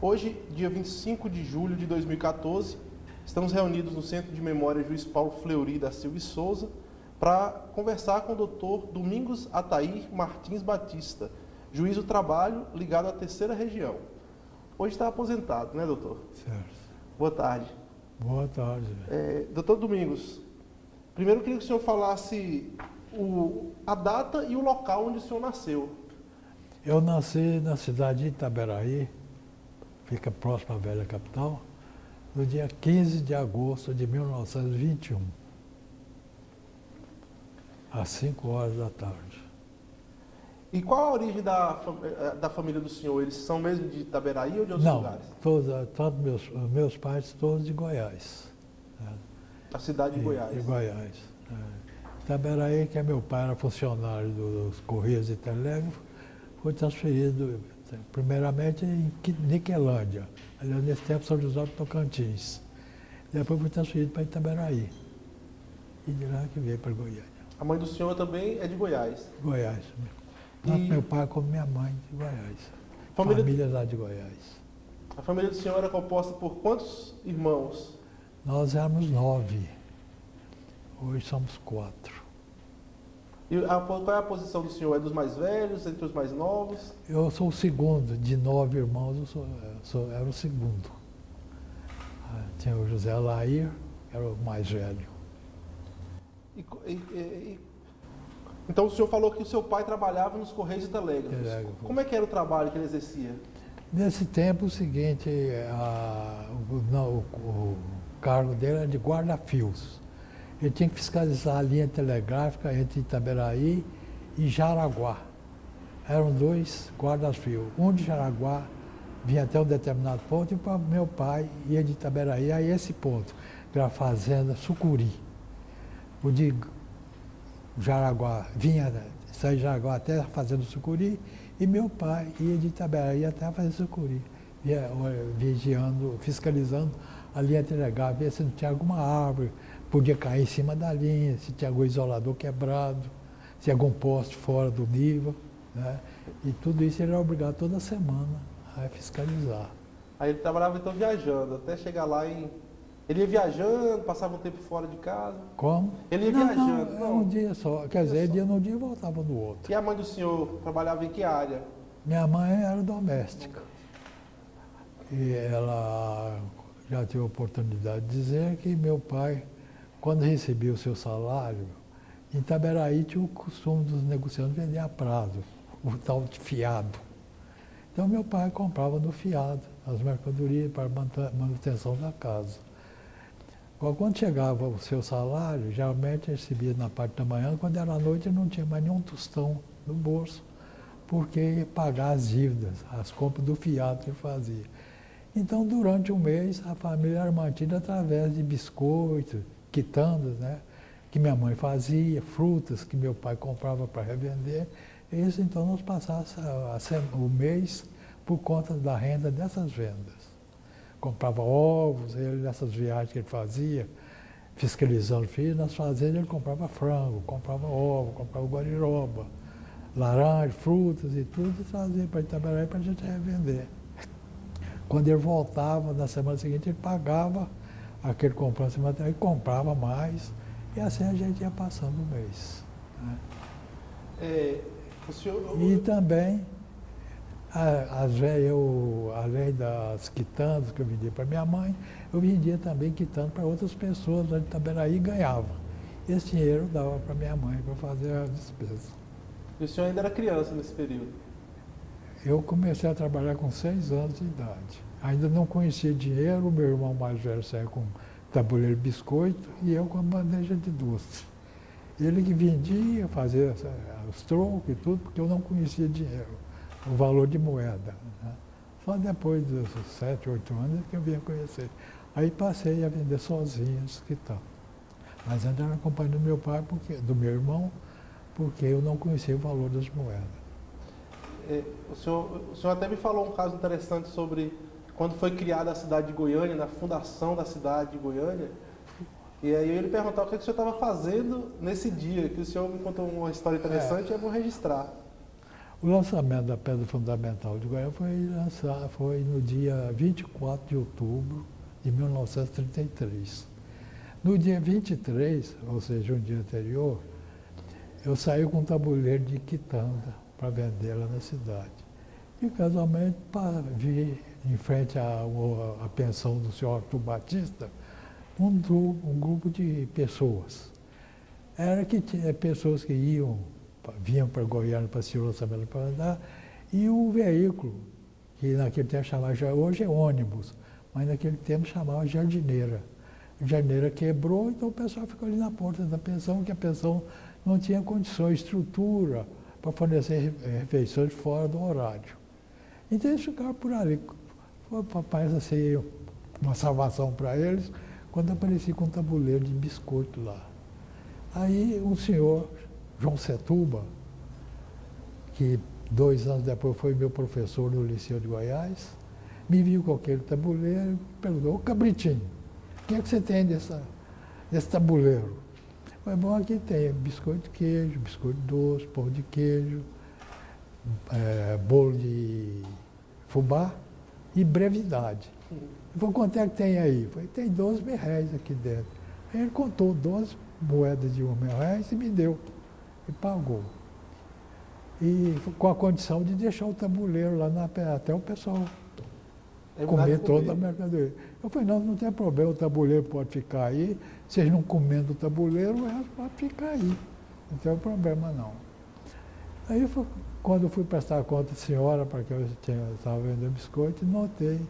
Hoje, dia 25 de julho de 2014, estamos reunidos no Centro de Memória Juiz Paulo Fleury da Silva e Souza para conversar com o Dr. Domingos Atair Martins Batista, juiz do trabalho ligado à terceira região. Hoje está aposentado, né, doutor? Certo. Boa tarde. Boa tarde. Doutor Domingos, primeiro eu queria que o senhor falasse a data e o local onde o senhor nasceu. Eu nasci na cidade de Itaberaí, fica próximo à velha capital, no dia 15 de agosto de 1921, às 5 horas da tarde. E qual a origem da família do senhor? Eles são mesmo de Itaberaí ou de outros lugares? Não, tanto meus pais todos de Goiás. A cidade de Goiás. De Goiás. Itaberaí, que meu pai era funcionário dos Correios e Telégrafo, foi transferido primeiramente em Niquelândia, aliás, nesse tempo São José do Tocantins. Depois foi transferido para Itaberaí. E de lá que veio para Goiânia. A mãe do senhor também é de Goiás? Goiás. Tanto meu pai como minha mãe de Goiás. Família lá de Goiás. A família do senhor era composta por quantos irmãos? Nós éramos 9. Hoje somos 4. E qual é a posição do senhor? É dos mais velhos, entre os mais novos? Eu sou o segundo. De 9 irmãos, eu era o segundo. Tinha o José Alair, que era o mais velho. Então o senhor falou que o seu pai trabalhava nos Correios e Telégrafos. Como é que era o trabalho que ele exercia? Nesse tempo, o seguinte, o cargo dele era de guarda-fios. Ele tinha que fiscalizar a linha telegráfica entre Itaberaí e Jaraguá. Eram 2 guarda-fios. Um de Jaraguá vinha até um determinado ponto e meu pai ia de Itaberaí a esse ponto, que era a fazenda Sucuri. O de Jaraguá saía de Jaraguá até a fazenda Sucuri e meu pai ia de Itaberaí até a fazenda Sucuri, vigiando, fiscalizando a linha telegráfica, ver se não tinha alguma árvore, podia cair em cima da linha, se tinha algum isolador quebrado, se tinha algum poste fora do nível, né? E tudo isso ele era obrigado toda semana a fiscalizar. Aí ele trabalhava então viajando, até chegar lá em... Ele ia viajando, passava um tempo fora de casa? Como? Ele ia viajando? Não, um dia só. Quer dizer, ele ia num dia e voltava no outro. E a mãe do senhor trabalhava em que área? Minha mãe era doméstica. E ela já tive a oportunidade de dizer que meu pai, quando recebia o seu salário, em Itaberaí tinha o costume dos negociantes vender a prazo, o tal de fiado. Então meu pai comprava no fiado as mercadorias para manutenção da casa. Quando chegava o seu salário, geralmente recebia na parte da manhã, quando era à noite não tinha mais nenhum tostão no bolso, porque ia pagar as dívidas, as compras do fiado que ele fazia. Então, durante um mês, a família era mantida através de biscoitos, quitandas, né, que minha mãe fazia, frutas que meu pai comprava para revender. Isso, então, nós passávamos o mês por conta da renda dessas vendas. Comprava ovos, ele, nessas viagens que ele fazia, fiscalizando o filho, nas fazendas ele comprava frango, comprava ovo, comprava guariroba, laranja, frutas e tudo, e trazia para Itaberaí para a gente revender. Quando ele voltava, na semana seguinte, ele pagava aquele comprando esse material e comprava mais, e assim a gente ia passando o mês. Né? E também, além das quitandas que eu vendia para minha mãe, eu vendia também quitando para outras pessoas lá de Itaberaí e ganhava. Esse dinheiro eu dava para minha mãe para fazer as despesas. E o senhor ainda era criança nesse período? Eu comecei a trabalhar com 6 anos de idade. Ainda não conhecia dinheiro, o meu irmão mais velho saía com tabuleiro de biscoito e eu com a bandeja de doce. Ele que vendia, fazia os trocos e tudo, porque eu não conhecia dinheiro, o valor de moeda. Né? Só depois dos 7, 8 anos que eu vinha conhecer. Aí passei a vender sozinho, que tal. Mas ainda era acompanhando do meu pai, do meu irmão, porque eu não conhecia o valor das moedas. O senhor até me falou um caso interessante sobre quando foi criada a cidade de Goiânia, na fundação da cidade de Goiânia. E aí eu ia perguntar o que o senhor estava fazendo nesse dia, que o senhor me contou uma história interessante e eu vou registrar. O lançamento da Pedra Fundamental de Goiás foi no dia 24 de outubro de 1933. No dia 23, ou seja, um dia anterior, eu saí com um tabuleiro de quitanda para vendê-la na cidade. E casualmente vi em frente à pensão do senhor Arthur Batista um grupo de pessoas. Era que tinha pessoas que vinham para Goiânia para assistir o lançamento para andar, e o veículo, que naquele tempo chamava, hoje é ônibus, mas naquele tempo chamava jardineira. A jardineira quebrou, então o pessoal ficou ali na porta da pensão, que a pensão não tinha condições, estrutura para fornecer refeições fora do horário. Então eles ficaram por ali. Foi papai assim, uma salvação para eles, quando apareci com um tabuleiro de biscoito lá. Aí o senhor João Setuba, que 2 anos depois foi meu professor no Liceu de Goiás, me viu com aquele tabuleiro e perguntou: ô Cabritinho, o que é que você tem desse tabuleiro? Foi bom, aqui tem biscoito de queijo, biscoito doce, pão de queijo, bolo de fubá e brevidade. Ele falou: quanto é que tem aí? Eu falei: tem 12 mil reais aqui dentro. Aí ele contou 12 moedas de R$1.000 e me deu. E pagou. E com a condição de deixar o tabuleiro lá até o pessoal comer toda a mercadoria. Eu falei: não tem problema, o tabuleiro pode ficar aí. Vocês não comendo o tabuleiro, o resto pode ficar aí. Não tem problema não. Aí quando eu fui prestar conta à senhora, para que eu estava vendendo biscoito, notei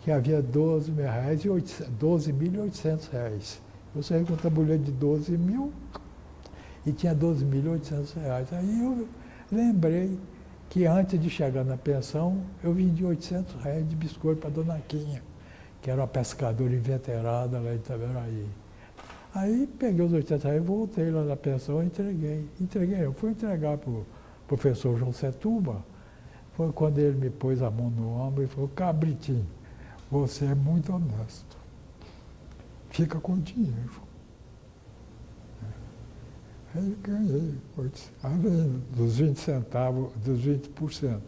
que havia R$12.800. Eu saí com um tabuleiro de 12 mil e tinha R$12.800. Aí eu lembrei que antes de chegar na pensão, eu vendi R$800 de biscoito para a dona Quinha, que era uma pescadora inveterada lá em Itaberaí. Aí peguei os R$800, voltei lá na pensão e entreguei. Eu fui entregar para o professor João Setuba. Foi quando ele me pôs a mão no ombro e falou: Cabritinho, você é muito honesto. Fica com o dinheiro. Aí ganhei, além dos 20 centavos, dos 20%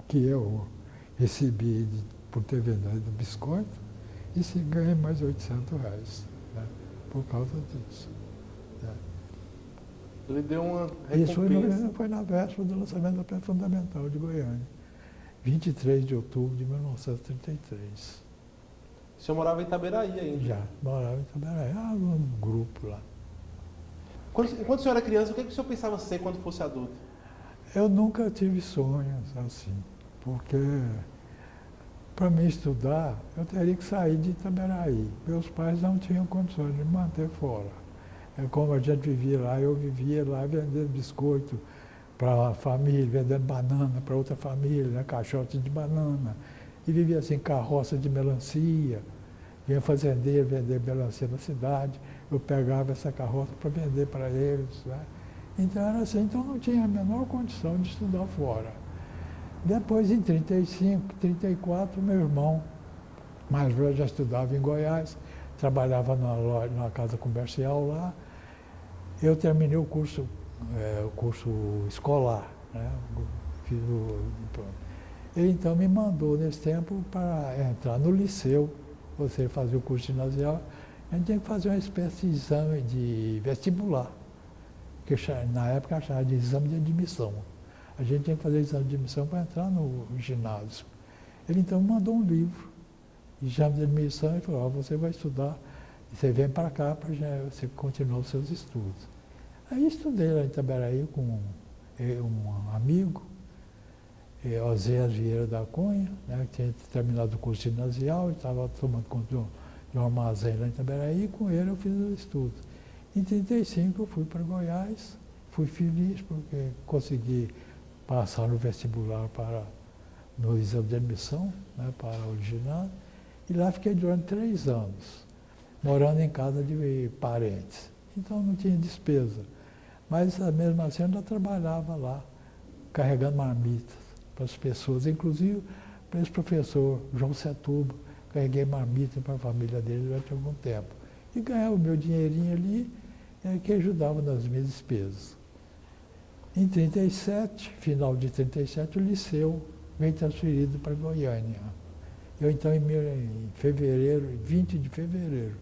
que eu recebi por ter vendido biscoito, e se ganhei mais R$800, né, por causa disso. Né. Ele deu uma recompensa. Isso foi na véspera do lançamento da Pedra Fundamental de Goiânia, 23 de outubro de 1933. O senhor morava em Itaberaí ainda? Já, morava em Itaberaí, um grupo lá. Quando o senhor era criança, o que o senhor pensava ser quando fosse adulto? Eu nunca tive sonhos assim, porque para mim estudar, eu teria que sair de Itaberaí. Meus pais não tinham condições de me manter fora. Como a gente vivia lá, eu vivia lá vendendo biscoito para a família, vendendo banana para outra família, né, caixote de banana. E vivia assim, carroça de melancia. Vinha fazendeiro vender melancia na cidade. Eu pegava essa carroça para vender para eles. Né? Então era assim, então não tinha a menor condição de estudar fora. Depois, em 35, 34, meu irmão mais velho já estudava em Goiás, trabalhava numa casa comercial lá. Eu terminei o curso escolar, né? Ele então me mandou nesse tempo para entrar no liceu. Você fazia o curso ginasial, a gente tinha que fazer uma espécie de exame de vestibular, que na época chamava de exame de admissão. A gente tinha que fazer exame de admissão para entrar no ginásio. Ele então me mandou um livro, exame de admissão, e falou: você vai estudar, você vem para cá para você continuar os seus estudos. Aí estudei lá em Itaberaí com um amigo, Oséias Vieira da Cunha, né, que tinha terminado o curso ginasial, estava tomando conta de um armazém lá em Itaberaí, e com ele eu fiz os estudos. Em 35 eu fui para Goiás, fui feliz porque consegui passar no vestibular no exame de admissão, né, para o ginásio, e lá fiquei durante 3 anos, morando em casa de parentes. Então não tinha despesa, mas mesmo assim eu ainda trabalhava lá, carregando marmitas para as pessoas, inclusive para esse professor João Setuba, carreguei marmita para a família dele durante algum tempo. E ganhava o meu dinheirinho ali, que ajudava nas minhas despesas. Em 37, final de 37, o liceu veio transferido para Goiânia. Eu então, em fevereiro, 20 de fevereiro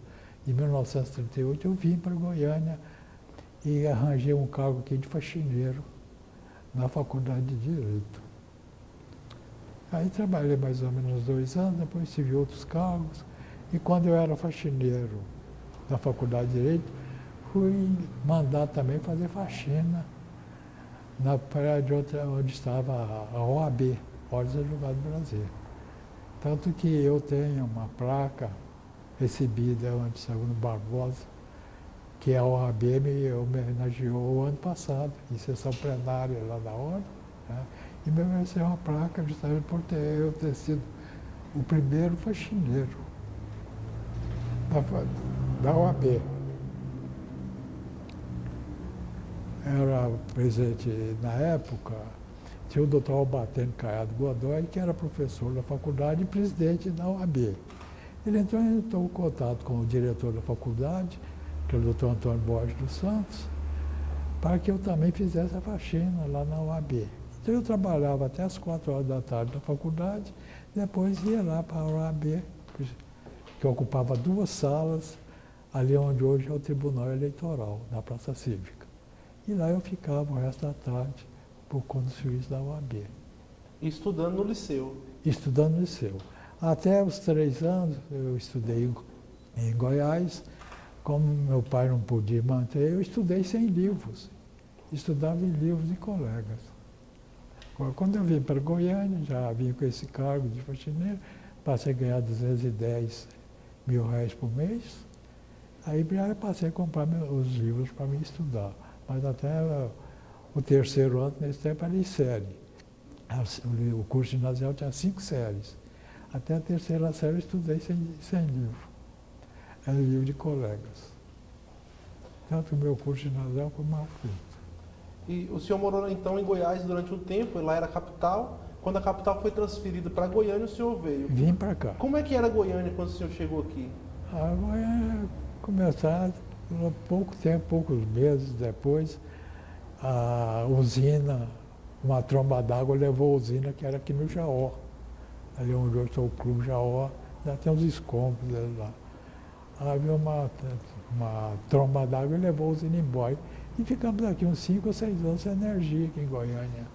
de 1938, eu vim para Goiânia e arranjei um cargo aqui de faxineiro na Faculdade de Direito. Aí trabalhei mais ou menos 2 anos, depois tive outros cargos. E quando eu era faxineiro na Faculdade de Direito, fui mandado também fazer faxina na prédio onde estava a OAB, Ordem dos Advogados do Brasil. Tanto que eu tenho uma placa recebida antes de Segundo Barbosa, que a OAB me homenageou o ano passado, em sessão plenária lá da Ordem, né? E me ofereceu uma placa justamente por eu ter sido o primeiro faxineiro da OAB. Era presente na época, tinha o doutor Albatene Caiado Godoy, que era professor da faculdade e presidente da OAB. Ele entrou em contato com o diretor da faculdade, que é o doutor Antônio Borges dos Santos, para que eu também fizesse a faxina lá na OAB. Então eu trabalhava até as 4 horas da tarde na faculdade, depois ia lá para a OAB, que ocupava 2 salas, ali onde hoje é o Tribunal Eleitoral, na Praça Cívica. E lá eu ficava o resto da tarde, por conta do serviço da OAB. E estudando no liceu? Estudando no liceu. Até os 3 anos eu estudei em Goiás. Como meu pai não podia manter, eu estudei sem livros. Estudava em livros de colegas. Quando eu vim para Goiânia, já vim com esse cargo de faxineiro, passei a ganhar R$210 mil por mês. Aí já passei a comprar os livros para me estudar. Mas até o 3º ano, nesse tempo, era em série. O curso ginasial tinha 5 séries. Até a 3ª série eu estudei sem livro. Era livro de colegas. Tanto o meu curso ginasial foi mal feito. E o senhor morou então em Goiás durante um tempo, lá era a capital. Quando a capital foi transferida para Goiânia, o senhor veio. Vim para cá. Como é que era Goiânia quando o senhor chegou aqui? A Goiânia começava pouco tempo, poucos meses depois, a usina, uma tromba d'água levou a usina que era aqui no Jaó. Ali onde hoje está o Clube Jaó, já tem uns escombros lá. Havia uma tromba d'água e levou a usina embora. E ficamos aqui uns 5 ou 6 anos sem energia aqui em Goiânia.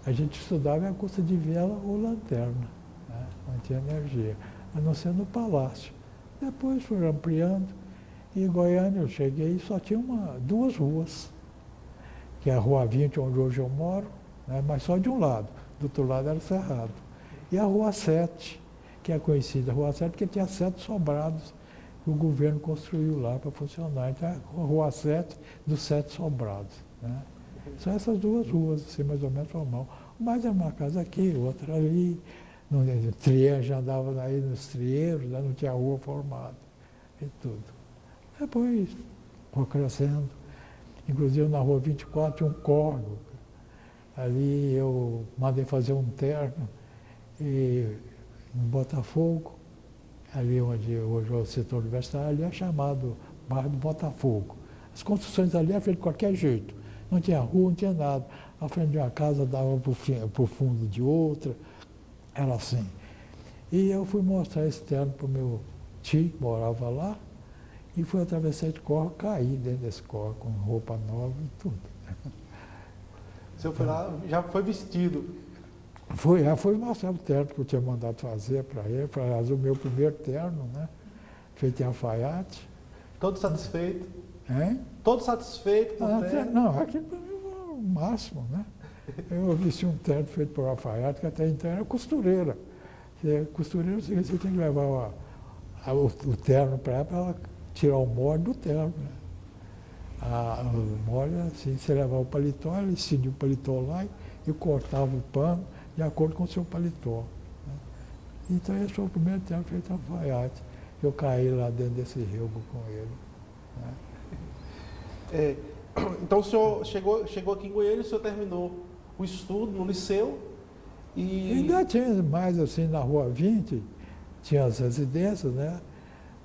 A gente estudava à custa de vela ou lanterna, né? Não tinha energia, a não ser no palácio. Depois foi ampliando, e em Goiânia eu cheguei e só tinha 2 ruas, que é a Rua 20, onde hoje eu moro, né? Mas só de um lado, do outro lado era Cerrado. E a Rua 7, que é conhecida Rua 7, porque tinha 7 sobrados que o governo construiu lá para funcionar. Então, a Rua 7 dos 7 sobrados, né? São essas 2 ruas, assim, mais ou menos formal. Mas era uma casa aqui, outra ali. No trieiro, já andava aí nos trieiros, né? Não tinha rua formada e tudo. Depois foi crescendo. Inclusive na Rua 24 tinha um córrego. Ali eu mandei fazer um terno e em Botafogo, ali onde hoje é o setor universitário, ali é chamado bairro do Botafogo. As construções ali eram feitas de qualquer jeito. Não tinha rua, não tinha nada. A frente de uma casa dava para o fundo de outra. Era assim. E eu fui mostrar esse terno para o meu tio, que morava lá, e fui atravessar de córrego, caí dentro desse córrego, com roupa nova e tudo. O senhor foi lá, já foi vestido? Fui mostrar o terno que eu tinha mandado fazer para ele, aliás, o meu primeiro terno, né? Feito em alfaiate. Todo satisfeito? Hein? Todo satisfeito com o terno? Não, aquilo para mim foi o máximo, né? Eu vesti um terno feito por alfaiate, que até então era costureira. Costureira, você tem que levar o terno para ela tirar o molde do terno, né? O molde, assim, você levava o paletó, ela estendia o paletó lá e cortava o pano de acordo com o seu paletó, né? Então esse foi o primeiro terno feito em alfaiate. Eu caí lá dentro desse rego com ele, né? Então o senhor chegou aqui em Goiânia, o senhor terminou o estudo no liceu e... Ainda tinha mais assim na Rua 20, tinha as residências, né?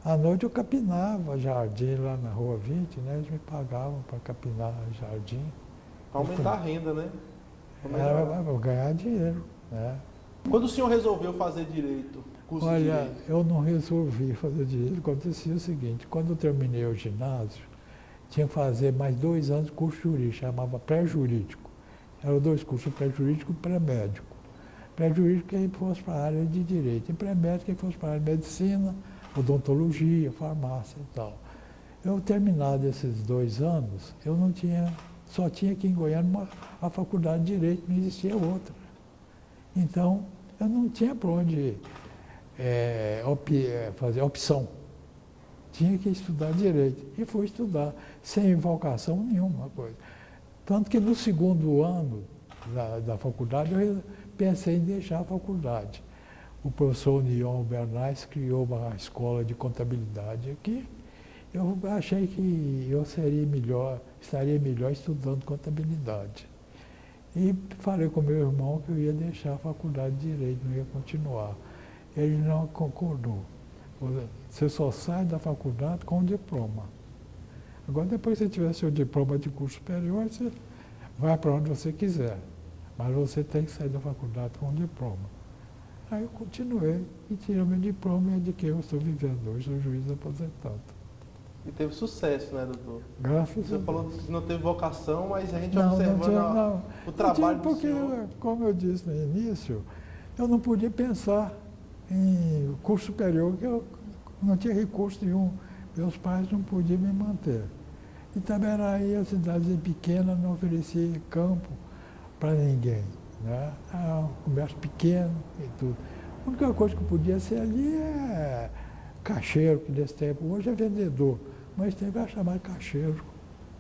À noite eu capinava jardim lá na Rua 20, né? Eles me pagavam para capinar jardim. Para aumentar a renda, né? Pra Era melhorar. para ganhar dinheiro, né? Quando o senhor resolveu fazer direito, curso de Olha, direito? eu não resolvi fazer direito. Acontecia o seguinte, quando eu terminei o ginásio, tinha que fazer mais 2 anos de curso jurídico, chamava pré-jurídico. Eram 2 cursos, pré-jurídico e pré-médico. Pré-jurídico quem fosse para a área de direito, e pré-médico quem fosse para a área de medicina, odontologia, farmácia e tal. Eu terminado esses 2 anos, eu não tinha, só tinha aqui em Goiânia a faculdade de direito, não existia outra. Então, eu não tinha para onde fazer opção. Tinha que estudar direito. E fui estudar, sem vocação nenhuma coisa. Tanto que no segundo ano da faculdade, eu pensei em deixar a faculdade. O professor Nion Bernays criou uma escola de contabilidade aqui. Eu achei que eu estaria melhor estudando contabilidade. E falei com meu irmão que eu ia deixar a faculdade de Direito, não ia continuar. Ele não concordou. Você só sai da faculdade com o diploma. Agora, depois que você tiver seu diploma de curso superior, você vai para onde você quiser. Mas você tem que sair da faculdade com o diploma. Aí eu continuei e tirei meu diploma, e é de que eu estou vivendo hoje, sou juiz aposentado. E teve sucesso, né, doutor? Graças a Você Deus. falou que não teve vocação, mas a gente Não, observando não. o trabalho do Porque, senhor. como eu disse no início, eu não podia pensar em curso superior, que eu não tinha recurso nenhum. Meus pais não podiam me manter. Itaberaí, a cidade pequena, não oferecia campo para ninguém. Né? Era um comércio pequeno e tudo. A única coisa que podia ser ali é caixeiro, que nesse tempo hoje é vendedor, mas tempo era chamado caixeiro,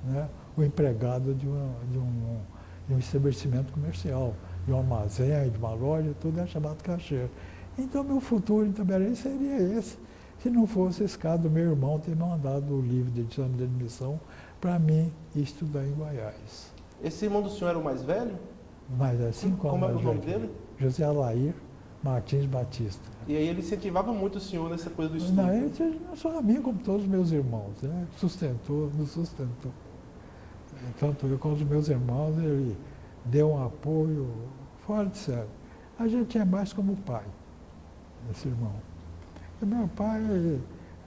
né? O empregado de um estabelecimento comercial, de um armazém, de uma loja, tudo é chamado caixeiro. Então, meu futuro em Itaberaí seria esse, se não fosse esse caso do meu irmão ter mandado o livro de exame de admissão para mim estudar em Goiás. Esse irmão do senhor era o mais velho? Mas é 5 anos Como é o mais nome velho. dele? José Alair Martins Batista. E aí ele incentivava muito o senhor nessa coisa do estudo. Não, ele é só amigo como todos os meus irmãos, né? Nos sustentou. Tanto eu como os meus irmãos, ele deu um apoio fora de série. A gente é mais como pai, esse irmão. E meu pai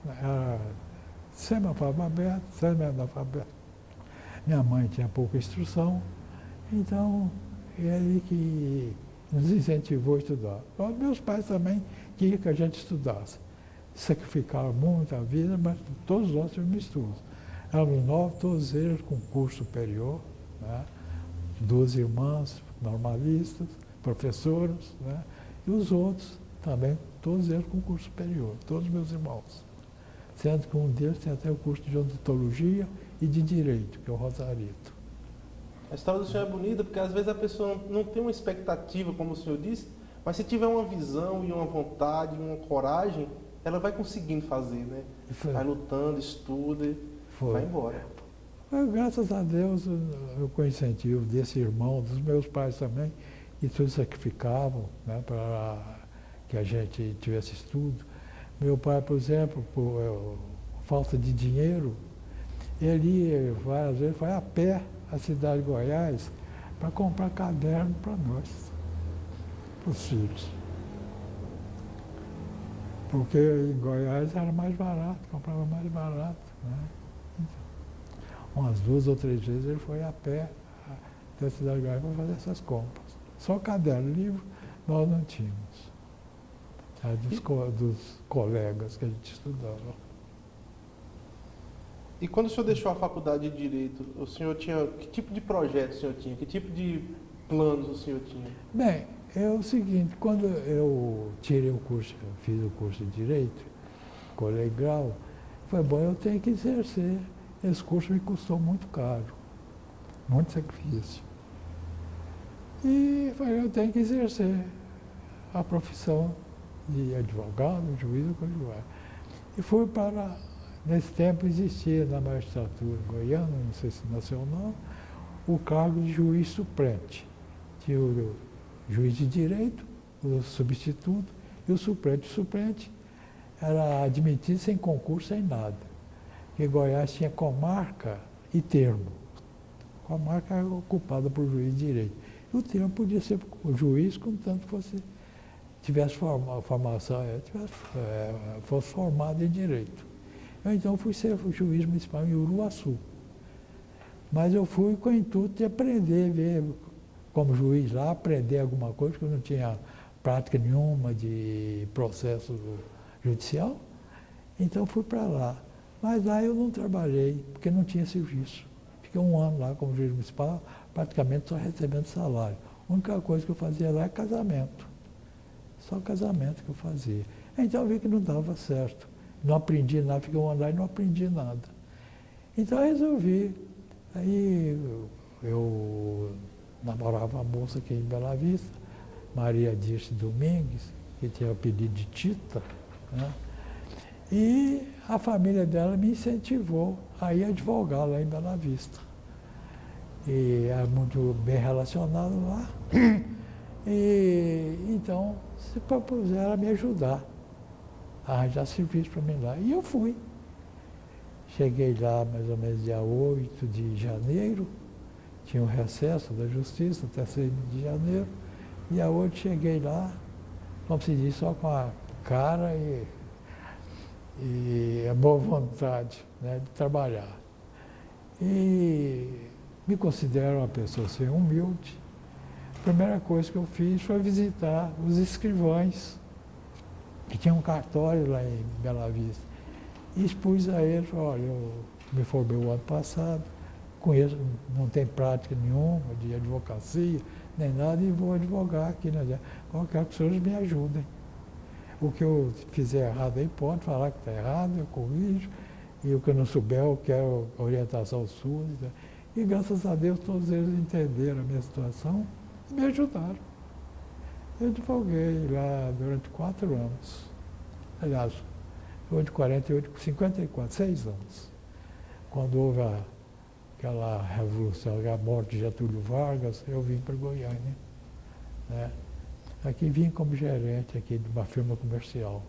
era semi-analfabeto, semi-analfabeto. Minha mãe tinha pouca instrução, então ele que nos incentivou a estudar. Os meus pais também queriam que a gente estudasse. Sacrificaram muito a vida, mas todos nós tivemos estudos. Éramos 9, todos eles com curso superior, né? 2 irmãs normalistas, professoras, né? E os outros também, todos eles com curso superior, todos meus irmãos. Sendo que um deles tem até o curso de odontologia e de direito, que é o Rosarito. A história do senhor é bonita porque às vezes a pessoa não tem uma expectativa, como o senhor disse, mas se tiver uma visão e uma vontade, uma coragem, ela vai conseguindo fazer, né? Vai lutando, estuda e vai embora. Mas, graças a Deus, eu com o incentivo desse irmão, dos meus pais também, que todos sacrificavam, né, para que a gente tivesse estudo. Meu pai, por exemplo, por falta de dinheiro, ele várias vezes vai a pé à cidade de Goiás para comprar caderno para nós, para os filhos. Porque em Goiás era mais barato, comprava mais barato. Né? Então, umas 2 ou 3 vezes ele foi a pé da cidade de Goiás para fazer essas compras. Só caderno, livro, nós não tínhamos. Era dos colegas que a gente estudava. E quando o senhor deixou a faculdade de Direito, o senhor tinha, que tipo de projeto o senhor tinha? Que tipo de planos o senhor tinha? Bem, é o seguinte, quando eu tirei o curso, fiz o curso de Direito, colegial, foi bom, eu tenho que exercer. Esse curso me custou muito caro, muito sacrifício. E falei, eu tenho que exercer a profissão de advogado, juiz ou coisa. E fui para, nesse tempo existia na magistratura goiana, não sei se nacional, o cargo de juiz suplente. Tinha o juiz de direito, o substituto e o suplente. O suplente era admitido sem concurso, sem nada. Porque Goiás tinha comarca e termo. comarca era ocupada por juiz de direito. E o termo podia ser juiz, contanto tivesse formação, fosse formado em direito. Eu então fui ser juiz municipal em Uruaçu. Mas eu fui com o intuito de aprender, ver como juiz lá, aprender alguma coisa, porque eu não tinha prática nenhuma de processo judicial. Então fui para lá. Mas lá eu não trabalhei, porque não tinha serviço. Fiquei 1 ano lá como juiz municipal, praticamente só recebendo salário. A única coisa que eu fazia lá é casamento. Só casamento que eu fazia. Então eu vi que não dava certo. Não aprendi nada, fiquei 1 ano lá e não aprendi nada. Então eu resolvi. Aí eu namorava uma moça aqui em Bela Vista, Maria Dirce Domingues, que tinha o apelido de Tita, né? E a família dela me incentivou a ir advogar lá em Bela Vista. E era muito bem relacionado lá. E então se propuseram a me ajudar a arranjar serviço para mim lá. E eu fui. Cheguei lá mais ou menos dia 8 de janeiro, tinha um recesso da Justiça até 6 de janeiro. Dia 8 cheguei lá, como se diz, só com a cara e a boa vontade, né, de trabalhar. E me considero uma pessoa assim, humilde. A primeira coisa que eu fiz foi visitar os escrivães, que tinha um cartório lá em Bela Vista. E expus a eles, olha, eu me formei o ano passado, conheço, não tenho prática nenhuma de advocacia, nem nada, e vou advogar aqui, né? Eu quero que os senhores me ajudem. O que eu fizer errado aí, pode falar que está errado, eu corrijo, e o que eu não souber, eu quero orientação sua. E graças a Deus todos eles entenderam a minha situação e me ajudaram. Eu advoguei lá durante 4 anos. Aliás, foi de 48 para 54, 6 anos. Quando houve aquela revolução, a morte de Getúlio Vargas, eu vim para Goiânia, né? Aqui vim como gerente aqui de uma firma comercial.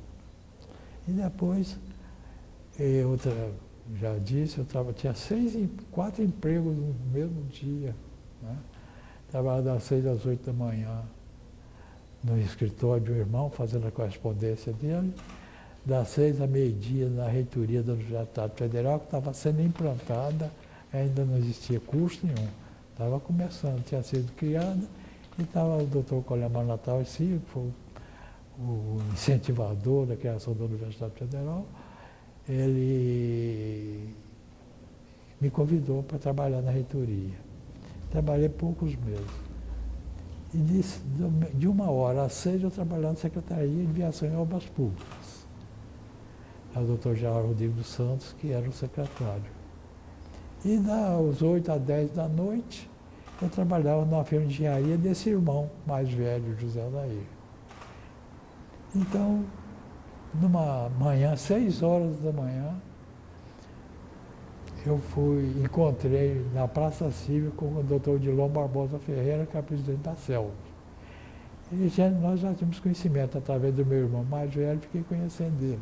E depois, eu já disse, eu tinha 4 empregos no mesmo dia, né? Trabalhava das 6 às 8 da manhã no escritório de um irmão, fazendo a correspondência dele, das 6 à meio-dia na reitoria da Universidade Federal, que estava sendo implantada, ainda não existia curso nenhum. Estava começando, tinha sido criada, e estava o doutor Colemar Natal, que foi o incentivador da criação da Universidade Federal. Ele me convidou para trabalhar na reitoria. Trabalhei poucos meses. E de 1h às 6 eu trabalhava na Secretaria de Viação e Obras Públicas. O doutor Geraldo Rodrigues dos Santos, que era o secretário. E das 8 às 10 da noite, eu trabalhava numa firma de engenharia desse irmão mais velho, José Adair. Então, numa manhã, 6 horas da manhã, eu encontrei na Praça Cívica com o doutor Odilon Barbosa Ferreira, que é presidente da CELV. Nós já tínhamos conhecimento através do meu irmão mais velho, fiquei conhecendo ele.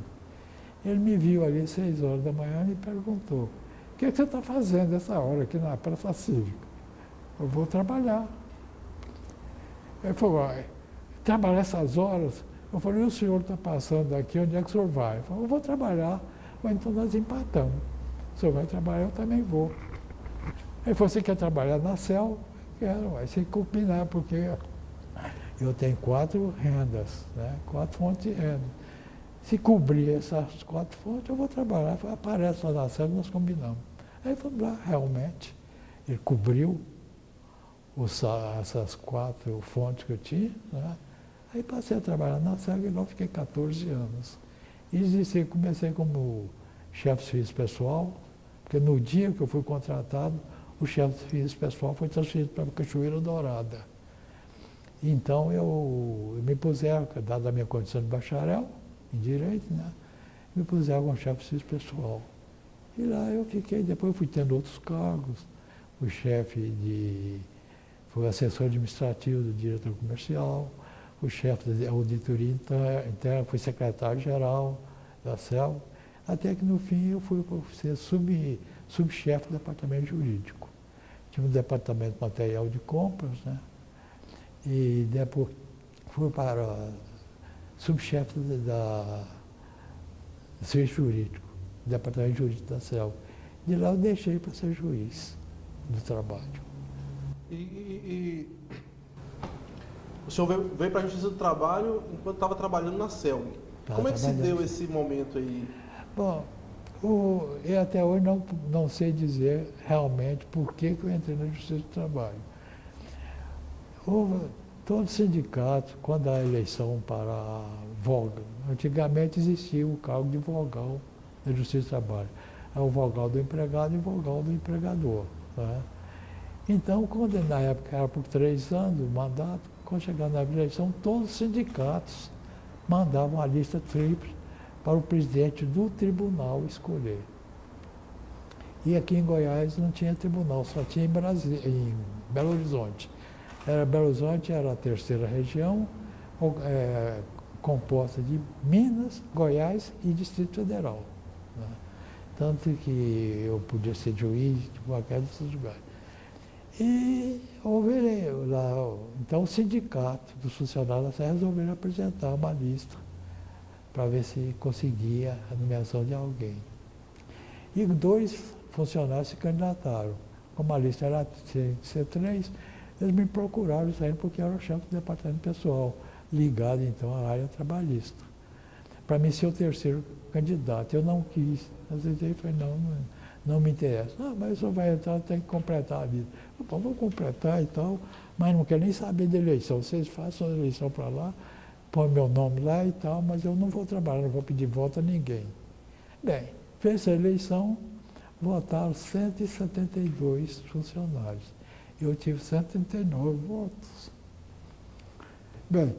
Ele me viu ali às 6 horas da manhã e me perguntou: o que você está fazendo essa hora aqui na Praça Cívica? Eu vou trabalhar. Ele falou: trabalhar essas horas? Eu falei: e o senhor está passando aqui, onde é que o senhor vai? Ele falou: eu vou trabalhar. Falei: então nós empatamos. O senhor vai trabalhar, eu também vou. Ele falou: você quer trabalhar na CEL? Quero, vai ser combinar, porque eu tenho 4 rendas, né? 4 fontes de renda. Se cobrir essas 4 fontes, eu vou trabalhar. Aparece lá na CEL, nós combinamos. Aí fomos lá, realmente. Ele cobriu essas 4 fontes que eu tinha, né? Aí passei a trabalhar na CEL e lá fiquei 14 anos. E comecei como chefe de serviço pessoal, porque no dia que eu fui contratado, o chefe de serviço pessoal foi transferido para a Cachoeira Dourada. Então eu me puseram, dada a minha condição de bacharel em Direito, né? Me puseram como chefe de serviço pessoal. E lá eu fiquei, depois eu fui tendo outros cargos, fui assessor administrativo do diretor comercial, o chefe da auditoria interna, fui secretário-geral da CEL, até que no fim eu fui ser subchefe do departamento jurídico. tinha um departamento de material de compras, né? E depois fui para subchefe do serviço jurídico, do departamento jurídico da CELG. De lá eu deixei para ser juiz do trabalho. E o senhor veio para a Justiça do Trabalho enquanto estava trabalhando na CELG. Como é que se deu esse momento aí? Bom, eu até hoje não sei dizer realmente por que eu entrei na Justiça do Trabalho. Todo sindicato, quando há eleição para voga, antigamente existia o cargo de vogal da Justiça do Trabalho. É o vogal do empregado e o vogal do empregador. Né? Então, quando na época era por 3 anos o mandato, quando chegava na eleição, todos os sindicatos mandavam a lista tríplice para o presidente do tribunal escolher. E aqui em Goiás não tinha tribunal, só tinha em Belo Horizonte. Belo Horizonte era a terceira região, composta de Minas, Goiás e Distrito Federal. Né? Tanto que eu podia ser juiz de qualquer desses lugares. E houve lá, então o sindicato dos funcionários resolveram apresentar uma lista para ver se conseguia a nomeação de alguém. E 2 funcionários se candidataram. Como a lista era ser 3, eles me procuraram porque eu era o chefe do departamento pessoal, ligado então à área trabalhista. Para mim ser o terceiro candidato, eu não quis. Às vezes eu falei, não me interessa. Mas o senhor vai entrar, tem que completar a lista. Eu vou completar e tal, mas não quero nem saber da eleição. Vocês façam a eleição para lá, põe meu nome lá e tal, mas eu não vou trabalhar, não vou pedir voto a ninguém. Bem, fez a eleição, votaram 172 funcionários. Eu tive 139 votos. Bem,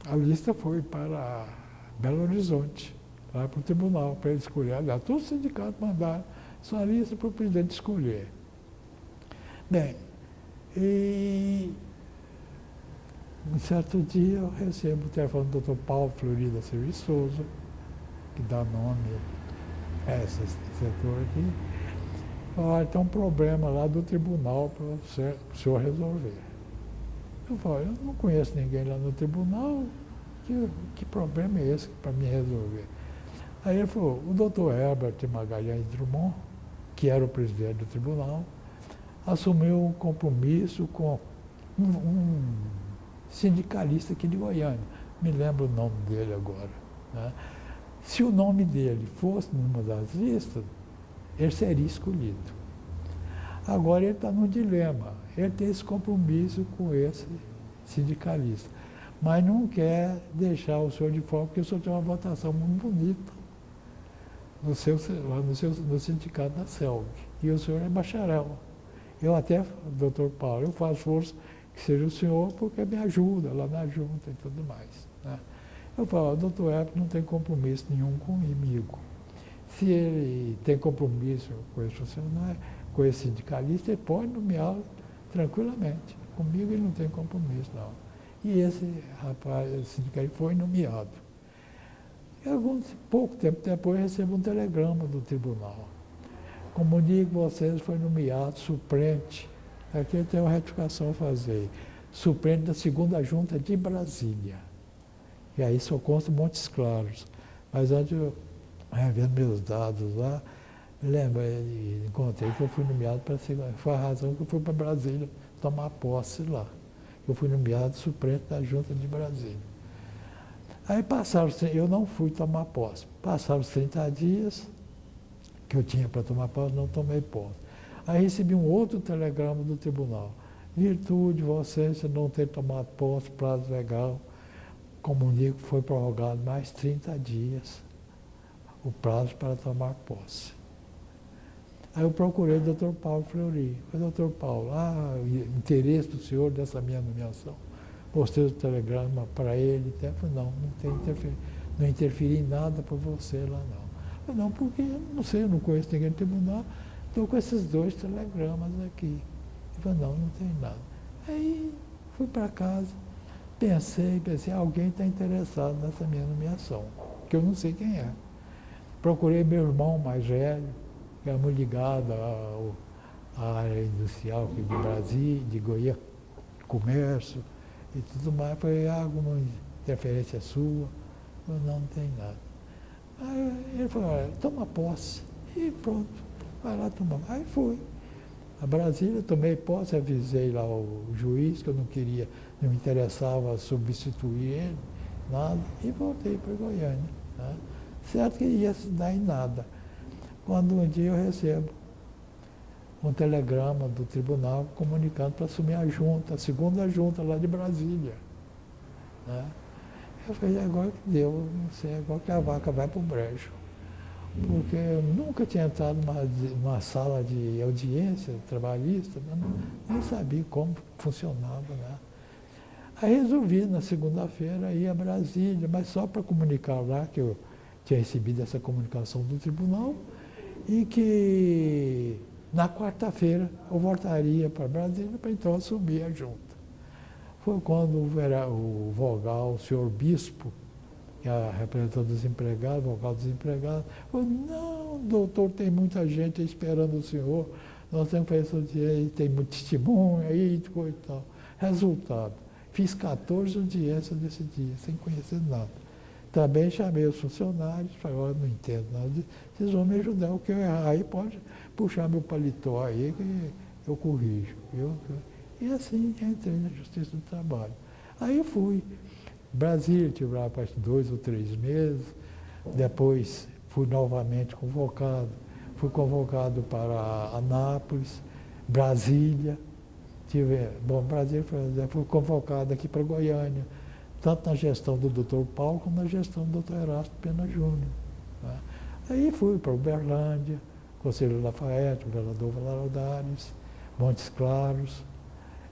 a lista foi para Belo Horizonte, lá para o tribunal, para ele escolher. Aliás, todos os sindicatos mandaram sua lista para o presidente escolher. Bem, e um certo dia eu recebo o telefone do Dr. Paulo Fleury da Silva Souza, que dá nome a esse setor aqui. Olha, tem um problema lá do tribunal para o senhor resolver. Eu falo, eu não conheço ninguém lá no tribunal, que problema é esse para me resolver? Aí ele falou, o doutor Herbert Magalhães Drummond, que era o presidente do tribunal, assumiu um compromisso com um sindicalista aqui de Goiânia. Me lembro o nome dele agora. Né? Se o nome dele fosse numa das listas, ele seria escolhido. Agora ele está num dilema. Ele tem esse compromisso com esse sindicalista, mas não quer deixar o senhor de fora, porque o senhor tem uma votação muito bonita no sindicato da CELG. E o senhor é bacharel. Eu até, doutor Paulo, eu faço força que seja o senhor, porque me ajuda lá na junta e tudo mais. Né? Eu falo, doutor Herbert não tem compromisso nenhum comigo. Se ele tem compromisso com esse funcionário, com esse sindicalista, ele pode nomeá-lo tranquilamente. Comigo ele não tem compromisso, não. E esse rapaz, esse sindicalista, foi nomeado. Pouco tempo depois, eu recebo um telegrama do tribunal. Comunico vocês, foi nomeado suplente. Aqui eu tenho uma retificação a fazer. Suplente da 2ª Junta de Brasília. E aí só consta Montes Claros. Mas antes eu, vendo meus dados lá, me lembro, encontrei que eu fui nomeado para ser. Foi a razão que eu fui para Brasília tomar posse lá. Eu fui nomeado suplente da Junta de Brasília. Aí passaram, eu não fui tomar posse. Passaram os 30 dias que eu tinha para tomar posse, não tomei posse. Aí recebi um outro telegrama do tribunal. Virtude, você não ter tomado posse, prazo legal, comunico que foi prorrogado mais 30 dias o prazo para tomar posse. Aí eu procurei o doutor Paulo Fleury. Falei, doutor Paulo, interesse do senhor dessa minha nomeação. Mostrei o telegrama para ele, até falei, não interferi em nada para você lá não. Falei, não, porque não sei, eu não conheço ninguém no tribunal, estou com esses 2 telegramas aqui. Ele falou, não tem nada. Aí fui para casa, pensei, alguém está interessado nessa minha nomeação, que eu não sei quem é. Procurei meu irmão mais velho, que era muito ligado a área industrial aqui de Brasília, de Goiânia, comércio e tudo mais. Foi alguma interferência sua? Eu não tem nada. Aí ele falou, olha, toma posse. E pronto, vai lá tomar. Aí fui. A Brasília, tomei posse, avisei lá o juiz que eu não queria, não me interessava substituir ele, nada, e voltei para Goiânia. Né? Certo que ia se dar em nada. Quando um dia eu recebo um telegrama do tribunal comunicando para assumir a junta, a segunda junta lá de Brasília. Né? Eu falei, agora que deu, não sei, agora que a vaca vai para o brejo. Porque eu nunca tinha entrado numa sala de audiência trabalhista, nem sabia como funcionava. Né? Aí resolvi, na segunda-feira, ir a Brasília, mas só para comunicar lá que eu tinha recebido essa comunicação do tribunal e que na quarta-feira eu voltaria para Brasília para então assumir a junta. Foi quando o vogal, o senhor bispo, que é a representante dos empregados, vogal dos empregados, falou, não, doutor, tem muita gente esperando o senhor, nós temos que fazer isso aí, tem muito testemunho aí, coisa e tal. Resultado, fiz 14 audiências nesse dia, sem conhecer nada. Também chamei os funcionários, falei, olha, não entendo nada, vocês vão me ajudar, o que eu errar aí pode puxar meu paletó aí que eu corrijo. E assim entrei na Justiça do Trabalho. Aí eu fui. Brasília, tive lá para 2 ou 3 meses, depois fui novamente convocado, fui convocado para Anápolis, Brasília, Brasília fui convocado aqui para Goiânia, tanto na gestão do Dr. Paulo como na gestão do Dr. Erasto Pena Júnior. Né? Aí fui para Uberlândia, Conselho Lafayette, Governador Valadares, Montes Claros,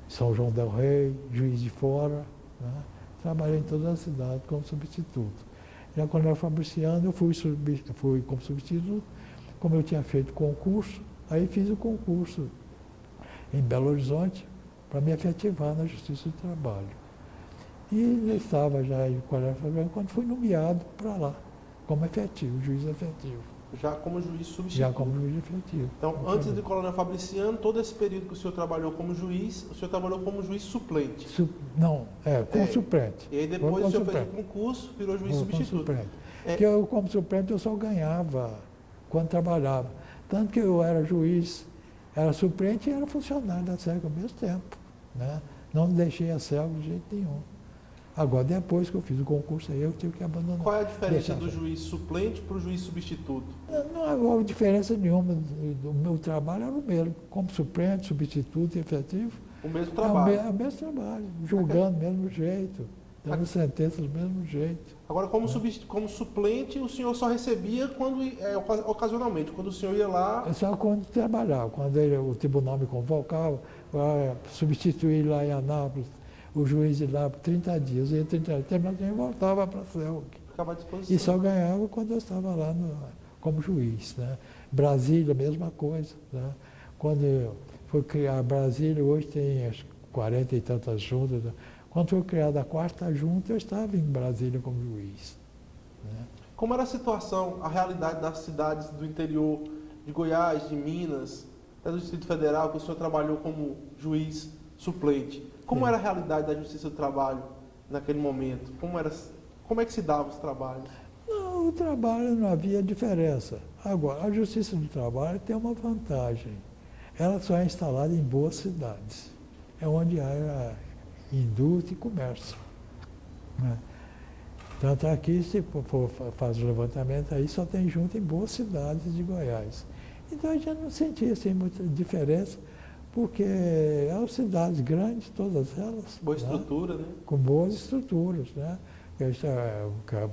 São João del Rei, Juiz de Fora. Né? Trabalhei em toda a cidade como substituto. Já quando eu era fabriciano, eu fui como substituto, como eu tinha feito concurso, aí fiz o concurso em Belo Horizonte para me efetivar na Justiça do Trabalho. E eu estava já em Colégio Fabriciano quando fui nomeado para lá, como efetivo, juiz efetivo. Já como juiz substituto? Já como juiz efetivo. Então, antes de Coronel Fabriciano, todo esse período que o senhor trabalhou como juiz, o senhor trabalhou como juiz suplente? Como suplente. E aí depois o senhor fez o concurso, virou juiz substituto? Suplente. Porque eu, como suplente, eu só ganhava quando trabalhava. Tanto que eu era juiz, era suplente e era funcionário da SEG ao mesmo tempo. Né? Não deixei a SEG de jeito nenhum. Agora, depois que eu fiz o concurso aí, eu tive que abandonar. Qual é a diferença do juiz suplente para o juiz substituto? Não houve diferença nenhuma. O meu trabalho era o mesmo. Como suplente, substituto e efetivo. O mesmo trabalho? É o mesmo trabalho. Julgando do mesmo jeito. Dando sentença do mesmo jeito. Agora, como suplente, o senhor só recebia ocasionalmente, quando o senhor ia lá... Só quando trabalhava. Quando o tribunal me convocava, para substituir lá em Anápolis, o juiz ia lá por 30 dias, ia 30 dias, terminava e voltava para a CELG. Ficava à disposição. E só ganhava quando eu estava lá como juiz. Né? Brasília, mesma coisa. Né? Quando eu fui criar Brasília, hoje tem as 40 e tantas juntas. Né? Quando foi criada a 4ª junta, eu estava em Brasília como juiz. Né? Como era a situação, a realidade das cidades do interior de Goiás, de Minas, até do Distrito Federal, que o senhor trabalhou como juiz suplente? Como era a realidade da Justiça do Trabalho naquele momento? Como é que se dava os trabalhos? Não, o trabalho não havia diferença. Agora, a Justiça do Trabalho tem uma vantagem. Ela só é instalada em boas cidades. É onde há indústria e comércio. Né? Tanto aqui, se for fazer o levantamento, aí só tem junta em boas cidades de Goiás. Então a gente não sentia assim, muita diferença, porque eram cidades grandes, todas elas. Boa estrutura, né? Com boas estruturas, né?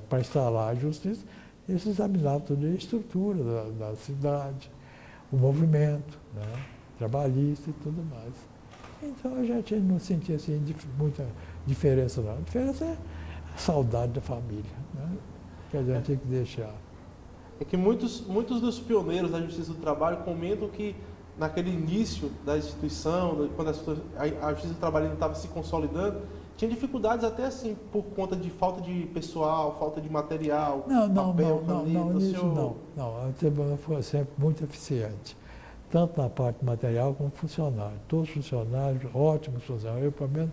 Para instalar a justiça, eles examinavam toda a estrutura da cidade, o movimento, né? Trabalhista e tudo mais. Então a gente não sentia assim, muita diferença não. A diferença é a saudade da família, né? Que a gente tem que deixar. É que muitos dos pioneiros da Justiça do Trabalho comentam que naquele início da instituição, quando a Justiça do Trabalho ainda estava se consolidando, tinha dificuldades até assim, por conta de falta de pessoal, falta de material, papel, caneta. Não, a tribuna foi sempre muito eficiente. tanto na parte material como funcionário. Todos os funcionários, ótimos funcionários. Eu, pelo menos,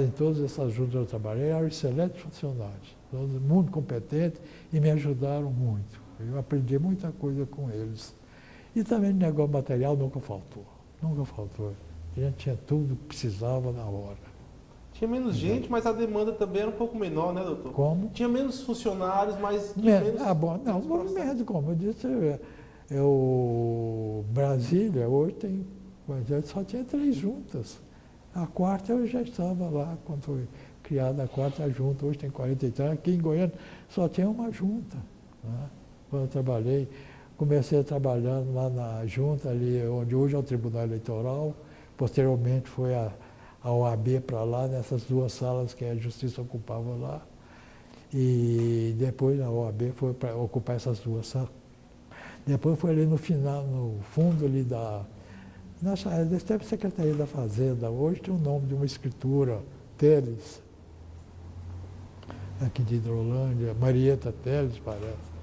em todas essas juntas que eu trabalhei, eram excelentes funcionários, todos muito competentes e me ajudaram muito. Eu aprendi muita coisa com eles. E também o negócio material nunca faltou. Nunca faltou. A gente tinha tudo que precisava na hora. Tinha menos gente, mas a demanda também era um pouco menor, né, doutor? Como? Tinha menos funcionários, mas tinha menos... Bom, não, o movimento, como eu disse, Brasília hoje tem, só tinha 3 juntas. A quarta eu já estava lá, quando foi criada a quarta junta, hoje tem 43. Aqui em Goiânia só tinha uma junta. Né? Quando eu trabalhei, comecei trabalhando lá na junta, ali onde hoje é o Tribunal Eleitoral, posteriormente foi a OAB para lá, nessas 2 salas que a Justiça ocupava lá. E depois a OAB foi para ocupar essas 2 salas. Depois foi ali no final, no fundo ali deve ser Secretaria da Fazenda. Hoje tem o nome de uma escritura, Teles, aqui de Hidrolândia, Marieta Teles, parece.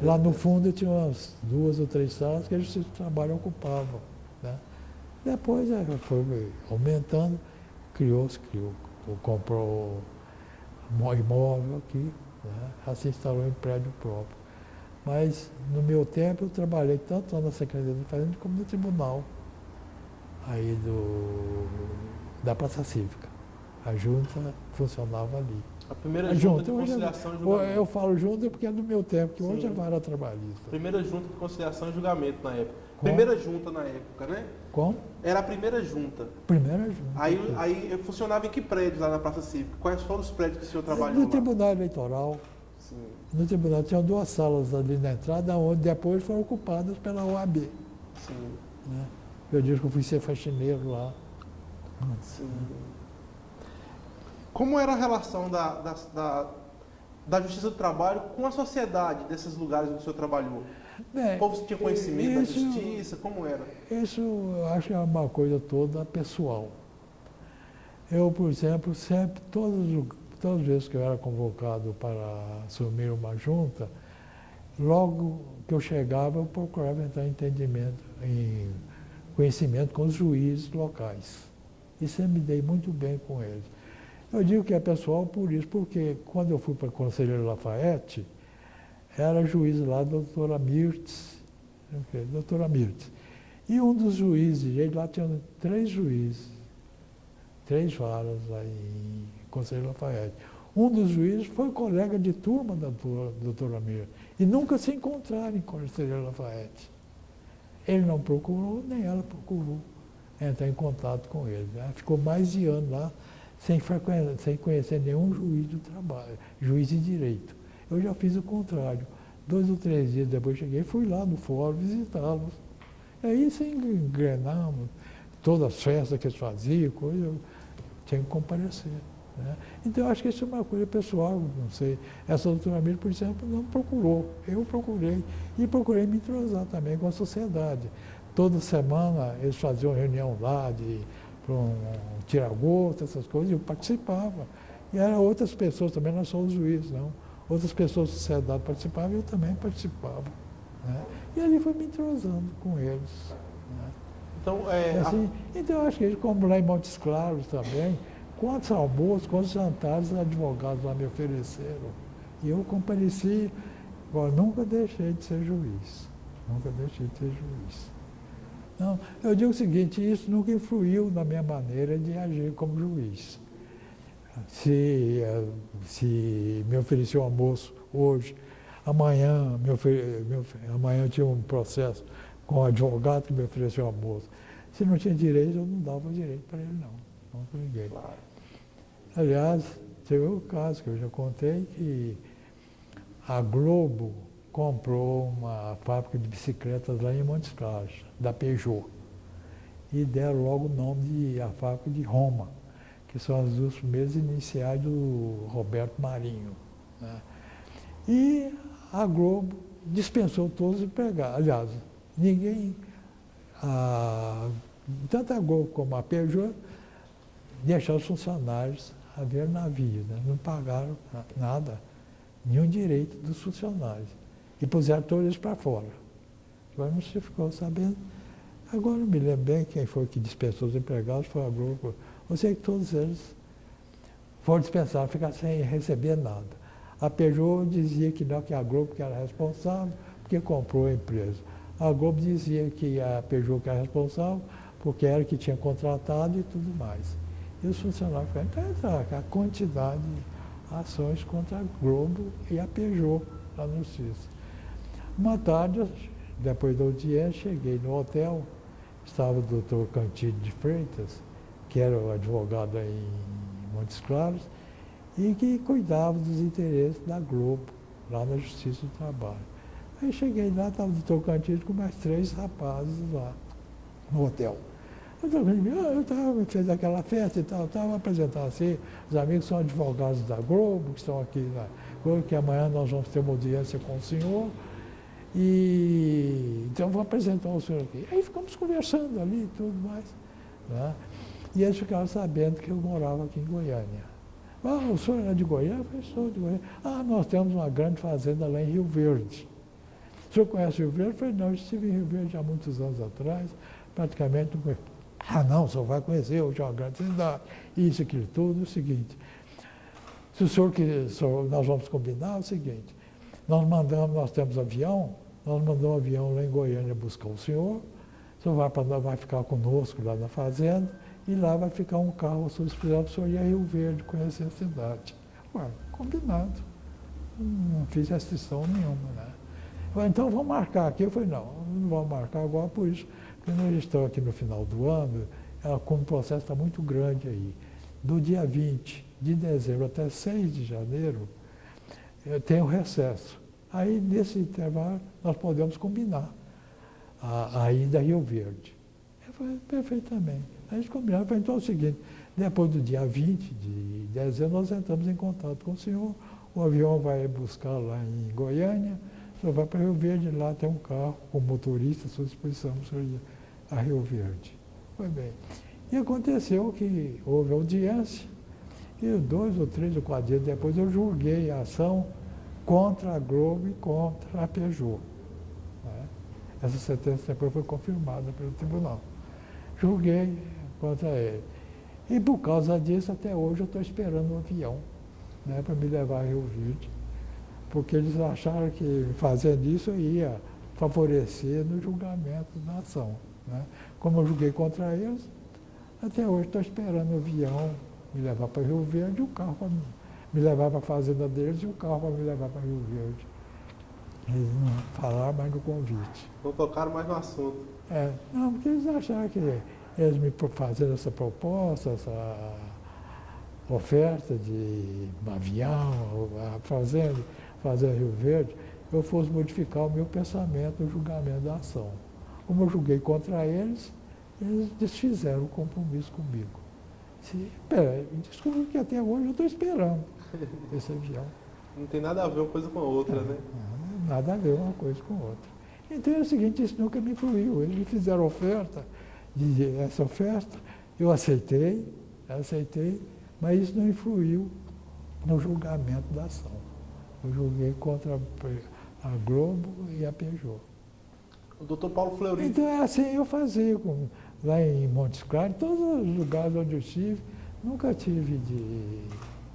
Lá no fundo tinha umas 2 ou 3 salas que a Justiça do Trabalho ocupava. Né? Depois foi aumentando, criou, comprou um imóvel aqui, né? Já se instalou em prédio próprio. Mas no meu tempo eu trabalhei tanto lá na Secretaria da Fazenda como no tribunal aí da Praça Cívica. A junta funcionava ali. A primeira junta de conciliação e julgamento. Eu falo junta porque é do meu tempo, que Sim. hoje é vara trabalhista. Primeira junta de conciliação e julgamento na época. Como? Primeira junta na época, né? Como? Era a primeira junta. Primeira junta. Aí funcionava em que prédios lá na Praça Cívica? Quais foram os prédios que o senhor trabalhou No lá? Tribunal Eleitoral. Sim. No tribunal tinham 2 salas ali na entrada, onde depois foram ocupadas pela OAB. Sim. Né? Eu digo que eu fui ser faxineiro lá. Sim. Como era a relação da Justiça do Trabalho com a sociedade desses lugares onde o senhor trabalhou? Bem, O povo tinha conhecimento da justiça? Como era? Isso eu acho que é uma coisa toda pessoal. Eu, por exemplo, sempre, todas as vezes que eu era convocado para assumir uma junta, logo que eu chegava, eu procurava entrar em conhecimento com os juízes locais. E sempre me dei muito bem com eles. Eu digo que é pessoal por isso, porque quando eu fui para o Conselheiro Lafayette, era juiz lá, a doutora Mirtz. E um dos juízes, lá tinha 3 juízes, 3 varas lá em Conselheiro Lafayette. Um dos juízes foi colega de turma da doutora Mirtz. E nunca se encontraram em Conselheiro Lafayette. Ele não procurou, nem ela procurou entrar em contato com ele. Ela ficou mais de ano lá, sem conhecer nenhum juiz do trabalho, juiz de direito. Eu já fiz o contrário. 2 ou 3 dias depois cheguei, fui lá no fórum visitá-los. E aí se engrenamos, todas as festas que eles faziam, coisa, eu tinha que comparecer. Né? Então eu acho que isso é uma coisa pessoal, não sei. Essa doutora Miriam, por exemplo, não procurou. Eu procurei. E procurei me entrosar também com a sociedade. Toda semana eles faziam reunião lá para um tira-gosto, essas coisas, e eu participava. E eram outras pessoas também, não só os juízes, não. Outras pessoas da sociedade participavam e eu também participava. Né? E ali foi me entrosando com eles. Né? Então, então eu acho que, como lá em Montes Claros também, quantos almoços, quantos jantares os advogados lá me ofereceram. E eu compareci, agora nunca deixei de ser juiz. Nunca deixei de ser juiz. Não, eu digo o seguinte, isso nunca influiu na minha maneira de agir como juiz. Se me oferecer um almoço hoje, amanhã eu tinha um processo com um advogado que me ofereceu um almoço. Se não tinha direito, eu não dava direito para ele, não. Não ninguém. claro. Aliás, teve o caso que eu já contei, que a Globo comprou uma fábrica de bicicletas lá em Montes Claros, da Peugeot, e deram logo o nome de a fábrica de Roma, que são as 2 primeiras iniciais do Roberto Marinho. Né? E a Globo dispensou todos os empregados. Aliás, ninguém, tanto a Globo como a Peugeot, deixaram os funcionários a ver navio, né? Não pagaram nada, nenhum direito dos funcionários. E puseram todos eles para fora. Agora não se ficou sabendo, Agora não me lembro bem quem foi que dispensou os empregados, foi a Globo. Eu sei que todos eles foram dispensados, ficaram sem receber nada. A Peugeot dizia que não, que a Globo que era responsável, porque comprou a empresa. A Globo dizia que a Peugeot que era responsável, porque era que tinha contratado e tudo mais. E os funcionários ficaram, então, a quantidade de ações contra a Globo e a Peugeot lá no justiça. Uma tarde, depois da audiência, cheguei no hotel, estava o doutor Cantilho de Freitas, que era o advogado em Montes Claros, e que cuidava dos interesses da Globo, lá na Justiça do Trabalho. Aí cheguei lá, estava o doutor Cantilho com mais 3 rapazes lá no hotel. Eu fiz aquela festa e tal, estava apresentando assim, os amigos são advogados da Globo, que estão aqui na Globo, que amanhã nós vamos ter uma audiência com o senhor, e então vou apresentar o senhor aqui. Aí ficamos conversando ali e tudo mais, né? E eles ficaram sabendo que eu morava aqui em Goiânia. Ah, o senhor é de Goiânia? Eu falei, sou de Goiânia. Ah, nós temos uma grande fazenda lá em Rio Verde. O senhor conhece Rio Verde? Eu falei, não, eu estive em Rio Verde há muitos anos atrás, praticamente não conheço. Ah, não, o senhor vai conhecer, hoje é uma grande cidade, isso, aquilo, tudo. É o seguinte, se o senhor quiser, nós vamos combinar, é o seguinte, nós temos avião, nós mandamos um avião lá em Goiânia buscar o senhor vai ficar conosco lá na fazenda, e lá vai ficar um carro à sua disposição para o senhor ir a Rio Verde conhecer a cidade. Ué, combinado. Não fiz restrição nenhuma, né? Falei, então vamos marcar aqui. Eu falei, não vamos marcar agora por isso, porque nós estamos aqui no final do ano, como o processo está muito grande aí. Do dia 20 de dezembro até 6 de janeiro, tem o recesso. Aí, nesse intervalo, nós podemos combinar a ida a Rio Verde. Eu falei, perfeitamente. A gente combinava, falei, então é o seguinte, depois do dia 20 de dezembro, nós entramos em contato com o senhor, o avião vai buscar lá em Goiânia, o senhor vai para Rio Verde, lá tem um carro com motorista à sua disposição, o senhor ia a Rio Verde. Foi bem. E aconteceu que houve audiência, e 2 ou 3 ou 4 dias depois eu julguei a ação contra a Globo e contra a Peugeot. Né? Essa sentença depois foi confirmada pelo tribunal. Julguei contra ele. E por causa disso, até hoje, eu estou esperando um avião, né, para me levar a Rio Verde, porque eles acharam que fazendo isso eu ia favorecer no julgamento da ação. Né? Como eu julguei contra eles, até hoje estou esperando o avião me levar para Rio Verde e o carro para me levar para a fazenda deles e o carro para me levar para Rio Verde. Eles não falaram mais do convite. Não tocaram mais no assunto. Não, porque eles acharam que eles me fazendo essa proposta, essa oferta de um avião, fazer Rio Verde, eu fosse modificar o meu pensamento no julgamento da ação. Como eu julguei contra eles desfizeram o compromisso comigo. Desculpa que até hoje eu estou esperando esse avião. Não tem nada a ver uma coisa com a outra, né? Nada a ver uma coisa com a outra. Então é o seguinte, isso nunca me influiu. Eles me fizeram essa oferta, eu aceitei, mas isso não influiu no julgamento da ação. Eu julguei contra a Globo e a Peugeot. O doutor Paulo Fleury. Então é assim eu fazia, lá em Montes Claros, todos os lugares onde eu estive, nunca tive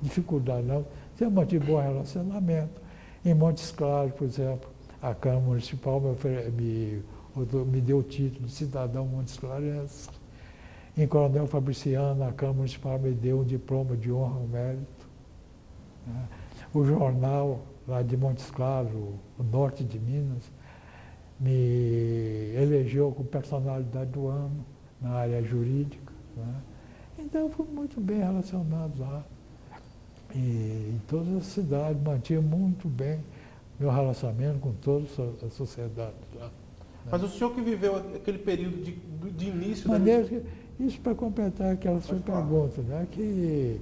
dificuldade, não. Sempre mantive bom relacionamento. Em Montes Claros, por exemplo, a Câmara Municipal me deu o título de cidadão Montes Clarense. Em Coronel Fabriciano, a Câmara Municipal me deu um diploma de honra ao mérito. Né? O jornal lá de Montes Claros, o Norte de Minas, me elegeu como personalidade do ano na área jurídica. Né? Então, eu fui muito bem relacionado lá. E em todas as cidades, mantinha muito bem meu relacionamento com toda a sociedade lá. Né? Mas o senhor que viveu aquele período de início... Isso para completar aquela sua pergunta, né? Que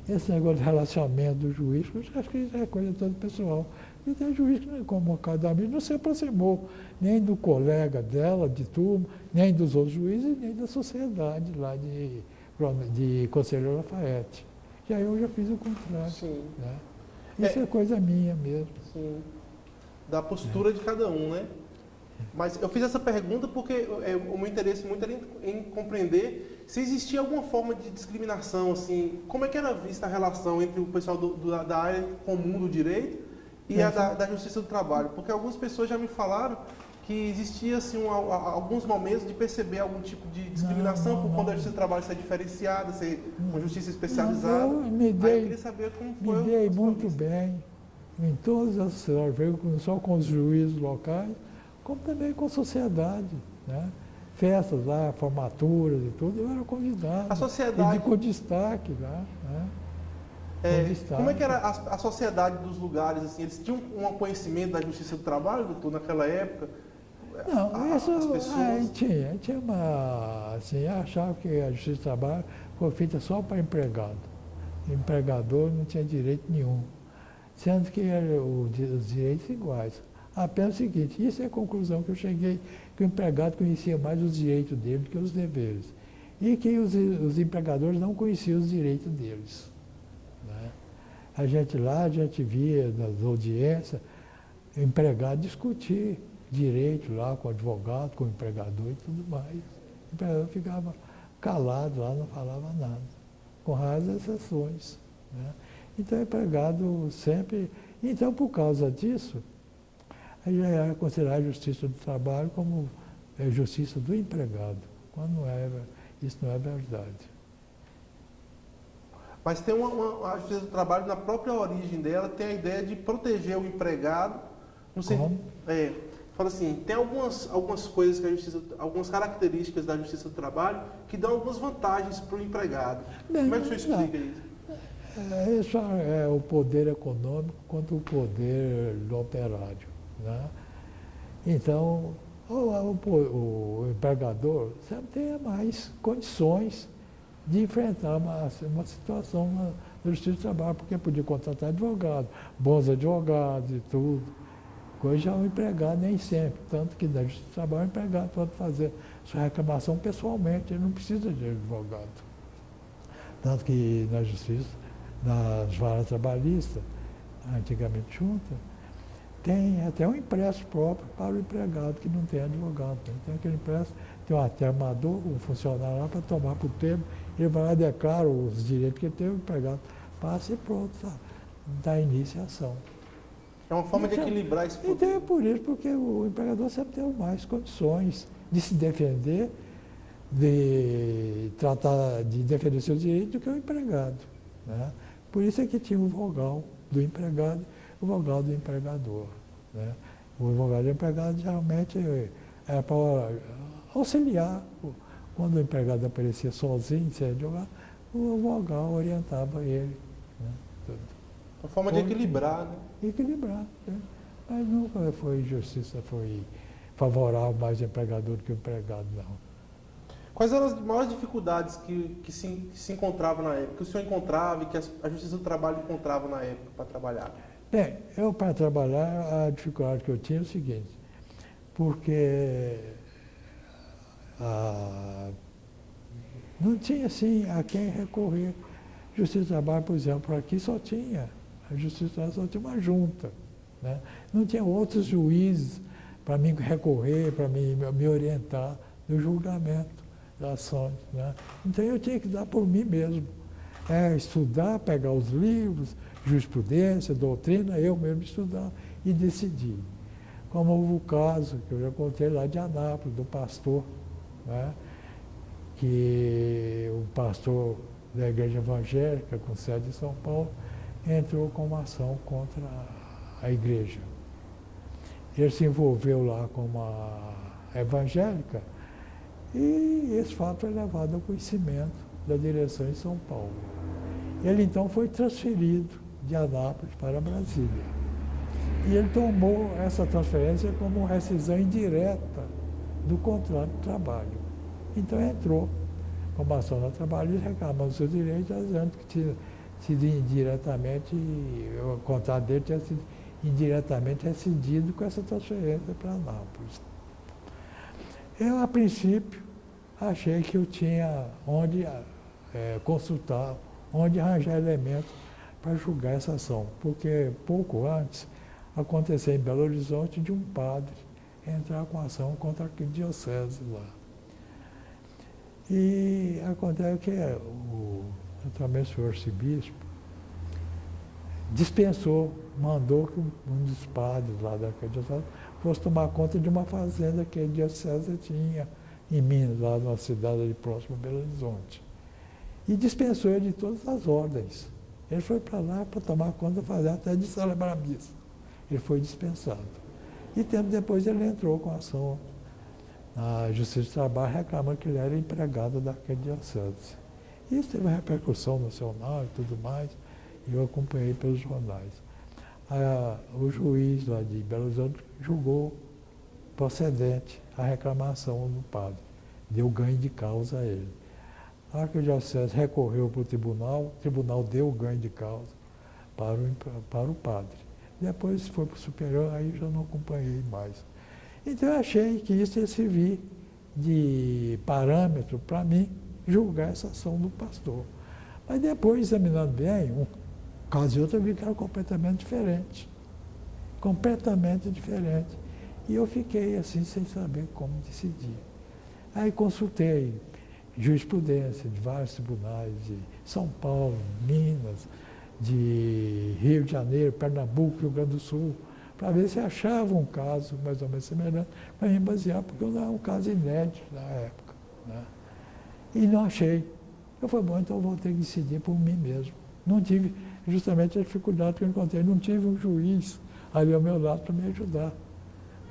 esse negócio de relacionamento do juiz, eu acho que isso é coisa toda pessoal. E tem juiz que, como o caso da minha, não se aproximou nem do colega dela, de turma, nem dos outros juízes, nem da sociedade lá de Conselheiro Lafayette. E aí eu já fiz o contrário. Sim. Né? Isso é coisa minha mesmo. Sim. Da postura de cada um, né? Mas eu fiz essa pergunta porque o meu interesse muito era em compreender se existia alguma forma de discriminação, assim, como é que era vista a relação entre o pessoal da área comum do direito e a da Justiça do Trabalho. Porque algumas pessoas já me falaram que existia assim, alguns momentos de perceber algum tipo de discriminação por quando a Justiça do Trabalho ser diferenciada, ser uma justiça especializada. Eu queria saber como foi. Me dei muito bem em todas as sociedades, não só com os juízes locais, como também com a sociedade, né? Festas lá, formaturas e tudo, eu era convidado. A sociedade... E com destaque lá, né? Como é que era a sociedade dos lugares, assim? Eles tinham um conhecimento da Justiça do Trabalho, doutor, naquela época? Não, isso as pessoas... tinha uma, assim, achava que a Justiça do Trabalho foi feita só para empregado. Empregador não tinha direito nenhum, sendo que os direitos iguais. Apenas o seguinte, isso é a conclusão que eu cheguei, que o empregado conhecia mais os direitos dele do que os deveres. E que os empregadores não conheciam os direitos deles. Né? A gente via nas audiências, o empregado discutir direito lá com o advogado, com o empregador e tudo mais. O empregador ficava calado lá, não falava nada, com raras exceções. Né? Então o empregado sempre... Então, por causa disso, aí já era considerada a Justiça do Trabalho como justiça do empregado, quando isso não é verdade. Mas tem a Justiça do Trabalho, na própria origem dela, tem a ideia de proteger o empregado. Como? Fala assim, tem algumas coisas que algumas características da Justiça do Trabalho que dão algumas vantagens para o empregado. Como é que o senhor explica isso? Isso é o poder econômico contra o poder do operário. Né? Então, o empregador sempre tem mais condições de enfrentar uma situação na Justiça do Trabalho, porque podia contratar advogado, bons advogados e tudo. Hoje já o empregado nem sempre, tanto que na Justiça do Trabalho o empregado pode fazer sua reclamação pessoalmente, ele não precisa de advogado. Tanto que na Justiça, nas varas trabalhistas, antigamente junta, tem até um empréstimo próprio para o empregado que não tem advogado. Tem aquele empréstimo, tem um atermador, um funcionário lá para tomar por tempo, ele vai lá e declara os direitos que ele tem, o empregado passa e pronto, dá início à ação. É uma forma de equilibrar esse poder. Então é por isso, porque o empregador sempre tem mais condições de se defender, de tratar, de defender seus direitos do que o empregado. Né? Por isso é que tinha o vogal do empregado e o vogal do empregador. Né? O vogal do empregado geralmente era para auxiliar. Quando o empregado aparecia sozinho, sem advogado, o vogal orientava ele. Né? Tudo. Uma forma de equilibrar, né? Equilibrar. Né? Mas nunca foi justiça, foi favorável mais o empregador do que o empregado, não. Quais eram as maiores dificuldades que se encontravam na época, que o senhor encontrava e que a Justiça do Trabalho encontrava na época para trabalhar? Bem, eu para trabalhar, a dificuldade que eu tinha é o seguinte, porque não tinha assim a quem recorrer. Justiça do Trabalho, por exemplo, aqui só tinha, a Justiça do Trabalho só tinha uma junta. Né? Não tinha outros juízes para mim recorrer, para me orientar no julgamento das ações. Né? Então eu tinha que dar por mim mesmo. Estudar, pegar os livros, jurisprudência, doutrina, eu mesmo estudar e decidir. Como houve o caso que eu já contei lá de Anápolis, do pastor, né? Que o pastor da igreja evangélica, com sede em São Paulo, entrou com uma ação contra a igreja. Ele se envolveu lá com uma evangélica e esse fato foi levado ao conhecimento da direção em São Paulo. Ele então foi transferido de Anápolis para Brasília. E ele tomou essa transferência como rescisão indireta do contrato de trabalho. Então entrou com uma ação na trabalhista reclamando seus direitos, dizendo que tinha sido indiretamente, o contrato dele tinha sido indiretamente rescindido com essa transferência para Anápolis. Eu, a princípio, achei que eu tinha onde consultar, onde arranjar elementos para julgar essa ação, porque pouco antes aconteceu em Belo Horizonte de um padre entrar com ação contra a arquidiocese lá. E acontece que também o senhor arcebispo dispensou, mandou que um dos padres lá da arquidiocese fosse tomar conta de uma fazenda que a diocese tinha em Minas, lá numa cidade ali próxima a Belo Horizonte. E dispensou ele de todas as ordens. Ele foi para lá para tomar conta da fazenda, até de celebrar a missa. Ele foi dispensado. E tempo depois ele entrou com ação na Justiça do Trabalho, reclamando que ele era empregado da arquidiocese. Isso teve uma repercussão nacional e tudo mais, e eu acompanhei pelos jornais. O juiz lá de Belo Horizonte julgou procedente a reclamação do padre, deu ganho de causa a ele. A arquidiocese recorreu para o tribunal deu ganho de causa para o padre. Depois foi para o superior, aí já não acompanhei mais. Então eu achei que isso ia servir de parâmetro para mim julgar essa ação do pastor. Mas depois, examinando bem, um caso e outro, eu vi que era completamente diferente. Completamente diferente. E eu fiquei assim, sem saber como decidir. Aí consultei jurisprudência de vários tribunais, de São Paulo, Minas, de Rio de Janeiro, Pernambuco, Rio Grande do Sul, para ver se achava um caso mais ou menos semelhante, para me basear, porque não era um caso inédito na época. Né? E não achei. Eu falei, bom, então eu vou ter que decidir por mim mesmo. Não tive, justamente a dificuldade que eu encontrei, não tive um juiz ali ao meu lado para me ajudar.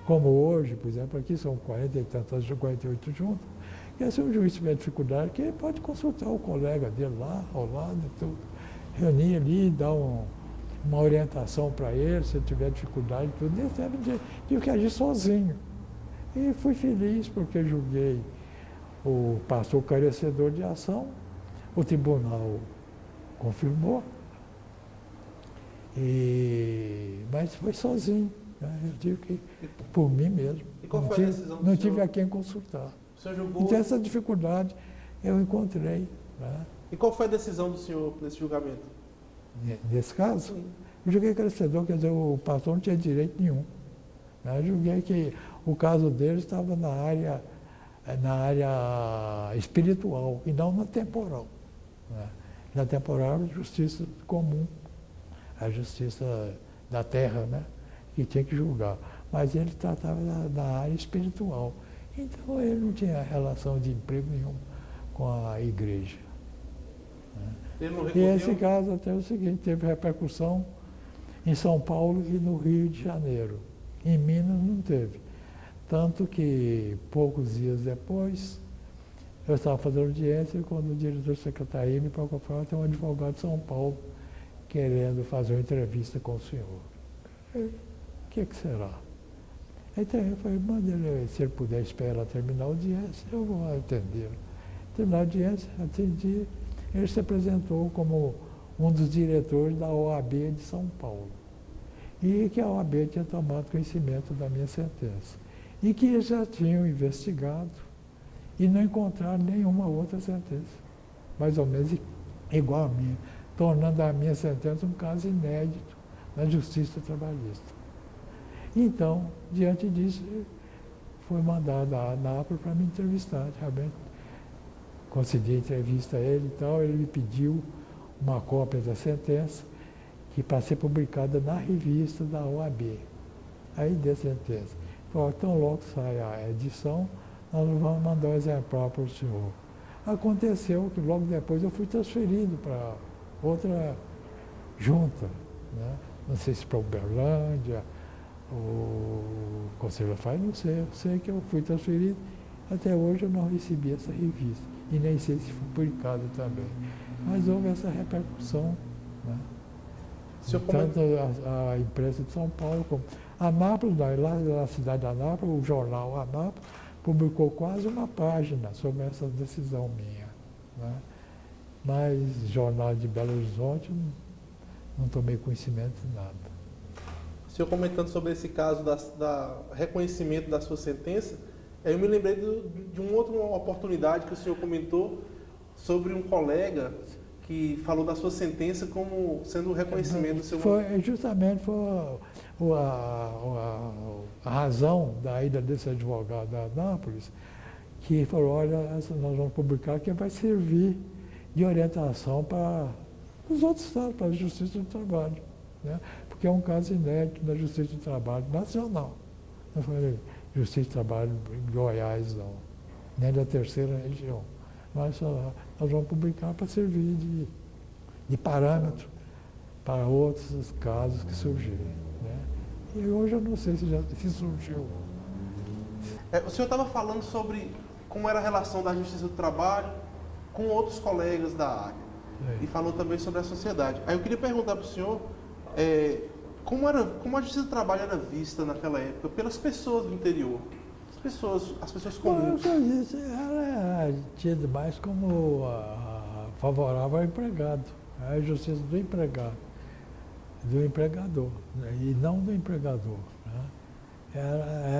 Como hoje, por exemplo, aqui são 40 e tantas, 48 juntos, e se o juiz tiver dificuldade, que ele pode consultar o colega dele lá, ao lado e tudo. Reunir ali, dar uma orientação para ele, se ele tiver dificuldade e tudo. Ele teve que agir sozinho. E fui feliz porque julguei o pastor carecedor de ação, o tribunal confirmou, mas foi sozinho. Né? Eu tive que, por mim mesmo. E qual foi a decisão do Não senhor? tive a quem consultar. O senhor julgou... Então essa dificuldade eu encontrei. Né? E qual foi a decisão do senhor nesse julgamento? Nesse caso, Sim. eu julguei carecedor, quer dizer, o pastor não tinha direito nenhum. Né? Eu julguei que o caso dele estava na área espiritual e não na temporal. Né? Na temporal, a justiça comum, a justiça da terra, né? Que tinha que julgar. Mas ele tratava na área espiritual. Então ele não tinha relação de emprego nenhum com a igreja. Né? Ele não E recorreu? esse caso até o seguinte, teve repercussão em São Paulo e no Rio de Janeiro. Em Minas não teve. Tanto que poucos dias depois, eu estava fazendo audiência quando o diretor da secretaria me procurou, tem um advogado de São Paulo querendo fazer uma entrevista com o senhor. O que será? Então eu falei, manda ele, se ele puder esperar terminar a audiência, eu vou atender. Terminar a audiência, atendi. Ele se apresentou como um dos diretores da OAB de São Paulo. E que a OAB tinha tomado conhecimento da minha sentença. E que eles já tinham investigado e não encontraram nenhuma outra sentença, mais ou menos igual a minha, tornando a minha sentença um caso inédito na justiça trabalhista. Então, diante disso, foi mandada a ANAPA para me entrevistar. Realmente, concedi a entrevista a ele e tal, ele me pediu uma cópia da sentença, que para ser publicada na revista da OAB. Aí dei a sentença. Falei, tão logo sai a edição, nós vamos mandar um exemplar para o senhor. Aconteceu que logo depois eu fui transferido para outra junta, né? Não sei se para Uberlândia, o Conselho da FAI, não sei. Eu sei que eu fui transferido. Até hoje eu não recebi essa revista. E nem sei se foi publicada também. Mas houve essa repercussão, né? Tanto a imprensa de São Paulo como a Anápolis, lá na cidade de Anápolis, o jornal Anápolis, publicou quase uma página sobre essa decisão minha. Né? Mas jornal de Belo Horizonte, não tomei conhecimento de nada. O senhor comentando sobre esse caso da reconhecimento da sua sentença, eu me lembrei de uma outra oportunidade que o senhor comentou sobre um colega que falou da sua sentença como sendo um reconhecimento do seu... Justamente a razão da ida desse advogado da Anápolis, que falou, olha, nós vamos publicar que vai servir de orientação para os outros estados, para a Justiça do Trabalho, né? Porque é um caso inédito da Justiça do Trabalho nacional. Não foi Justiça do Trabalho em Goiás, não, nem da terceira região. Mas nós vamos publicar para servir de parâmetro para outros casos que surgirem, né? E hoje eu não sei se surgiu. O senhor estava falando sobre como era a relação da Justiça do Trabalho com outros colegas da área. E falou também sobre a sociedade. Aí eu queria perguntar para o senhor como a Justiça do Trabalho era vista naquela época pelas pessoas do interior, as pessoas comuns. Ela era tida mais como favorável ao empregado, a justiça do empregado, do empregador, né? E não do empregador, né?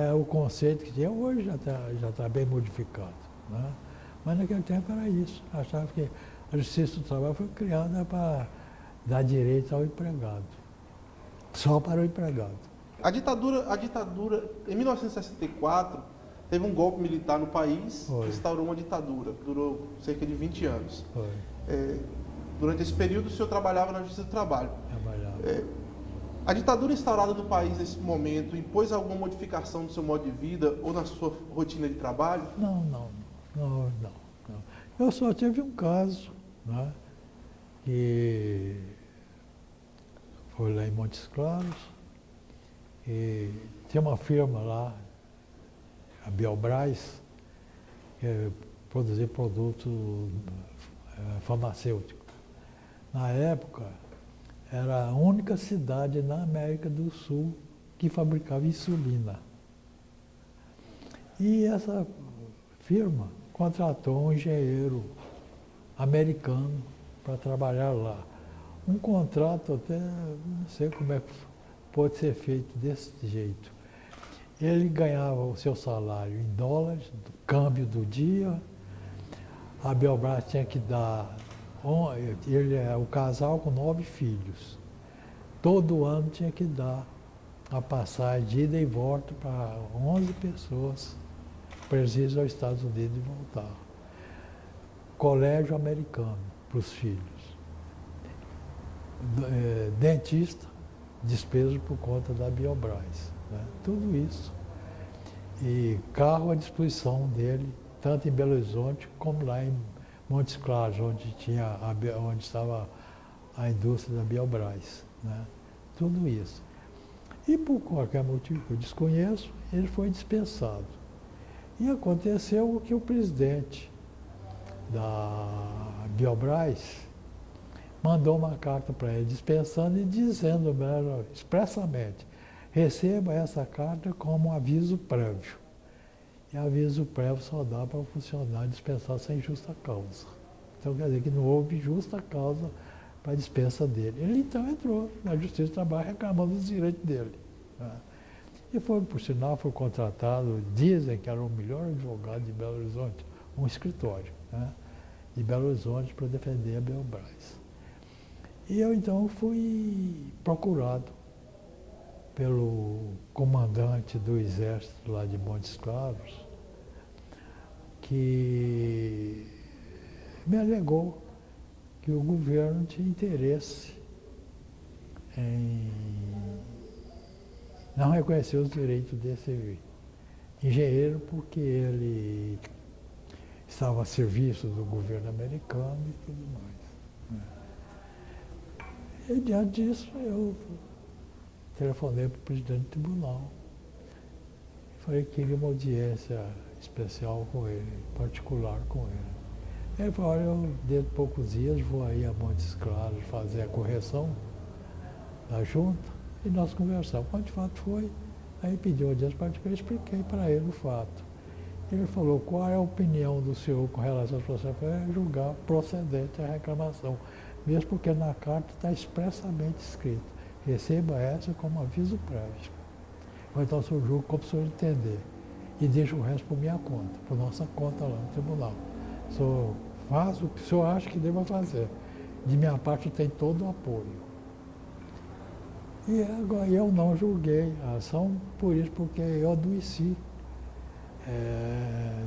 É o conceito que tinha, hoje já tá bem modificado, né? Mas naquele tempo era isso. Achava que a Justiça do Trabalho foi criada para dar direito ao empregado, só para o empregado. A ditadura, em 1964, teve um golpe militar no país, que instaurou uma ditadura, durou cerca de 20 anos. Durante esse período, o senhor trabalhava na Justiça do Trabalho. Trabalhava. A ditadura instaurada no país nesse momento impôs alguma modificação no seu modo de vida ou na sua rotina de trabalho? Não. Eu só tive um caso, né, que foi lá em Montes Claros, e tinha uma firma lá, a Biobras, que produzia produto farmacêutico. Na época, era a única cidade na América do Sul que fabricava insulina. E essa firma contratou um engenheiro americano para trabalhar lá. Um contrato até, não sei como é que pode ser feito desse jeito. Ele ganhava o seu salário em dólares, do câmbio do dia. A Biobras tinha que dar, ele é o casal com 9 filhos. Todo ano tinha que dar a passagem de ida e volta para 11 pessoas precisas aos Estados Unidos e voltar. Colégio americano para os filhos. Dentista, despesa por conta da Biobras, né? Tudo isso. E carro à disposição dele, tanto em Belo Horizonte como lá em Montes Claros, onde estava a indústria da Biobras, né? Tudo isso. E por qualquer motivo que eu desconheço, ele foi dispensado. E aconteceu que o presidente da Biobras mandou uma carta para ele dispensando e dizendo expressamente: receba essa carta como aviso prévio. E aviso prévio só dá para o funcionário dispensar sem justa causa. Então quer dizer que não houve justa causa para a dispensa dele. Ele então entrou na Justiça do Trabalho reclamando dos direitos dele, né? E foi, por sinal, foi contratado, dizem que era o melhor advogado de Belo Horizonte, um escritório, né, de Belo Horizonte para defender a Biobras. E eu então fui procurado pelo comandante do Exército lá de Montes Claros, que me alegou que o governo tinha interesse em não reconhecer os direitos desse engenheiro, porque ele estava a serviço do governo americano e tudo mais, né? E diante disso, eu telefonei para o presidente do tribunal. Falei que queria uma audiência especial com ele, particular com ele. Ele falou: olha, eu dentro de poucos dias vou aí a Montes Claros fazer a correção da junta e nós conversamos. Quando de fato foi, aí pediu audiência particular, eu expliquei para ele o fato. Ele falou: qual é a opinião do senhor com relação ao processo? Eu falei: é julgar procedente a reclamação, mesmo porque na carta está expressamente escrito: receba essa como aviso prévio. Ou então o senhor julga como o senhor entender e deixa o resto por minha conta, por nossa conta lá no tribunal. O senhor faz o que o senhor acha que deva fazer. De minha parte tem todo o apoio. E agora eu não julguei a ação por isso, porque eu adoeci.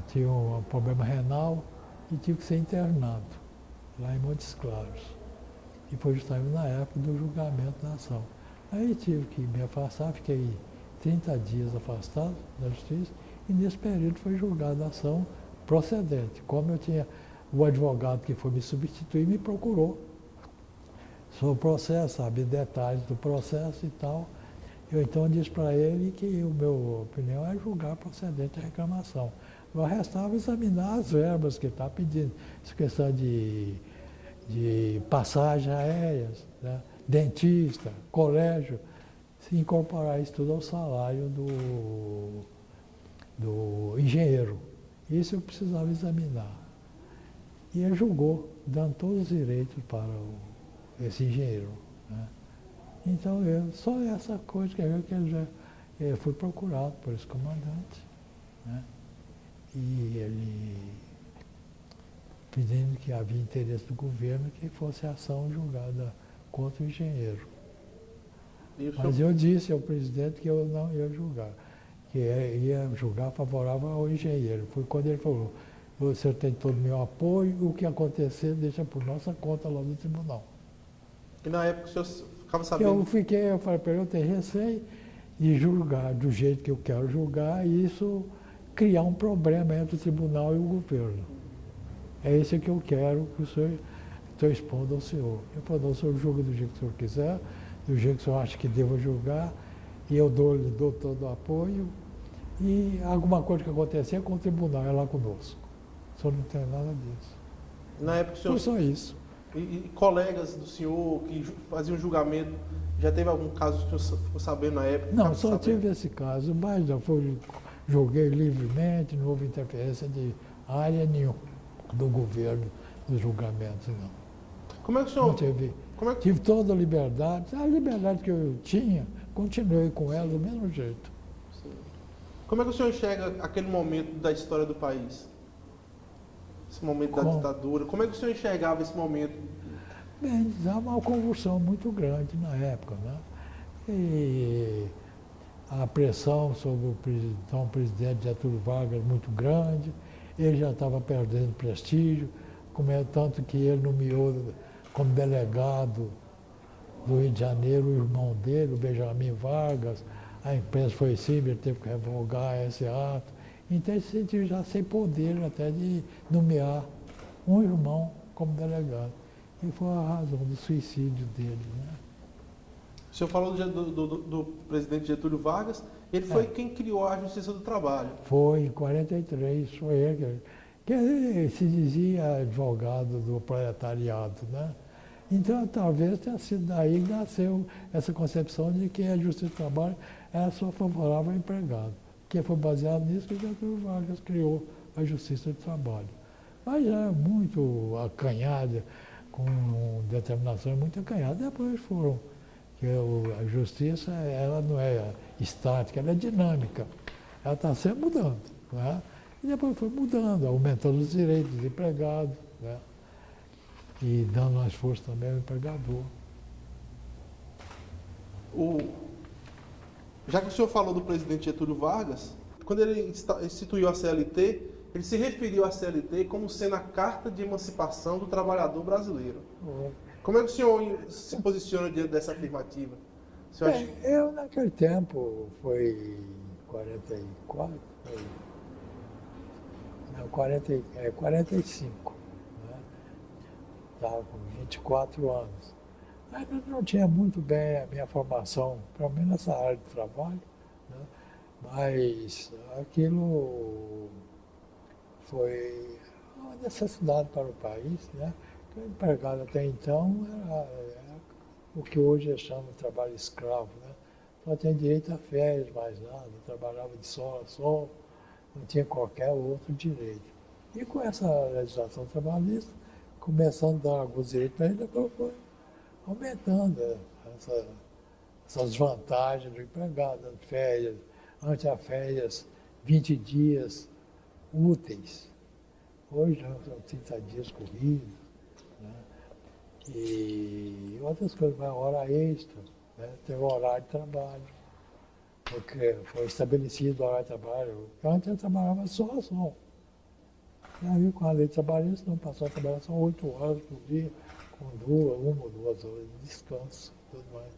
Tinha um problema renal e tive que ser internado lá em Montes Claros. E foi justamente na época do julgamento da ação. Aí tive que me afastar, fiquei 30 dias afastado da justiça e nesse período foi julgada a ação procedente. Como eu tinha o advogado que foi me substituir, me procurou sobre o processo, sabe, detalhes do processo e tal. Eu então disse para ele que a minha opinião é julgar procedente a reclamação. Agora restava examinar as verbas que ele estava pedindo, essa questão de passagens aéreas, né, dentista, colégio, se incorporar isso tudo ao salário do engenheiro. Isso eu precisava examinar. E ele julgou, dando todos os direitos para esse engenheiro. Né? Então, só essa coisa que ele foi procurado por esse comandante. Né? E ele pedindo que havia interesse do governo que fosse ação julgada contra o engenheiro. Mas eu disse ao presidente que eu não ia julgar, que ia julgar favorável ao engenheiro. Foi quando ele falou, o senhor tem todo o meu apoio, o que acontecer deixa por nossa conta lá no tribunal. E na época o senhor ficava sabendo? Eu falei para ele, eu tenho receio de julgar do jeito que eu quero julgar e isso criar um problema entre o tribunal e o governo. É isso que eu quero que o senhor estou expondo ao senhor. Eu falei, não, o senhor julga do jeito que o senhor quiser, do jeito que o senhor acha que deva julgar, e eu lhe dou todo o apoio, e alguma coisa que acontecer com o tribunal, é lá conosco. O senhor não tem nada disso. Na época o senhor... Foi só isso. E colegas do senhor que faziam julgamento, já teve algum caso que o senhor ficou sabendo na época? Não, só tive esse caso, mas já julguei livremente, não houve interferência de área nenhuma do governo dos julgamentos, não. Como é que o senhor... Não tive toda a liberdade que eu tinha, continuei com ela do mesmo jeito. Sim. Como é que o senhor enxerga aquele momento da história do país? Esse momento da ditadura, como é que o senhor enxergava esse momento? Bem, há uma convulsão muito grande na época, né? E a pressão sobre o então presidente Getúlio Vargas muito grande, ele já estava perdendo prestígio, tanto que ele nomeou como delegado do Rio de Janeiro o irmão dele, o Benjamin Vargas, a imprensa foi assim, ele teve que revogar esse ato. Então ele se sentiu já sem poder até de nomear um irmão como delegado. E foi a razão do suicídio dele. Né? O senhor falou do presidente Getúlio Vargas, ele foi quem criou a Justiça do Trabalho. Foi, em 43, foi ele que ele se dizia advogado do proletariado. Né? Então talvez tenha sido daí que nasceu essa concepção de que a Justiça do Trabalho era só favorável ao empregado. Que foi baseado nisso que Getúlio Vargas criou a Justiça do Trabalho. Mas já muito acanhada, com determinações muito acanhadas. Depois foram, que a justiça ela não é estática, ela é dinâmica. Ela está sempre mudando. Né? E depois foi mudando, aumentando os direitos dos empregados, né? E dando mais força também ao empregador. Já que o senhor falou do presidente Getúlio Vargas, quando ele instituiu a CLT, ele se referiu à CLT como sendo a carta de emancipação do trabalhador brasileiro. Como é que o senhor se posiciona diante dessa afirmativa? Eu, naquele tempo, foi 44, não, 45, né? Estava com 24 anos. Ainda não tinha muito bem a minha formação, pelo menos nessa área de trabalho, né? Mas aquilo foi uma necessidade para o país, né? O empregado até então era o que hoje é chama de trabalho escravo, né? Só tinha direito a férias, mais nada, trabalhava de sol a sol, não tinha qualquer outro direito. E com essa legislação trabalhista, começando a dar alguns direitos para ele, depois foi aumentando essas vantagens do empregado, as férias, antes as férias, 20 dias úteis. Hoje não, são 30 dias corridos. Né? E outras coisas, mas hora extra, né? Tem o horário de trabalho, porque foi estabelecido o horário de trabalho. Antes eu trabalhava só. E aí, com a lei trabalhista, não passou a trabalhar só 8 horas por dia, com uma ou 2 horas de descanso, tudo mais,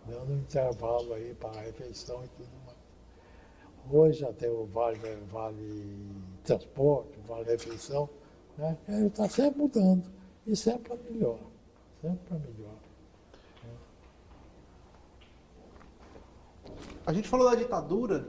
dando um intervalo aí para a refeição e tudo mais. Hoje já tem o vale transporte, o vale refeição, né? Ele está sempre mudando, e sempre para melhor, sempre para melhor. A gente falou da ditadura,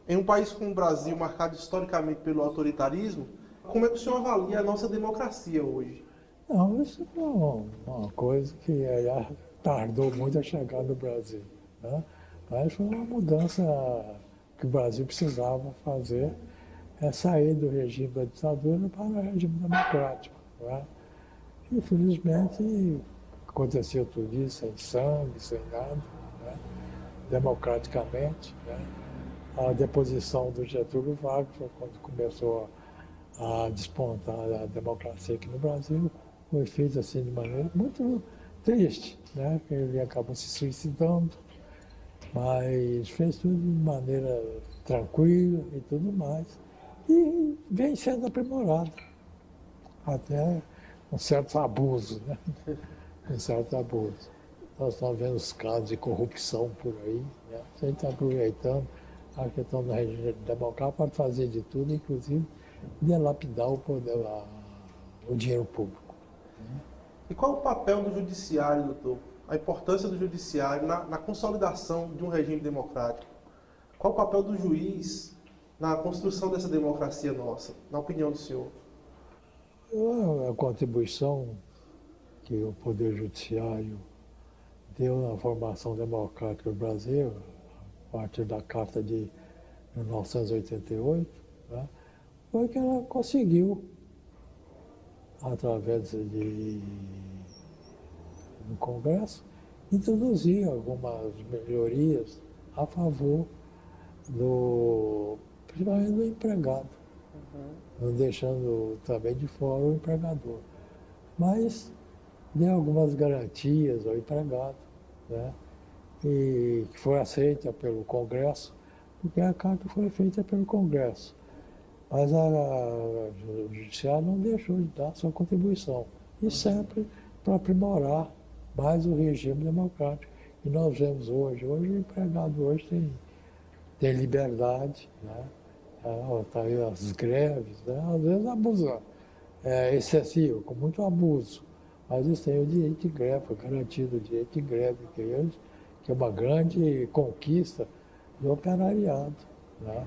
em um país como o Brasil, marcado historicamente pelo autoritarismo, como é que o senhor avalia a nossa democracia hoje? Não, isso é uma coisa que já tardou muito a chegar no Brasil, né? Mas foi uma mudança que o Brasil precisava fazer, sair do regime da ditadura para o regime democrático, né? Infelizmente, aconteceu tudo isso sem sangue, sem nada, né? Democraticamente, né? A deposição do Getúlio Vargas foi quando começou a despontar a democracia aqui no Brasil. Foi feito assim de maneira muito triste, né? Ele acabou se suicidando, mas fez tudo de maneira tranquila e tudo mais. E vem sendo aprimorado, até um certo abuso, né? Um certo abuso. Nós estamos vendo os casos de corrupção por aí, né? A gente está aproveitando a questão da regime democrática para fazer de tudo, inclusive dilapidar o poder, o dinheiro público. E qual o papel do judiciário, doutor? A importância do judiciário na consolidação de um regime democrático? Qual o papel do juiz na construção dessa democracia nossa, na opinião do senhor? A contribuição que o Poder Judiciário deu na formação democrática do Brasil, a partir da Carta de 1988, né, foi que ela conseguiu, através do Congresso, introduzir algumas melhorias a favor principalmente do empregado, não deixando também de fora o empregador. Mas deu algumas garantias ao empregado, né? E que foi aceita pelo Congresso, porque a carta foi feita pelo Congresso. Mas o Judiciário não deixou de dar sua contribuição, e sempre para aprimorar mais o regime democrático. E nós vemos hoje o empregado hoje tem liberdade, né? Tá aí as greves, né? Às vezes abusando, excessivo, com muito abuso. Mas eles têm o direito de greve, foi garantido o direito de greve, que é uma grande conquista do operariado, né?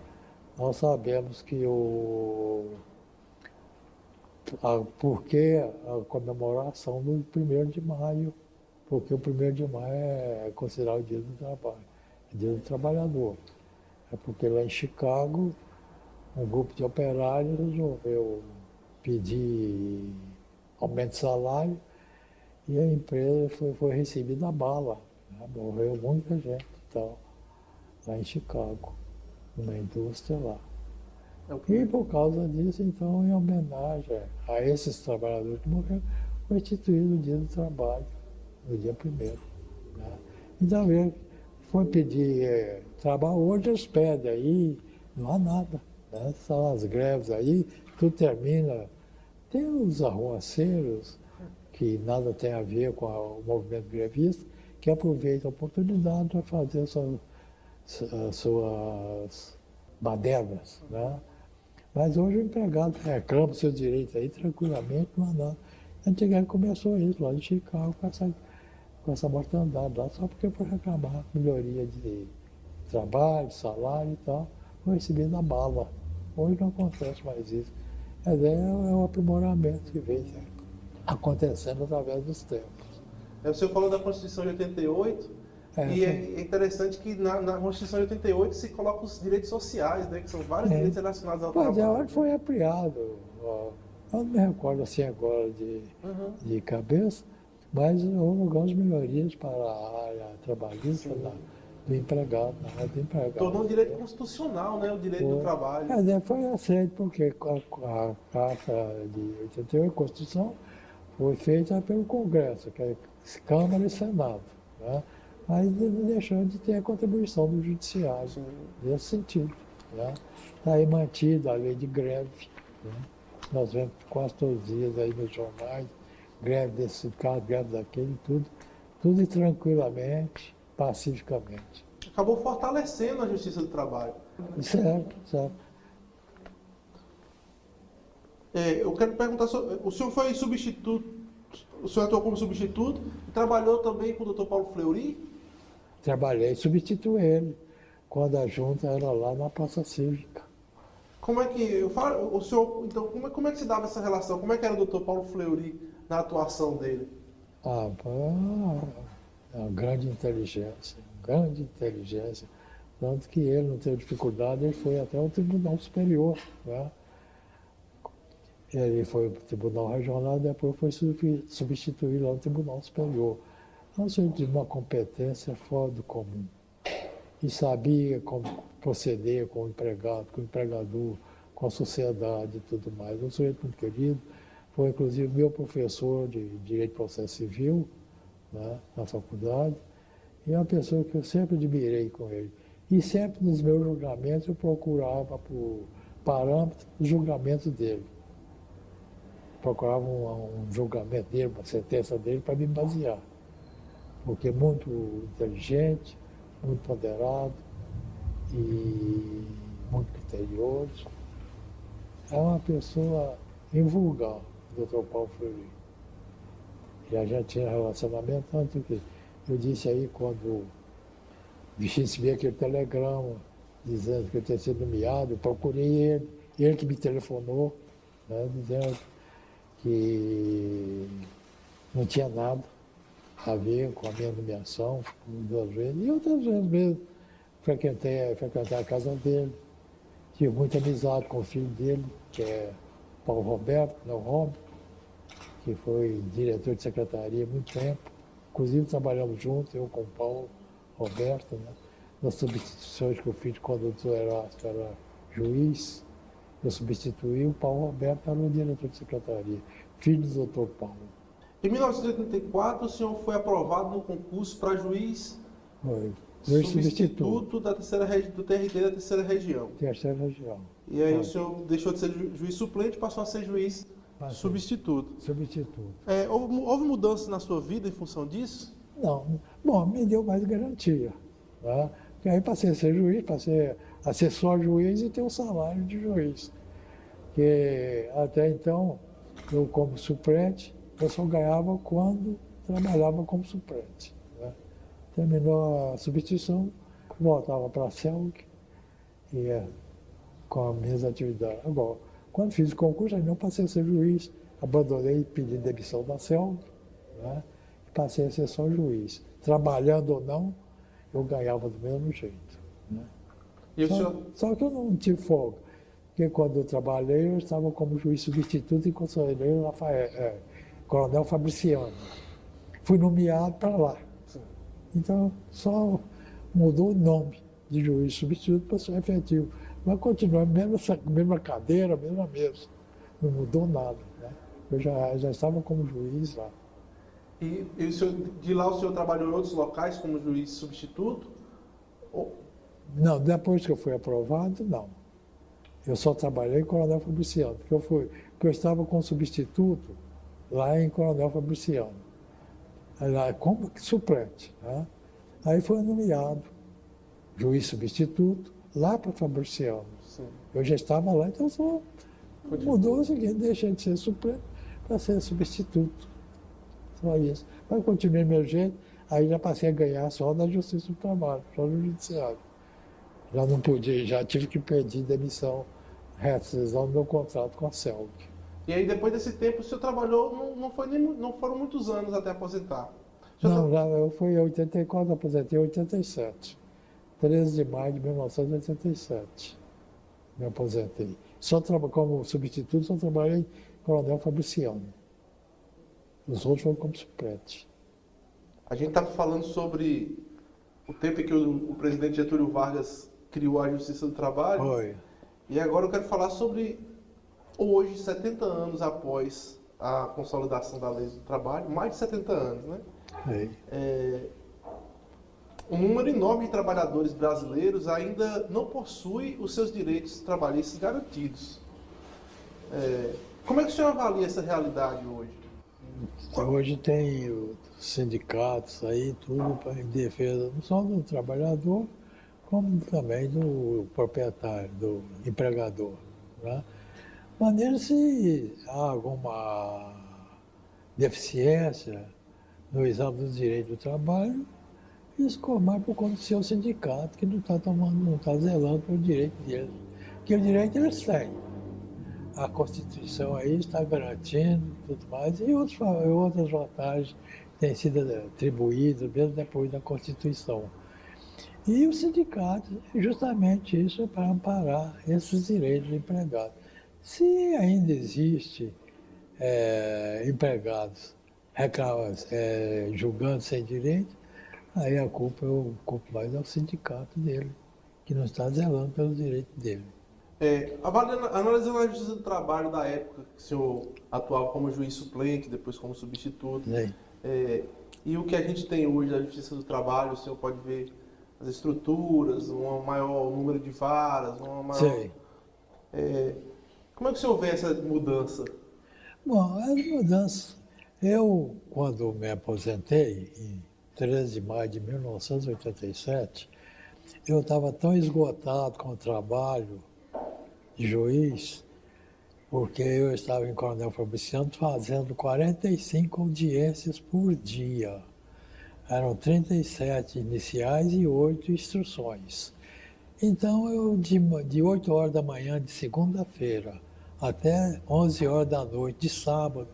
Nós sabemos que por que a comemoração do 1º de maio, porque o 1º de maio é considerado o dia do trabalho, o dia do trabalhador. É porque lá em Chicago, um grupo de operários resolveu pedir aumento de salário e a empresa foi recebida a bala, né? Morreu muita gente e tal, lá em Chicago, numa indústria lá. E por causa disso, então, em homenagem a esses trabalhadores que morreram, foi instituído o dia do trabalho, no dia 1º. Né? Então, ele foi pedir trabalho, hoje eles pedem aí, não há nada. Né? São as greves aí, tudo termina. Tem os arruaceiros, que nada tem a ver com o movimento grevista, que aproveitam a oportunidade para fazer suas badernas, né? Mas hoje o empregado reclama seus direitos aí tranquilamente, não há nada. Antigamente começou isso lá em Chicago com essa mortandade lá, só porque foi reclamar melhoria de trabalho, salário e tal, foi recebido na bala. Hoje não acontece mais isso. É um aprimoramento que vem acontecendo através dos tempos. O senhor falou da Constituição de 88, é interessante que na Constituição de 88 se colocam os direitos sociais, né, que são vários direitos relacionados ao trabalho. Pois hoje foi ampliado. Eu não me recordo assim agora de cabeça, mas houve algumas melhorias para a área trabalhista do empregado, na área do empregado. Tornou um direito constitucional, né, o direito do trabalho. Foi aceito porque a Carta de 88, a Constituição, Foi feita pelo Congresso, que é Câmara e Senado, né? Mas não deixou de ter a contribuição do Judiciário, nesse sentido. Né? Está aí mantida a lei de greve. Né? Nós vemos quase todos os dias aí nos jornais, greve desse sindicato, greve daquele, tudo tranquilamente, pacificamente. Acabou fortalecendo a Justiça do Trabalho. Certo, certo. Eu quero perguntar, o senhor foi substituto, o senhor atuou como substituto e trabalhou também com o Dr. Paulo Fleury? Trabalhei, substituí ele, quando a junta era lá na Praça Cívica. Como é que, o senhor, então, como é que se dava essa relação? Como é que era o Dr. Paulo Fleury na atuação dele? Uma grande inteligência, tanto que ele não teve dificuldade, ele foi até o Tribunal Superior, né? Ele foi para o Tribunal Regional, depois foi substituído lá no Tribunal Superior. Então, ele tinha uma competência fora do comum e sabia como proceder com o empregado, com o empregador, com a sociedade e tudo mais. Um sujeito muito querido, foi inclusive meu professor de Direito de Processo Civil, né, na faculdade, e é uma pessoa que eu sempre admirei com ele. E sempre nos meus julgamentos eu procurava por parâmetros do julgamento dele. Procurava um julgamento dele, uma sentença dele para me basear. Porque é muito inteligente, muito ponderado e muito criterioso. É uma pessoa invulgar, o Dr. Paulo Fleury. E a gente tinha relacionamento, tanto que eu disse aí, quando recebi aquele telegrama dizendo que eu tinha sido nomeado, eu procurei ele que me telefonou, né, dizendo que não tinha nada a ver com a minha nomeação, duas vezes, e outras vezes mesmo. Frequentei a casa dele, tive muita amizade com o filho dele, que é Paulo Roberto, não Rob, que foi diretor de secretaria há muito tempo. Inclusive trabalhamos juntos, eu com o Paulo Roberto, né? Nas substituições que eu fiz quando o doutor Erasto era juiz, eu substituí, o Paulo Roberto era o diretor de secretaria, filho do doutor Paulo. Em 1984, o senhor foi aprovado no concurso para juiz substituto do TRT da terceira região. Terceira região. E aí o senhor deixou de ser juiz suplente e passou a ser juiz substituto. Substituto. Houve mudança na sua vida em função disso? Não. Bom, me deu mais garantia. Tá? Porque aí passei a ser juiz, passei a ser só juiz e ter um salário de juiz. Que até então, eu como suplente, eu só ganhava quando trabalhava como suplente. Né? Terminou a substituição, voltava para a CELG e ia com as minhas atividades. Agora, quando fiz o concurso, aí não passei a ser juiz, abandonei, pedi demissão da CELG, né? E passei a ser só juiz. Trabalhando ou não, eu ganhava do mesmo jeito. Né? Só que eu não tive folga, porque quando eu trabalhei, eu estava como juiz substituto em Conselheiro Coronel Fabriciano. Fui nomeado para lá. Então, só mudou o nome de juiz substituto para ser efetivo. Mas continua a mesma cadeira, a mesma mesa. Não mudou nada. Né? Eu já estava como juiz lá. E de lá o senhor trabalhou em outros locais como juiz substituto? Não, depois que eu fui aprovado, não. Eu só trabalhei em Coronel Fabriciano, porque eu estava com substituto lá em Coronel Fabriciano, lá como suplente. Né? Aí foi nomeado juiz substituto lá para Fabriciano. Sim. Eu já estava lá, então só mudou o seguinte, deixei de ser suplente para ser substituto. Só isso. Mas continuei meu jeito, aí já passei a ganhar só na Justiça do Trabalho, só no Judiciário. Já não podia, já tive que pedir demissão, rescisão do meu contrato com a CELG. E aí, depois desse tempo, o senhor trabalhou, não foram muitos anos até aposentar? Não, eu fui em 84, aposentei em 87. 13 de maio de 1987, me aposentei. Como substituto, só trabalhei em Coronel Fabriciano. Os outros foram como suplente. A gente está falando sobre o tempo em que o presidente Getúlio Vargas criou a Justiça do Trabalho. Foi. E agora eu quero falar sobre hoje, 70 anos após a consolidação da lei do trabalho, mais de 70 anos, né? Um número enorme de trabalhadores brasileiros ainda não possui os seus direitos trabalhistas garantidos. Como é que o senhor avalia essa realidade hoje? Hoje tem os sindicatos aí, tudo em defesa não só do trabalhador, como também do proprietário, do empregador. Né? De maneira se há alguma deficiência no exame dos direitos do trabalho, isso mais por conta do seu sindicato, que não está zelando pelo direito deles. Porque o direito eles têm. A Constituição aí está garantindo tudo mais, e outras vantagens têm sido atribuídas mesmo depois da Constituição. E o sindicato, justamente isso é para amparar esses direitos do empregado. Se ainda existe empregados julgando sem direito, aí a culpa eu culpo mais ao sindicato dele, que não está zelando pelos direitos dele. Analisando a Justiça do Trabalho da época que o senhor atuava como juiz suplente, depois como substituto, e o que a gente tem hoje da Justiça do Trabalho, o senhor pode ver as estruturas, um maior número de varas, uma maior... como é que o senhor vê essa mudança? Bom, as mudanças... Eu, quando me aposentei, em 13 de maio de 1987, eu estava tão esgotado com o trabalho de juiz, porque eu estava em Coronel Fabriciano fazendo 45 audiências por dia. Eram 37 iniciais e 8 instruções. Então, eu, de 8 horas da manhã de segunda-feira até 11 horas da noite de sábado,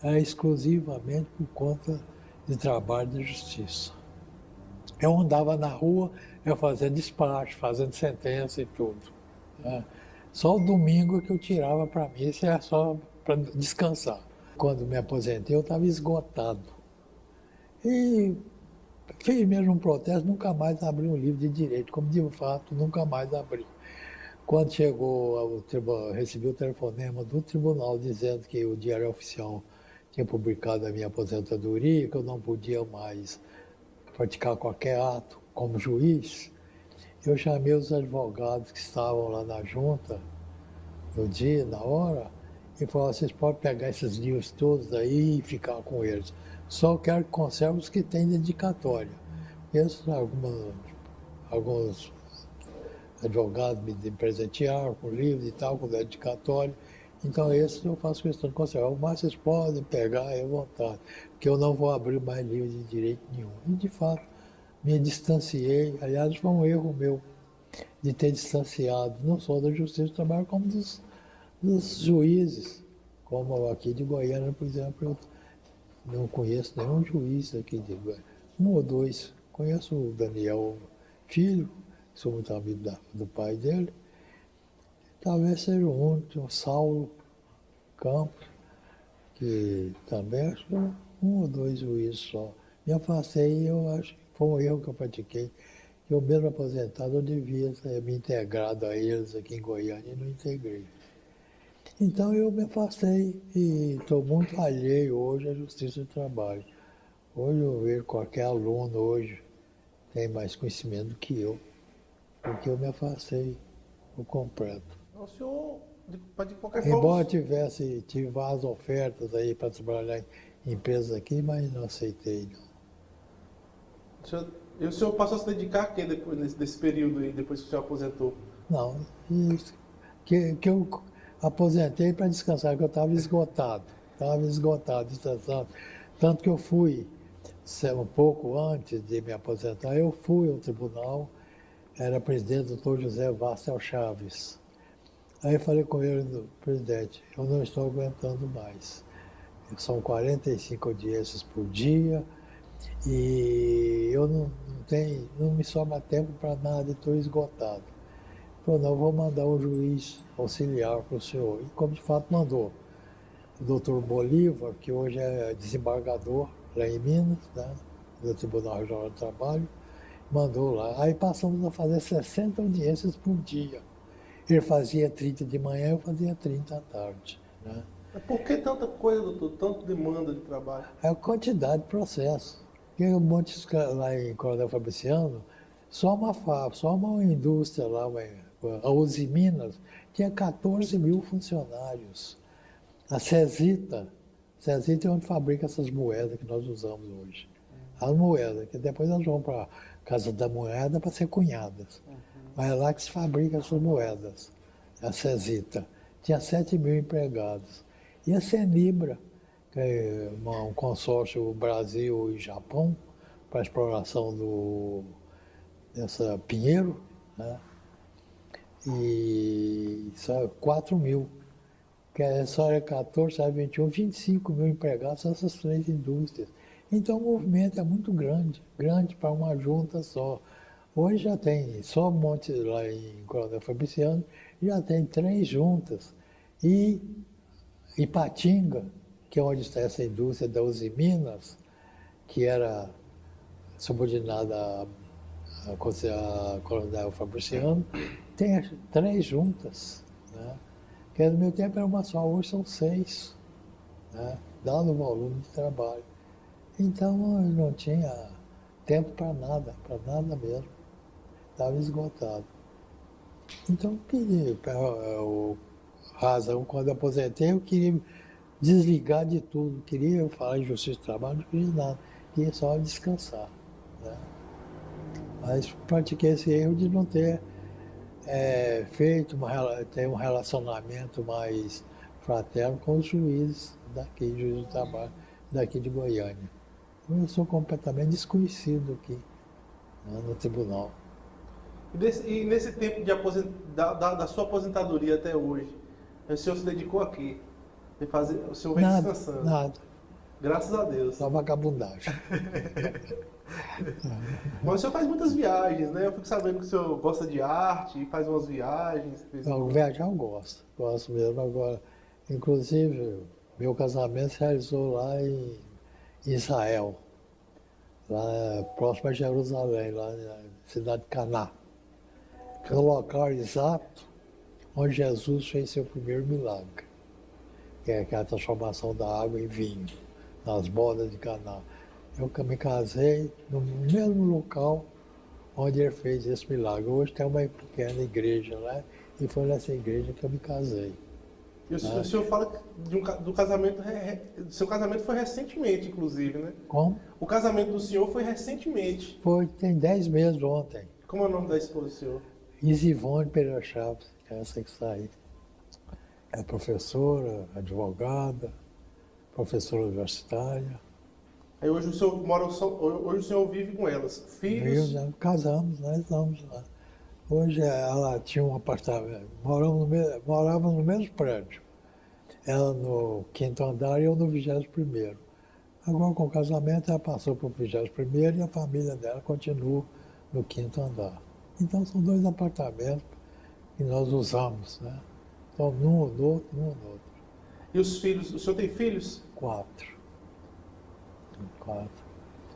era exclusivamente por conta de trabalho da justiça. Eu andava na rua, eu fazia despacho, fazendo sentença e tudo. Né? Só o domingo que eu tirava para mim, isso era só para descansar. Quando me aposentei, eu estava esgotado. E fiz mesmo um protesto, nunca mais abri um livro de direito, como de fato, nunca mais abri. Quando chegou ao tribunal, recebi o telefonema do tribunal dizendo que o Diário Oficial tinha publicado a minha aposentadoria, que eu não podia mais praticar qualquer ato como juiz. Eu chamei os advogados que estavam lá na junta, no dia, na hora, e falei, vocês podem pegar esses livros todos aí e ficar com eles. Só quero que conserve os que têm dedicatória. Esses, alguns advogados me presentearam com livros e tal, com dedicatória. Então esses eu faço questão de conservar. Mas vocês podem pegar à vontade, porque eu não vou abrir mais livro de direito nenhum. E de fato, me distanciei. Aliás, foi um erro meu de ter distanciado, não só da Justiça do Trabalho, como dos juízes. Como aqui de Goiânia, por exemplo, eu não conheço nenhum juiz aqui de Goiânia. Um ou dois. Conheço o Daniel Filho, sou muito amigo do pai dele. Talvez seja o único, o Saulo Campos, que também acho que um ou dois juízes só. Me afastei e eu acho que foi um erro que eu pratiquei. Eu mesmo aposentado, eu devia ter me integrado a eles aqui em Goiânia e não integrei. Então eu me afastei e estou muito alheio hoje à Justiça do Trabalho. Hoje eu vejo qualquer aluno hoje tem mais conhecimento do que eu, porque eu me afastei por completo. O senhor, de qualquer forma... Embora tive várias ofertas aí para trabalhar em empresas aqui, mas não aceitei, não. E o senhor passou a se dedicar a quê depois desse período aí, depois que o senhor aposentou? Não, que eu aposentei para descansar, porque eu estava esgotado, estressado. Tanto que eu fui, um pouco antes de me aposentar, eu fui ao tribunal, era presidente do Dr. José Vastel Chaves. Aí eu falei com ele, presidente, eu não estou aguentando mais. São 45 audiências por dia e eu não me sobra tempo para nada, estou esgotado. Ele falou, não, eu vou mandar um juiz auxiliar para o senhor. E como de fato mandou. O doutor Bolívar, que hoje é desembargador lá em Minas, né, do Tribunal Regional do Trabalho, mandou lá. Aí passamos a fazer 60 audiências por dia. Ele fazia 30 de manhã, eu fazia 30 à tarde. Né? Por que tanta coisa, doutor? Tanta demanda de trabalho? É a quantidade de processo. Porque um monte lá em Coronel Fabriciano, só uma fábrica, só uma indústria lá, a Uzi Minas, tinha 14 mil funcionários. A Cesita é onde fabrica essas moedas que nós usamos hoje. As moedas, que depois elas vão para a Casa da Moeda para ser cunhadas. Mas é lá que se fabrica essas moedas, a Cesita. Tinha 7 mil empregados. E a Cenibra, que é um consórcio Brasil e Japão, para a exploração dessa Pinheiro, né? E só 4 mil. Que é só era 14, 21, 25 mil empregados nessas 3 indústrias. Então o movimento é muito grande, grande para uma junta só. Hoje já tem, só Monte lá em Coronel Fabriciano, já tem 3 juntas. E Ipatinga, que é onde está essa indústria da Uzi Minas, que era subordinada a Coronel Fabriciano, tem 3 juntas, né? Que no meu tempo era uma só, hoje são 6, né? Dado o volume de trabalho. Então não tinha tempo para nada mesmo. Estava esgotado. Então pedi, razão, quando aposentei, eu queria desligar de tudo. Queria falar em justiça do trabalho, não queria nada. Queria só descansar, né? Mas pratiquei esse erro de não ter ter um relacionamento mais fraterno com os juízes daqui, juiz do trabalho, daqui de Goiânia. Eu sou completamente desconhecido aqui, né, no tribunal. E nesse tempo da sua aposentadoria até hoje, o senhor se dedicou a quê? O senhor vem descansando? Nada. Graças a Deus. Só vagabundagem. Mas o senhor faz muitas viagens, né? Eu fico sabendo que o senhor gosta de arte e faz umas viagens. Não, viajar eu gosto mesmo. Agora, inclusive, meu casamento se realizou lá em Israel, lá próximo a Jerusalém, lá na cidade de Caná. Que é o local exato onde Jesus fez seu primeiro milagre, que é a transformação da água em vinho, nas bodas de Caná. Eu me casei no mesmo local onde ele fez esse milagre. Hoje tem uma pequena igreja lá, e foi nessa igreja que eu me casei. E o senhor fala do casamento, seu casamento foi recentemente, inclusive, né? Como? O casamento do senhor foi recentemente. Foi, tem 10 meses ontem. Como é o nome da esposa do senhor? Isivone Pereira Chaves, que é essa que está aí. É professora, advogada, professora universitária. Aí hoje o senhor hoje o senhor vive com elas. Filhos? Casamos, nós estamos lá. Hoje ela tinha um apartamento, morava no mesmo prédio. Ela no 5º andar e eu no 21º. Agora com o casamento ela passou para o 21º e a família dela continua no 5º andar. Então são 2 apartamentos que nós usamos, né? Então num ou no outro. E os filhos? O senhor tem filhos? 4.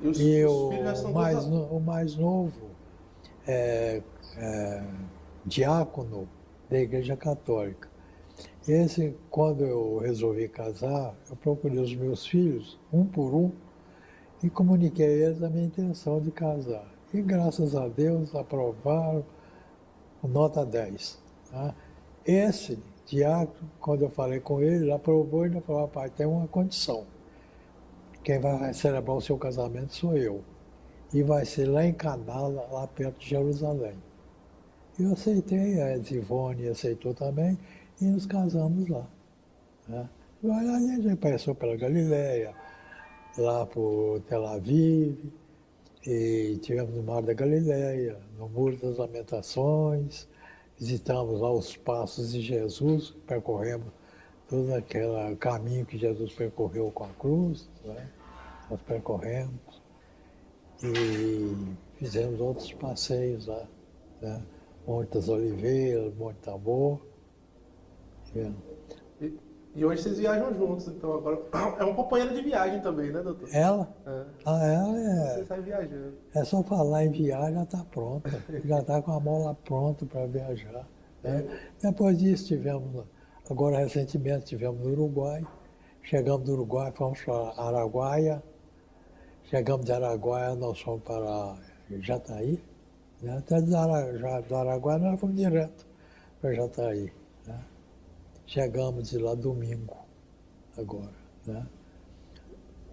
E os o filhos já são o mais novo é diácono da Igreja Católica. Esse, quando eu resolvi casar, eu procurei os meus filhos, um por um, e comuniquei a eles a minha intenção de casar. E graças a Deus aprovaram nota 10. Tá? Esse diácono, quando eu falei com ele aprovou e ele falou: pai, tem uma condição. Quem vai celebrar o seu casamento sou eu. E vai ser lá em Caná, lá perto de Jerusalém. Eu aceitei, a Zivone aceitou também, e nos casamos lá. Né? Aí a gente passou pela Galileia, lá por Tel Aviv, e estivemos no Mar da Galileia, no Muro das Lamentações, visitamos lá os Passos de Jesus, percorremos todo aquele caminho que Jesus percorreu com a cruz, né? Nós percorremos e fizemos outros passeios lá, né? Monte das Oliveiras, Monte Tabor. E hoje vocês viajam juntos, então agora é uma companheira de viagem também, né, doutor? Ela? É. Ela é. Você sai viajando. É só falar em viagem, já está pronta. Já está com a mola pronta para viajar. Né? Depois disso, estivemos Agora, recentemente, estivemos no Uruguai. Chegamos do Uruguai, fomos para Araguaia. Chegamos de Araguaia, nós fomos para Jataí. Né? Até do Araguaia, nós fomos direto para Jataí. Né? Chegamos de lá domingo, agora. Né?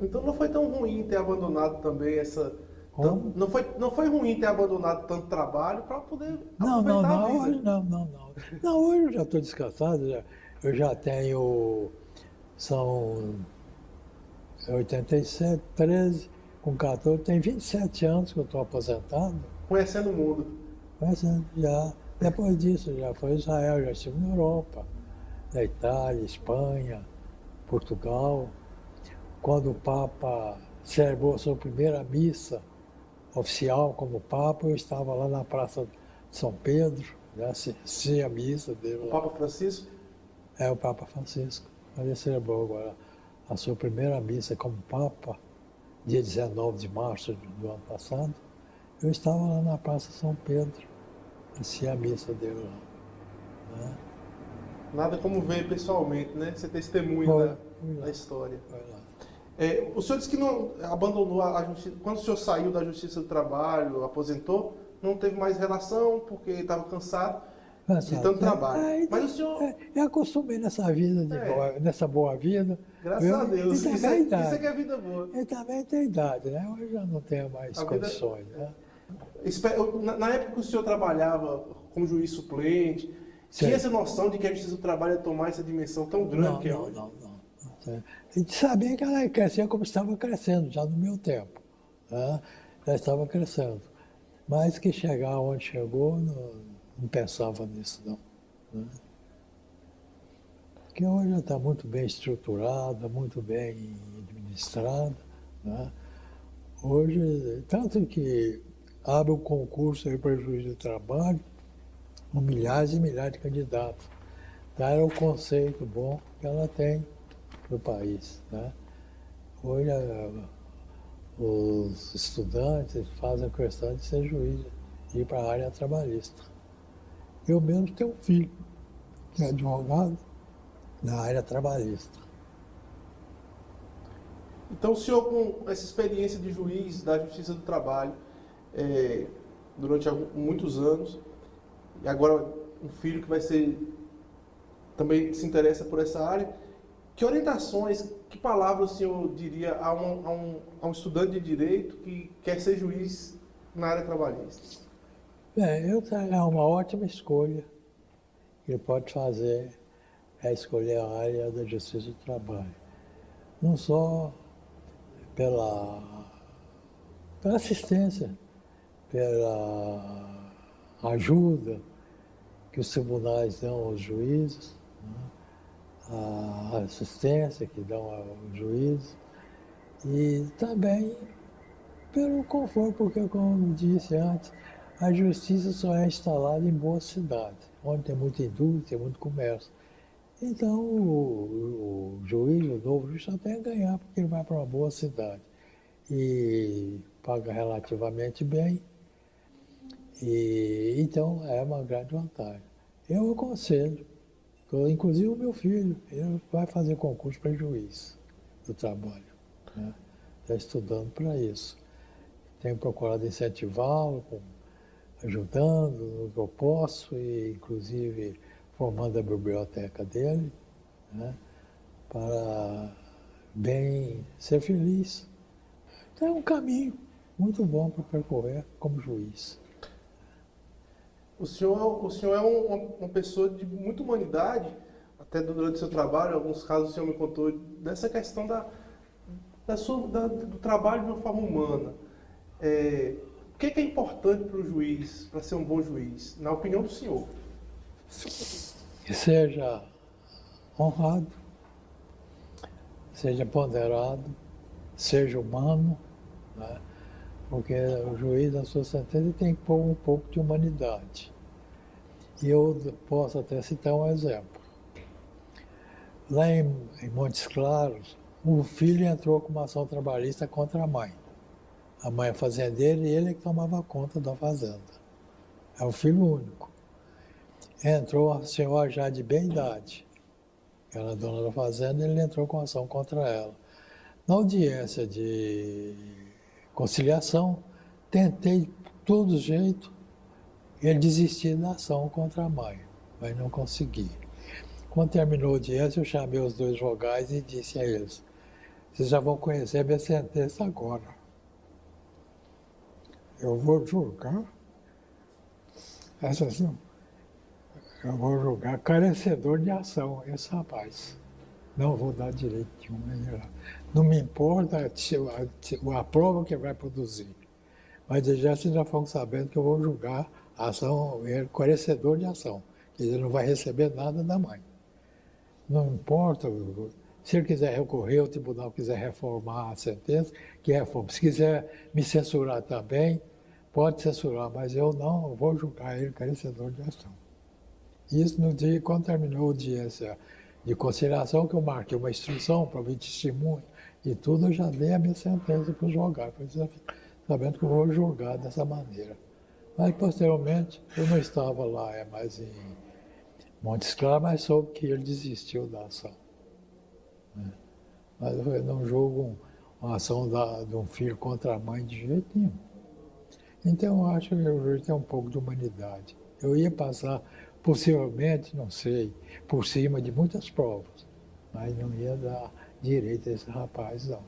Então não foi tão ruim ter abandonado também essa... Como? Não foi ruim ter abandonado tanto trabalho para poder Não, aproveitar a vida. hoje não. Não, hoje eu já estou descansado, eu já tenho, são 87, 13, com 14, tem 27 anos que eu estou aposentado. Conhecendo o mundo. Mas já, depois disso, já foi Israel, já estive na Europa, na Itália, Espanha, Portugal. Quando o Papa celebrou a sua primeira missa oficial como Papa, eu estava lá na Praça de São Pedro, né, assisti a missa dele. O Papa Francisco? É, o Papa Francisco. Ele celebrou agora a sua primeira missa como Papa, dia 19 de março do ano passado. Eu estava lá na Praça São Pedro, assisti a missa dele lá. Né? Nada como ver pessoalmente, né? Ser testemunha da história. Foi lá. O senhor disse que não abandonou a justiça. Quando o senhor saiu da Justiça do Trabalho, aposentou, não teve mais relação porque estava cansado de tanto trabalho. Mas o senhor... Eu acostumei nessa vida, nessa boa vida. Graças a Deus. Isso é que é vida boa. Eu também tenho idade, né? Hoje já não tenho mais condições. Né? Na época que o senhor trabalhava como juiz suplente, tinha essa noção de que a Justiça do Trabalho ia tomar essa dimensão tão grande que é hoje? Não. A gente sabia que ela ia crescer como estava crescendo, já no meu tempo. Né? Já estava crescendo. Mas que chegar onde chegou, não pensava nisso, não. Né? Porque hoje já está muito bem estruturada, muito bem administrada. Né? Hoje, tanto que abre um concurso aí para juiz do trabalho, com milhares e milhares de candidatos. Dar o conceito bom que ela tem para o país. Né? Hoje, os estudantes fazem questão de ser juiz, de ir para a área trabalhista. Eu mesmo tenho um filho, que é advogado na área trabalhista. Então, o senhor, com essa experiência de juiz da Justiça do Trabalho, durante muitos anos, e agora um filho que vai ser, também se interessa por essa área, que orientações, que palavras o senhor diria a um estudante de direito que quer ser juiz na área trabalhista? É uma ótima escolha que ele pode fazer, é escolher a área da Justiça do Trabalho. Não só pela assistência, pela ajuda que os tribunais dão aos juízes, né? A assistência que dão aos juízes, e também pelo conforto, porque, como disse antes, a justiça só é instalada em boas cidades, onde tem muita indústria, tem muito comércio. Então, o juiz, o novo juiz, só tem a ganhar porque ele vai para uma boa cidade e paga relativamente bem. E, então, é uma grande vantagem. Eu aconselho, inclusive o meu filho, ele vai fazer concurso para juiz do trabalho. Né? Está estudando para isso. Tenho procurado incentivá-lo, ajudando no que eu posso, e inclusive formando a biblioteca dele, né? Para bem ser feliz. Então é um caminho muito bom para percorrer como juiz. O senhor é uma pessoa de muita humanidade, até durante o seu trabalho, em alguns casos o senhor me contou dessa questão do trabalho de uma forma humana. O que é importante para o juiz, para ser um bom juiz, na opinião do senhor? Que seja honrado, seja ponderado, seja humano, né? Porque o juiz, na sua sentença, tem que pôr um pouco de humanidade. E eu posso até citar um exemplo. Lá em Montes Claros, o filho entrou com uma ação trabalhista contra a mãe. A mãe é fazendeira e ele é que tomava conta da fazenda. É o filho único. Entrou a senhora já de bem idade, que era dona da fazenda, ele entrou com ação contra ela. Na audiência de conciliação, tentei de todo jeito ele desistir da ação contra a mãe, mas não consegui. Quando terminou a audiência, eu chamei os dois vogais e disse a eles: vocês já vão conhecer a minha sentença agora. Eu vou julgar essa ação. Eu vou julgar carecedor de ação, esse rapaz. Não vou dar direito nenhum a ele. Não me importa a prova que vai produzir. Mas já vocês já foram sabendo que eu vou julgar a ação, ele carecedor de ação. Ele não vai receber nada da mãe. Não importa, se ele quiser recorrer, o tribunal quiser reformar a sentença, que reforme. Se quiser me censurar também, pode censurar, mas eu não vou julgar ele carecedor de ação. Isso no dia, quando terminou a audiência de conciliação, que eu marquei uma instrução para ouvir testemunho e tudo, eu já dei a minha sentença para os julgar, sabendo que eu vou julgar dessa maneira. Mas, posteriormente, eu não estava lá, mais em Montes Claros, mas soube que ele desistiu da ação. Mas eu não julgo uma ação de um filho contra a mãe de jeito nenhum. Então, eu acho que o juiz tem um pouco de humanidade. Eu ia passar, possivelmente, não sei, por cima de muitas provas, mas não ia dar direito a esse rapaz, não.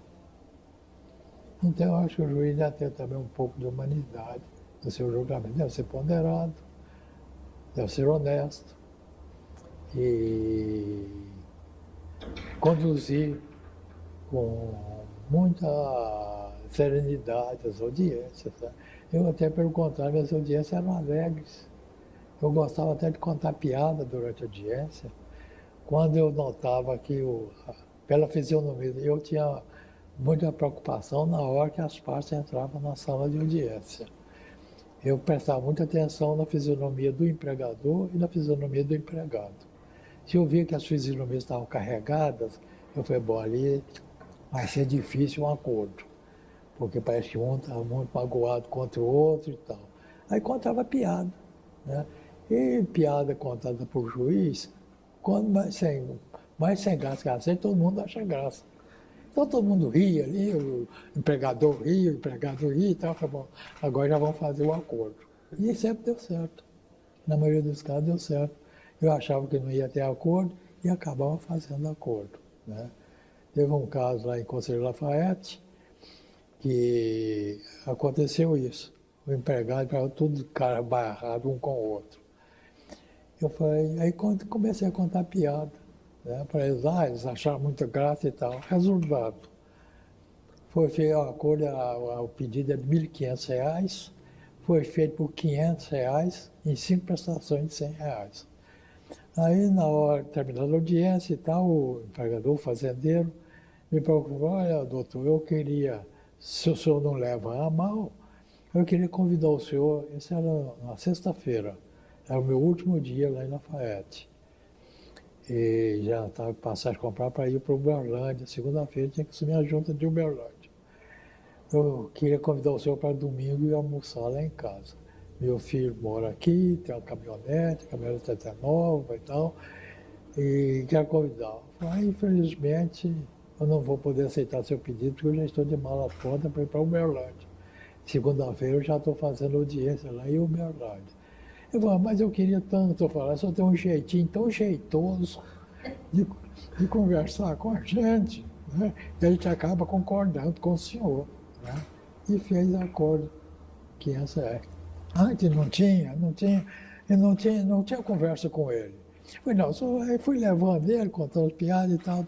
Então, eu acho que o juiz deve ter também um pouco de humanidade no seu julgamento. Deve ser ponderado, deve ser honesto e conduzir com muita serenidade as audiências. Né? Eu até, pelo contrário, minhas audiências eram alegres. Eu gostava até de contar piada durante a audiência. Quando eu notava que, pela fisionomia, eu tinha muita preocupação na hora que as partes entravam na sala de audiência. Eu prestava muita atenção na fisionomia do empregador e na fisionomia do empregado. Se eu via que as fisionomias estavam carregadas, eu falei, bom, ali vai ser difícil um acordo, porque parece que um estava muito magoado contra o outro e tal. Aí contava piada, né? E piada contada por juiz, quando mais sem graça que aceita, todo mundo acha graça. Então todo mundo ria ali, o empregador ria, o empregado ria e tal, bom, agora já vamos fazer o acordo. E sempre deu certo. Na maioria dos casos deu certo. Eu achava que não ia ter acordo e acabava fazendo acordo. Né? Teve um caso lá em Conselheiro Lafayette que aconteceu isso. O empregado estava tudo cara barrado um com o outro. Eu falei, aí comecei a contar piada. Né, para eles, eles acharam muita graça e tal. Resultado, foi feito o acordo, o pedido é de R$ 1.500, foi feito por R$ 500 em 5 prestações de R$ 100. Aí, na hora, terminando a audiência e tal, o empregador, o fazendeiro, me procurou, olha, doutor, eu queria, se o senhor não leva a mal, eu queria convidar o senhor, isso era na sexta-feira, era o meu último dia lá em Lafayette. E já estava passagem a comprar para ir para Uberlândia. Segunda-feira tinha que assumir a junta de Uberlândia. Eu queria convidar o senhor para domingo e almoçar lá em casa. Meu filho mora aqui, tem uma caminhonete, a caminhonete até nova e tal, e quero convidar. Infelizmente, eu não vou poder aceitar seu pedido, porque eu já estou de mala pronta para ir para Uberlândia. Segunda-feira eu já estou fazendo audiência lá em Uberlândia. Eu falei, mas eu queria tanto falar, só tem um jeitinho tão jeitoso de conversar com a gente, né? E a gente acaba concordando com o senhor, né? E fez acordo que essa é. Antes não tinha conversa com ele. Aí fui levando ele, contando piadas e tal.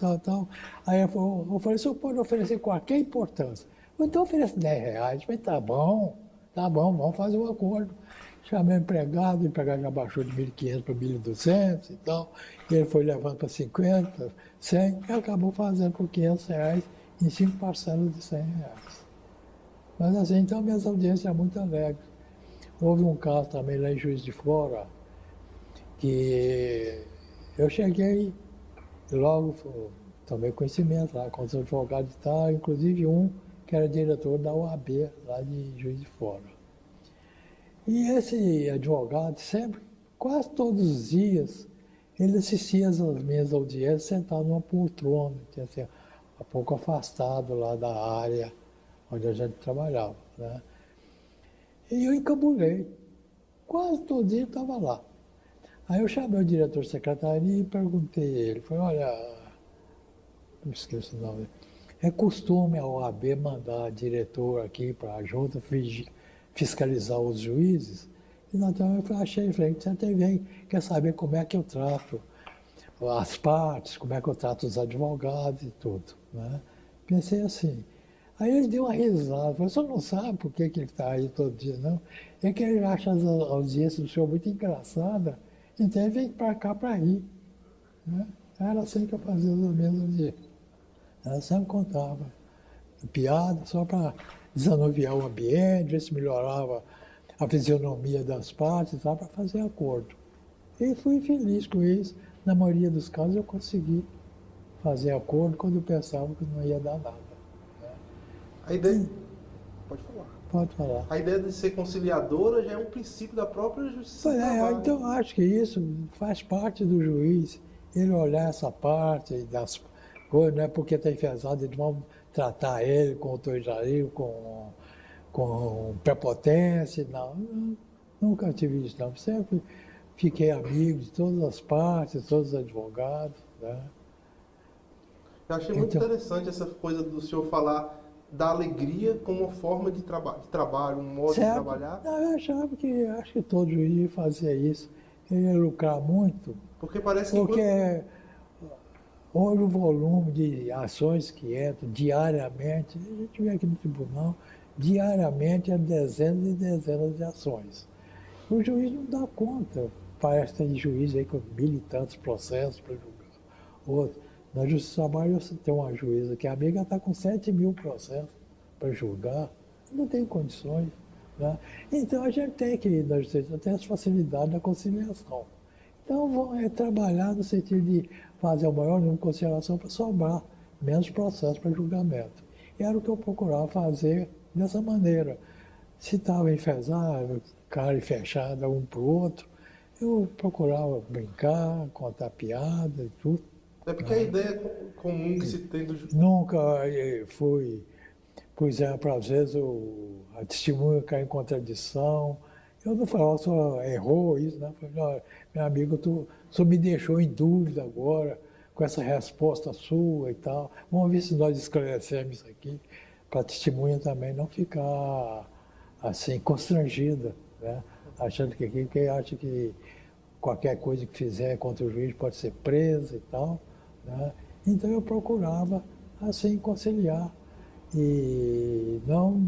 Aí eu falei, o senhor pode oferecer qualquer importância. Então oferece R$ 10. Eu falei, tá bom, vamos fazer um acordo. Chamei o empregado já baixou de 1.500 para 1.200 e tal. E ele foi levando para 50, 100 e acabou fazendo por R$ 500 em 5 parcelas de R$ 100. Mas assim, então minhas audiências são muito alegres. Houve um caso também lá em Juiz de Fora, que eu cheguei e logo tomei conhecimento lá com os advogados e tal, inclusive um que era diretor da OAB lá de Juiz de Fora. E esse advogado sempre, quase todos os dias, Ele assistia às minhas audiências sentado numa poltrona, tinha assim, um pouco afastado lá da área onde a gente trabalhava, né? E eu encabulei. Quase todo dia estava lá. Aí eu chamei o diretor de secretaria e perguntei a ele, falei, olha, não esqueço o nome, é costume a OAB mandar diretor aqui para a junta fiscalizar os juízes? E naturalmente eu achei, falei, você vem, quer saber como é que eu trato as partes, como é que eu trato os advogados e tudo, né? Pensei assim. Aí ele deu uma risada, falou, você não sabe por que ele está aí todo dia, não? É que ele acha as audiências do senhor muito engraçadas, então ele vem para cá para rir, né? Era assim que eu fazia os meus audiências. Ela sempre contava piada só para desanuviar o ambiente, ver se melhorava a fisionomia das partes, para fazer acordo. E fui feliz com isso. Na maioria dos casos eu consegui fazer acordo quando eu pensava que não ia dar nada. A ideia... Pode falar. Pode falar. A ideia de ser conciliadora já é um princípio da própria justiça do trabalho. Então acho que isso faz parte do juiz, ele olhar essa parte das coisas, não é porque está enfesado, eles vão tratar ele com autoritarismo, com prepotência, não, nunca tive isso não. Sempre fiquei amigo de todas as partes, todos os advogados, né? Eu achei muito interessante essa coisa do senhor falar da alegria como uma forma de trabalho, um modo de trabalhar. Não, eu achava que, acho que todo juiz fazia isso. Ele ia lucrar muito. Porque parece que hoje o volume de ações que entram diariamente, a gente vê aqui no tribunal, diariamente é dezenas e dezenas de ações. O juiz não dá conta. Parece que tem juiz aí com 1.000 e tantos processos para julgar. Outro. Na Justiça do Trabalho você tem uma juíza que a amiga está com 7.000 processos para julgar, não tem condições, né? Então a gente tem que ir na Justiça, tem as facilidades da conciliação. Então é trabalhar no sentido de fazer o maior número de conciliação para sobrar menos processos para julgamento. E era o que eu procurava fazer dessa maneira. Se estava enfesado, cara e fechada um para o outro, eu procurava brincar, contar piada e tudo. É porque a ideia comum que se tem do juiz. Nunca fui, por exemplo, às vezes a testemunha cai em contradição. Eu não falava, só errou isso, né? Eu falei, meu amigo, tu me deixou em dúvida agora com essa resposta sua e tal. Vamos ver se nós esclarecemos isso aqui, para a testemunha também não ficar assim, constrangida, né? Achando que acha que qualquer coisa que fizer contra o juiz pode ser presa e tal, né? Então eu procurava assim conciliar e não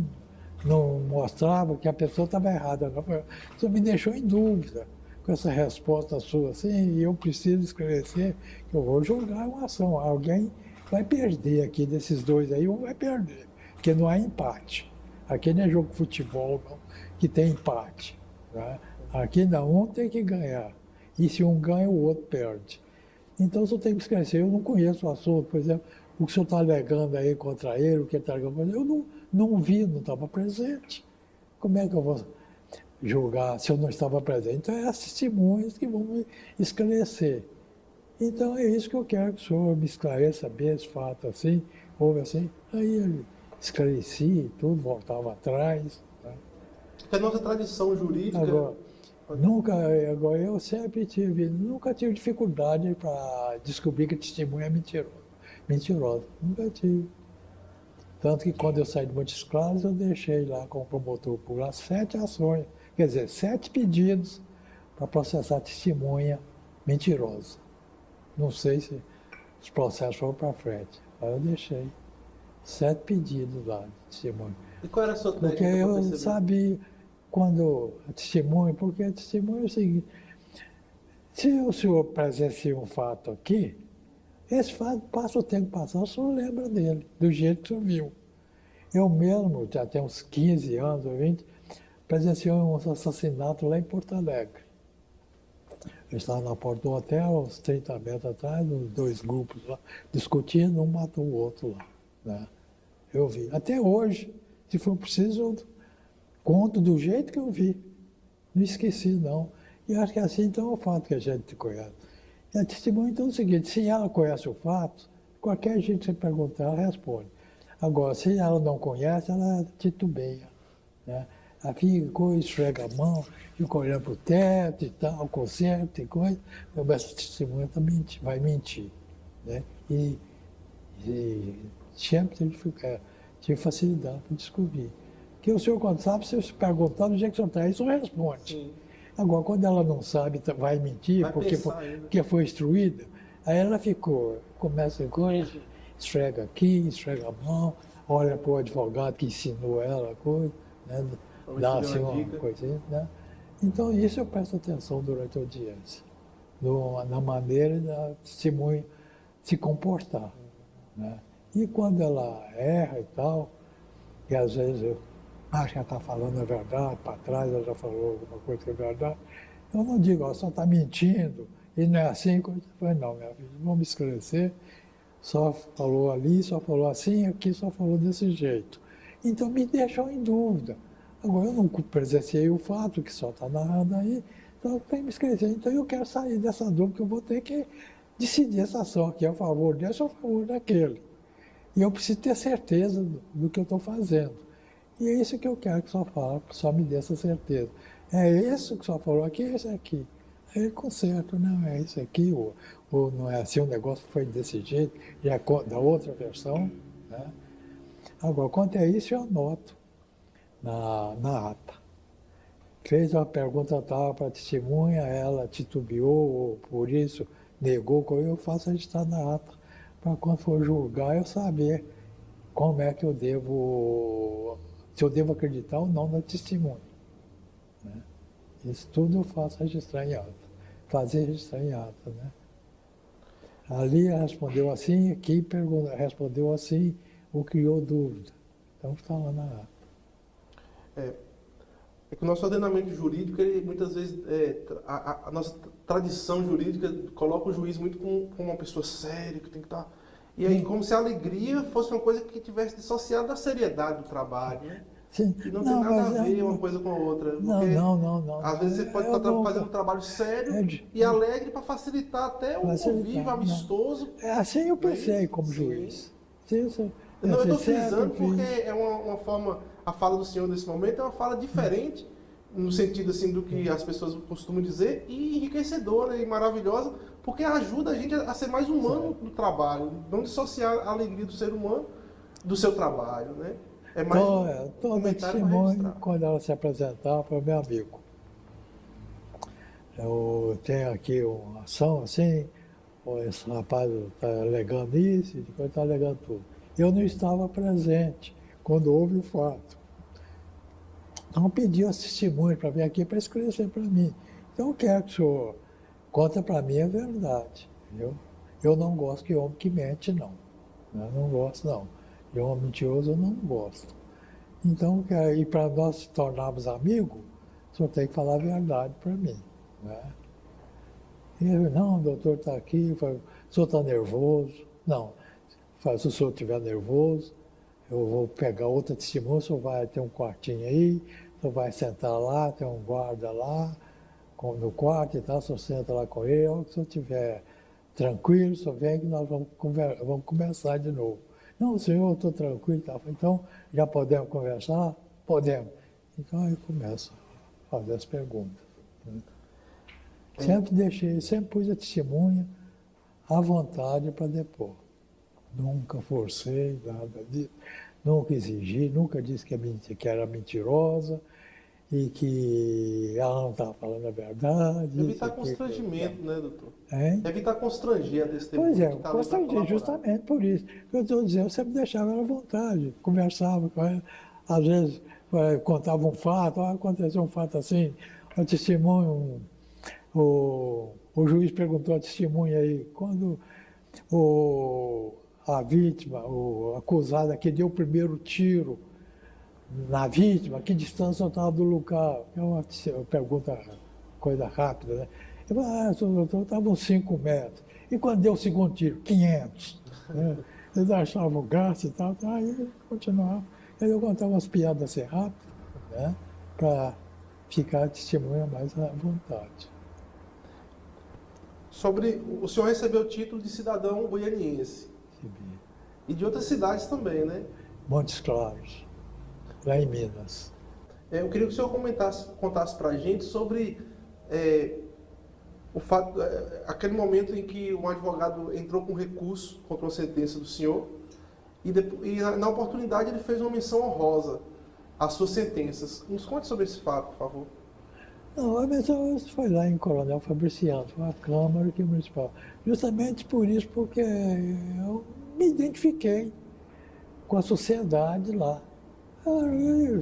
mostrava que a pessoa estava errada. Não. Você me deixou em dúvida com essa resposta sua assim, e eu preciso esclarecer que eu vou julgar uma ação. Alguém vai perder aqui desses dois aí, um vai perder, porque não há empate. Aqui não é jogo de futebol não, que tem empate, né? Aqui não, um tem que ganhar. E se um ganha, o outro perde. Então, você tem que esclarecer. Eu não conheço o assunto, por exemplo, o que o senhor está alegando aí contra ele, o que ele está alegando contra ele, eu não vi, não estava presente. Como é que eu vou julgar se eu não estava presente? Então, é as testemunhas que vão me esclarecer. Então, é isso que eu quero que o senhor me esclareça bem esse fato assim, houve assim. Aí eu esclareci e tudo, voltava atrás. Né? Porque a nossa tradição jurídica... Agora eu sempre nunca tive dificuldade para descobrir que testemunha é mentirosa. Nunca tive. Tanto que quando eu saí de Montes Claros, eu deixei lá com o promotor por lá 7 ações, quer dizer, 7 pedidos para processar testemunha mentirosa. Não sei se os processos foram para frente, mas eu deixei 7 pedidos lá de testemunha. E qual era a sua técnica? Porque eu sabia quando a testemunha, porque a testemunha é o seguinte, se o senhor presencia um fato aqui, esse fato passa o tempo passar, o senhor lembra dele, do jeito que o senhor viu. Eu mesmo, já tem uns 15 anos ou 20, presenciei um assassinato lá em Porto Alegre. Eu estava na porta do hotel, uns 30 metros atrás, os 2 grupos lá, discutindo, um matou o outro lá. Né? Eu vi. Até hoje, se for preciso, eu conto do jeito que eu vi. Não esqueci, não. E acho que assim então é o fato que a gente conhece. E a testemunha, então, é o seguinte, se ela conhece o fato, qualquer jeito que você perguntar, ela responde. Agora, se ela não conhece, ela titubeia, né? Ela fica, esfrega a mão, fica olhando para o teto e tal, conserta e coisa. Então, essa testemunha também vai mentir, né? E sempre tive facilidade para descobrir. Porque o senhor, quando sabe, se você perguntar do jeito que o senhor está aí, o senhor responde. Sim. Agora, quando ela não sabe, vai mentir, Vai porque foi instruída, aí ela começa a coisa, esfrega aqui, esfrega a mão, olha para o advogado que ensinou ela a coisa, né? Dá assim uma coisinha, né? Então, isso eu presto atenção durante a audiência, na maneira da testemunha se comportar, né? E quando ela erra e tal, e às vezes eu acho que ela está falando a verdade, para trás ela já falou alguma coisa que é verdade, eu não digo, ó, só está mentindo, e não é assim, coisa. Eu falei, não, minha filha, vamos esclarecer, só falou ali, só falou assim, aqui só falou desse jeito. Então me deixou em dúvida. Agora eu não presenciei o fato que só está narrando aí, então tem que me esclarecer. Então eu quero sair dessa dúvida, que eu vou ter que decidir essa ação aqui, a favor desse ou a favor daquele. E eu preciso ter certeza do que eu estou fazendo. E é isso que eu quero que só fala, só me dê essa certeza. É isso que só falou aqui, é esse aqui. Aí ele conserta, não, é isso aqui, ou não é assim, o negócio foi desse jeito, e é da outra versão, né? Agora, quanto a isso, eu anoto na ata. Fez uma pergunta tal para a testemunha, ela titubeou, ou por isso negou, eu faço registrar na ata, para quando for julgar eu saber como é que eu devo, se eu devo acreditar ou não na testemunha, né? Isso tudo eu faço registrar em ata, fazer registrar em ata, né? Ali ela respondeu assim, aqui respondeu assim, ou criou dúvida. Então está lá na ata. É que o nosso ordenamento jurídico, ele, muitas vezes, a nossa tradição jurídica coloca o juiz muito como uma pessoa séria, que tem que estar... E aí, como se a alegria fosse uma coisa que tivesse dissociada da seriedade do trabalho, né? Sim. E não tem nada a ver uma coisa com a outra. Não. Às vezes você pode estar fazendo um trabalho sério e alegre para facilitar até o convívio amistoso. Assim eu pensei como juiz. Não, eu estou frisando porque é uma forma, a fala do senhor nesse momento é uma fala diferente, no sentido assim do que as pessoas costumam dizer, e enriquecedora e maravilhosa, porque ajuda a gente a ser mais humano no trabalho, não dissociar a alegria do ser humano do seu trabalho, né? É mais toda testemunha, quando ela se apresentar, foi meu amigo. Eu tenho aqui uma ação assim, esse rapaz está alegando isso, depois está alegando tudo. Eu não estava presente quando houve o fato. Então pediu as testemunhas para vir aqui para esclarecer para mim. Então eu quero que o senhor conte para mim a verdade. Entendeu? Eu não gosto de homem que mente, não. Eu não gosto, não. De homem mentiroso eu não gosto. Então, e para nós nos tornarmos amigos, o senhor tem que falar a verdade para mim. Né? E ele, não, o doutor está aqui, o senhor está nervoso. Não, se o senhor estiver nervoso, eu vou pegar outra testemunha, o senhor vai ter um quartinho aí, o senhor vai sentar lá, tem um guarda lá, no quarto e tal, o senhor senta lá com ele, ou se o senhor estiver tranquilo, o senhor vem que nós vamos conversar de novo. Não, senhor, eu estou tranquilo, tá? Então, já podemos conversar? Podemos. Então, aí começa a fazer as perguntas. Né? Sempre pus a testemunha à vontade para depor. Nunca forcei nada disso, nunca exigi, nunca disse que era mentirosa e que ela não estava falando a verdade. Evitar constrangimento, né, doutor? Hein? Evitar constranger a testemunha. Pois é, constrangi justamente por isso. Eu estou dizendo, eu sempre deixava ela à vontade, conversava com ela, às vezes contava um fato, aconteceu um fato assim, o testemunho, o juiz perguntou à testemunha aí, quando a vítima, o acusado que deu o primeiro tiro na vítima, que distância eu estava do lugar? É uma pergunta, coisa rápida, né? Eu falei, doutor, estava uns 5 metros. E quando deu o segundo tiro? 500. Né? Eles achavam graça e tal, aí eu continuava. Aí eu contava umas piadas assim rápidas, né? Para ficar a testemunha mais à vontade. O senhor recebeu o título de cidadão goianiense. Recebi. E de outras cidades também, né? Montes Claros, lá em Minas. Eu queria que o senhor contasse para a gente sobre o fato, aquele momento em que um advogado entrou com recurso contra uma sentença do senhor e na oportunidade ele fez uma menção honrosa às suas sentenças. Nos conte sobre esse fato, por favor. Não, a menção foi lá em Coronel Fabriciano, foi a Câmara aqui municipal. Justamente por isso, porque eu me identifiquei com a sociedade lá.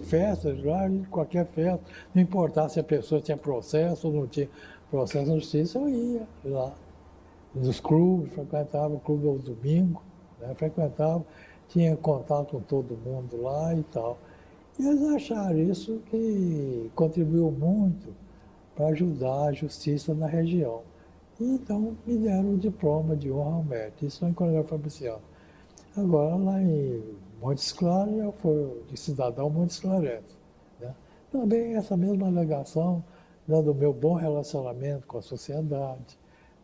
Festas lá, qualquer festa, não importava se a pessoa tinha processo ou não tinha processo na justiça, eu ia lá. Nos clubes, frequentava o clube ao domingo, né, frequentava, tinha contato com todo mundo lá e tal. E eles acharam isso que contribuiu muito para ajudar a justiça na região. E então me deram o diploma de honra ao mérito, isso em Coronel Fabriciano. Agora lá em Montes Claros, já foi de cidadão Montes Clarense. Né? Também essa mesma alegação do meu bom relacionamento com a sociedade,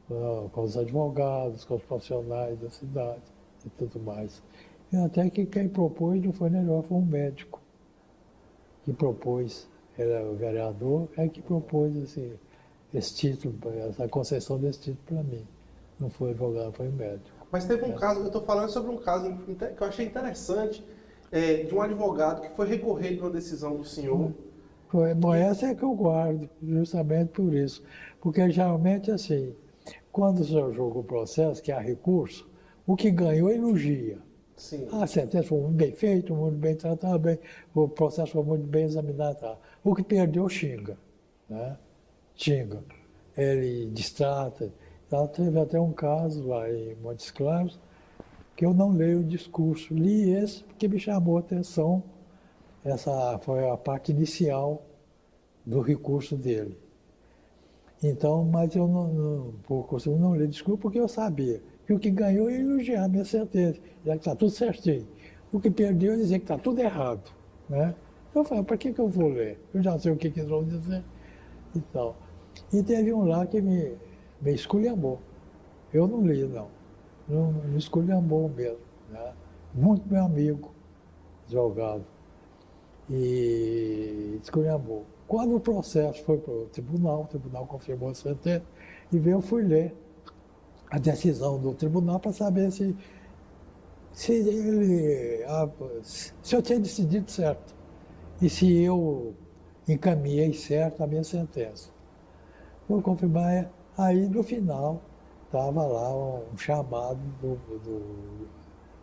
com os advogados, com os profissionais da cidade e tudo mais. E até que quem propôs não foi melhor, foi um médico que propôs, ele é o vereador, que propôs esse título, essa concessão desse título para mim. Não foi advogado, foi médico. Mas teve um caso, eu estou falando sobre um caso que eu achei interessante, de um advogado que foi recorrer de uma decisão do senhor. Bom, essa é que eu guardo, justamente por isso. Porque geralmente, assim, quando o senhor julga o processo, que há recurso, o que ganhou elogia. Sim. A sentença foi muito bem feita, muito bem tratada, o processo foi muito bem examinado. Tá. O que perdeu, xinga. Né? Xinga. Ele distrata. Tá. Teve até um caso lá em Montes Claros, que eu não leio o discurso. Li esse porque me chamou a atenção. Essa foi a parte inicial do recurso dele. Então, mas eu não li o discurso porque eu sabia que o que ganhou ia elogiar a minha sentença, já que está tudo certinho. O que perdeu ia dizer que está tudo errado. Né? Eu falei, para que eu vou ler? Eu já sei o que eles vão dizer e tal. E teve um lá que me esculhambou. Eu não li, não. Me esculhambou mesmo. Né? Muito meu amigo, advogado. E esculhambou. Quando o processo foi para o tribunal confirmou a sentença, e eu fui ler a decisão do tribunal para saber se eu tinha decidido certo e se eu encaminhei certo a minha sentença. Vou confirmar, aí no final estava lá um chamado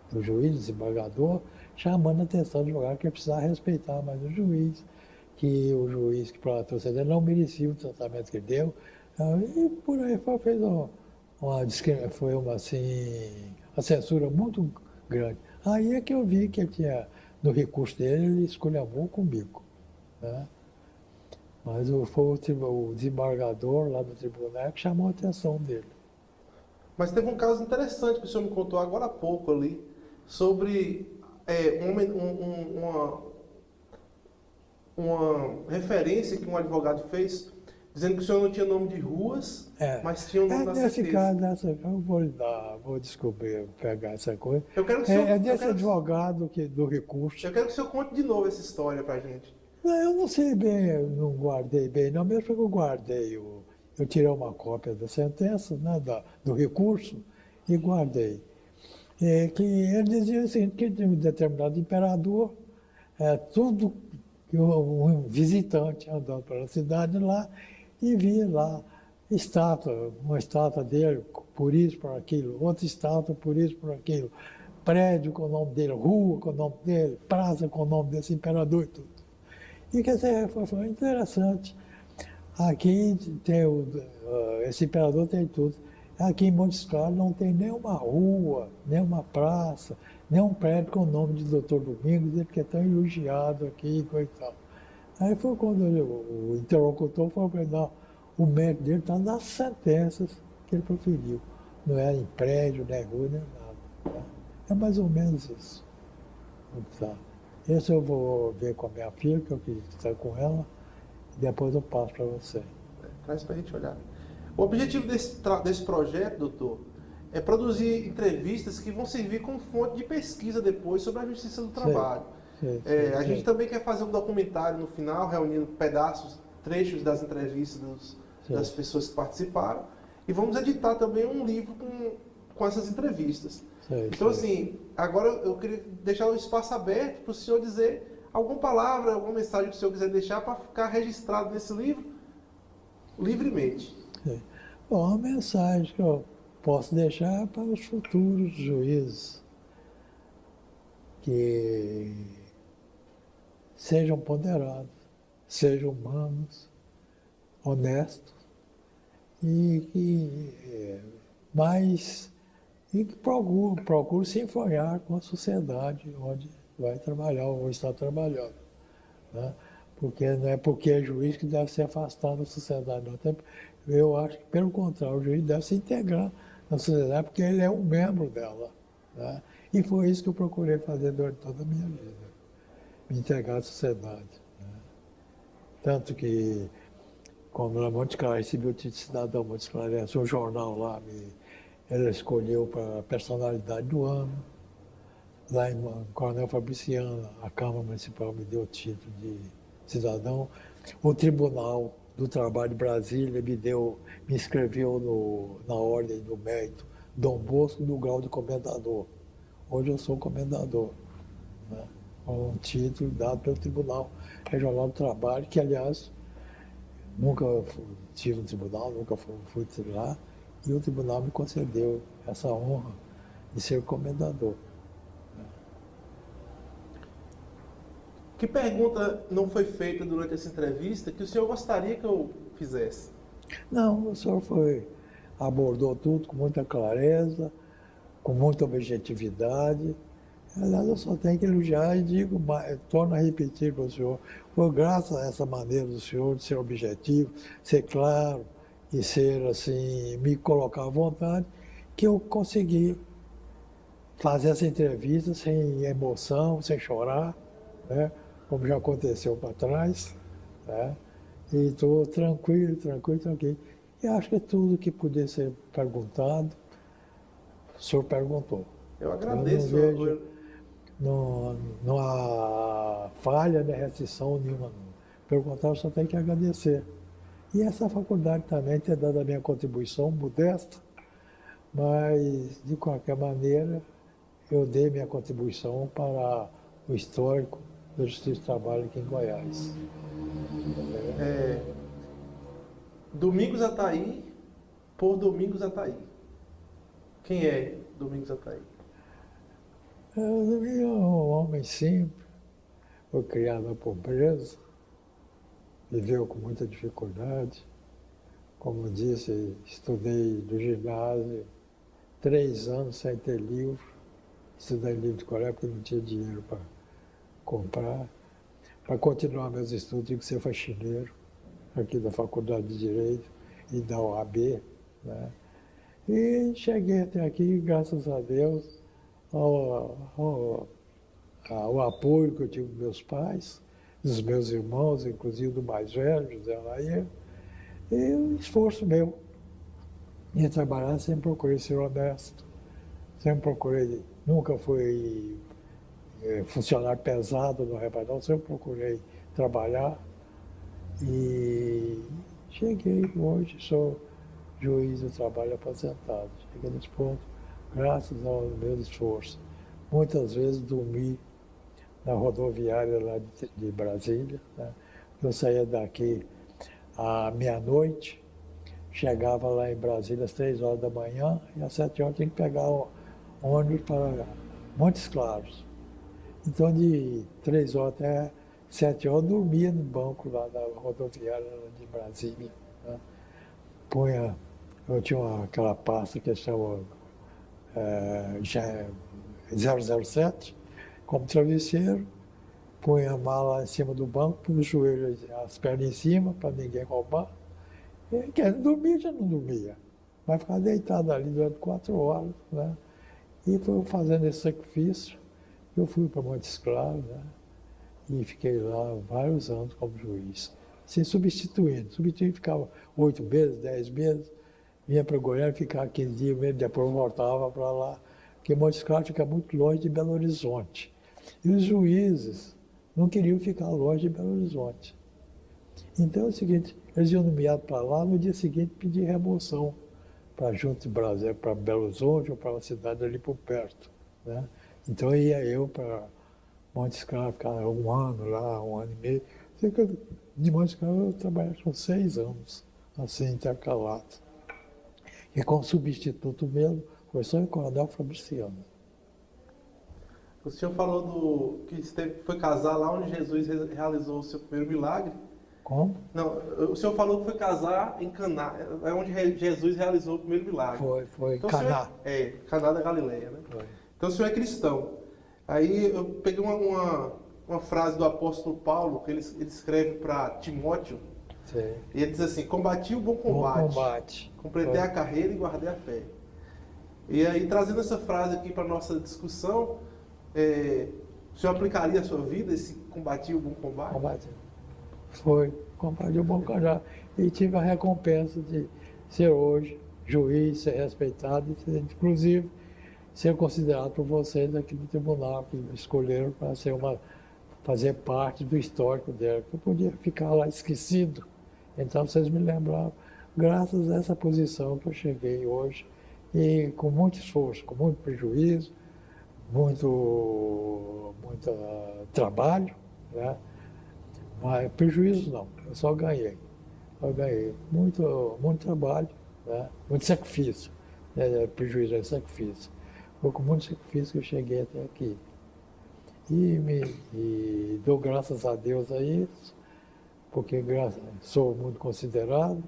do juiz, desembargador, chamando a atenção do advogado que precisava respeitar mais o juiz, que o juiz que para proceder não merecia o tratamento que ele deu. E por aí fez uma censura muito grande. Aí é que eu vi que ele tinha, no recurso dele, ele esculhambou comigo. Né? Mas foi o desembargador lá do tribunal que chamou a atenção dele. Mas teve um caso interessante que o senhor me contou agora há pouco ali, sobre uma referência que um advogado fez, dizendo que o senhor não tinha nome de ruas, mas tinha o nome da sentença. Nesse caso, eu vou descobrir, pegar essa coisa. Eu quero que o senhor, desse advogado do recurso. Eu quero que o senhor conte de novo essa história pra gente. Não, eu não sei bem, eu não guardei bem, não, mesmo que eu guardei. Eu tirei uma cópia da sentença, né, do recurso, e guardei. Que ele dizia assim, que de um determinado imperador, tudo que um visitante andando pela cidade lá, e via lá uma estátua dele, por isso, por aquilo, outra estátua, por isso, por aquilo, prédio com o nome dele, rua com o nome dele, praça com o nome desse imperador e tudo. E quer dizer, foi interessante. Aqui tem esse imperador tem tudo. Aqui em Montes Claros não tem nenhuma rua, nenhuma praça, nenhum prédio com o nome de Dr. Domingos, porque é tão elogiado aqui e tal. Aí foi quando o interlocutor falou para ele, não, o mérito dele está nas sentenças que ele proferiu. Não é em prédio, nem rua, nem nada. Tá? É mais ou menos isso. Tá. Esse eu vou ver com a minha filha, que eu queria estar com ela, e depois eu passo para você. Traz para a gente olhar. O objetivo desse projeto, doutor, é produzir entrevistas que vão servir como fonte de pesquisa depois sobre a justiça do trabalho. A gente também quer fazer um documentário no final, reunindo pedaços, trechos das entrevistas das pessoas que participaram, e vamos editar também um livro com essas entrevistas. Então, assim, agora eu queria deixar o espaço aberto para o senhor dizer alguma palavra, alguma mensagem que o senhor quiser deixar para ficar registrado nesse livro, livremente. Bom, a mensagem que eu posso deixar para os futuros juízes, que sejam ponderados, sejam humanos, honestos, mas que procure se influenciar com a sociedade onde vai trabalhar ou está trabalhando. Né? Porque não é porque é juiz que deve ser afastado da sociedade. Não. Eu acho que, pelo contrário, o juiz deve se integrar na sociedade porque ele é um membro dela. Né? E foi isso que eu procurei fazer durante toda a minha vida, me integrar à sociedade. Né? Tanto que, como na Monte Claro, recebi o título de cidadão Monte Clarense, um jornal lá, ela escolheu para a personalidade do ano. Lá em Coronel Fabriciano, a Câmara Municipal me deu o título de cidadão. O Tribunal do Trabalho de Brasília me inscreveu na Ordem do Mérito Dom Bosco do grau de comendador. Hoje eu sou comendador. Né? Um título dado pelo Tribunal Regional do Trabalho, que, aliás, nunca tive um tribunal, nunca fui lá, e o tribunal me concedeu essa honra de ser comendador. Que pergunta não foi feita durante essa entrevista que o senhor gostaria que eu fizesse? Não, o senhor abordou tudo com muita clareza, com muita objetividade. Aliás, eu só tenho que elogiar e torno a repetir para o senhor, foi graças a essa maneira do senhor de ser objetivo, ser claro e ser assim, me colocar à vontade, que eu consegui fazer essa entrevista sem emoção, sem chorar, né? Como já aconteceu para trás, né? E estou tranquilo. E acho que tudo que podia ser perguntado, o senhor perguntou. Eu agradeço. Não há falha, nem restrição nenhuma. Pelo contrário, só tem que agradecer. E essa faculdade também tem dado a minha contribuição modesta, mas, de qualquer maneira, eu dei minha contribuição para o histórico da Justiça do Trabalho aqui em Goiás. Domingos Ataí, por Domingos Ataí. Quem é Domingos Ataí? Eu é um homem simples, foi criado na pobreza, viveu com muita dificuldade. Como disse, estudei do ginásio 3 anos sem ter livro. Estudei livro de colégio porque não tinha dinheiro para comprar. Para continuar meus estudos, tive que ser faxineiro aqui da Faculdade de Direito e da OAB. Né? E cheguei até aqui, graças a Deus, ao apoio que eu tive dos meus pais, dos meus irmãos, inclusive do mais velho, José Laia, e o esforço meu em trabalhar, sempre procurei ser honesto, sempre procurei, nunca fui funcionário pesado no reparto, sempre procurei trabalhar e cheguei hoje, sou juiz do trabalho aposentado. Cheguei nesse ponto graças ao meu esforço. Muitas vezes dormi na rodoviária lá de Brasília. Né? Eu saía daqui à meia-noite, chegava lá em Brasília às 3 horas da manhã e às 7 horas tinha que pegar o ônibus para Montes Claros. Então, de 3 horas até 7 horas, eu dormia no banco lá da rodoviária de Brasília. Né? Eu tinha aquela pasta que chama 007, como travesseiro, punha a mala em cima do banco, punha os joelhos, as pernas em cima, para ninguém roubar. E quem não dormia, já não dormia. Mas ficava deitado ali durante 4 horas. Né? E foi fazendo esse sacrifício. Eu fui para Montes Claros, né? E fiquei lá vários anos como juiz. se substituindo. Substituindo, ficava 8 meses, 10 meses, vinha para Goiânia, ficava 15 dias mesmo, depois voltava para lá, porque Montes Claros fica muito longe de Belo Horizonte. E os juízes não queriam ficar longe de Belo Horizonte. Então é o seguinte, eles iam nomeados para lá, no dia seguinte pedir remoção para junto de Brasília, para Belo Horizonte ou para uma cidade ali por perto, né? Então ia eu para Montes Claros, ficava 1 ano lá, 1 ano e meio. Cerca de Montes Claros eu trabalhei com 6 anos, assim, intercalado. E como substituto mesmo, foi só o Coronel Fabriciano. O senhor falou que foi casar lá onde Jesus realizou o seu primeiro milagre. Como? Não, o senhor falou que foi casar em Caná, é onde Jesus realizou o primeiro milagre. Foi então, Caná. Caná da Galileia, né? Foi. Então o senhor é cristão. Aí eu peguei uma frase do apóstolo Paulo, que ele escreve para Timóteo. Sim. E ele diz assim: combati o bom combate, completei a carreira e guardei a fé. E aí, trazendo essa frase aqui para a nossa discussão, o senhor aplicaria a sua vida, esse combati o bom combate? Combati. Foi, combati o bom combate. E tive a recompensa de ser hoje juiz, ser respeitado, e inclusive ser considerado por vocês aqui do tribunal, que me escolheram para fazer parte do histórico dela, que eu podia ficar lá esquecido. Então vocês me lembraram, graças a essa posição que eu cheguei hoje, e com muito esforço, com muito prejuízo, muito trabalho, né? Mas prejuízo não, eu só ganhei. Muito trabalho, né? Muito sacrifício, prejuízo é sacrifício. Foi com muito sacrifício que eu cheguei até aqui. E dou graças a Deus a isso, porque sou muito considerado,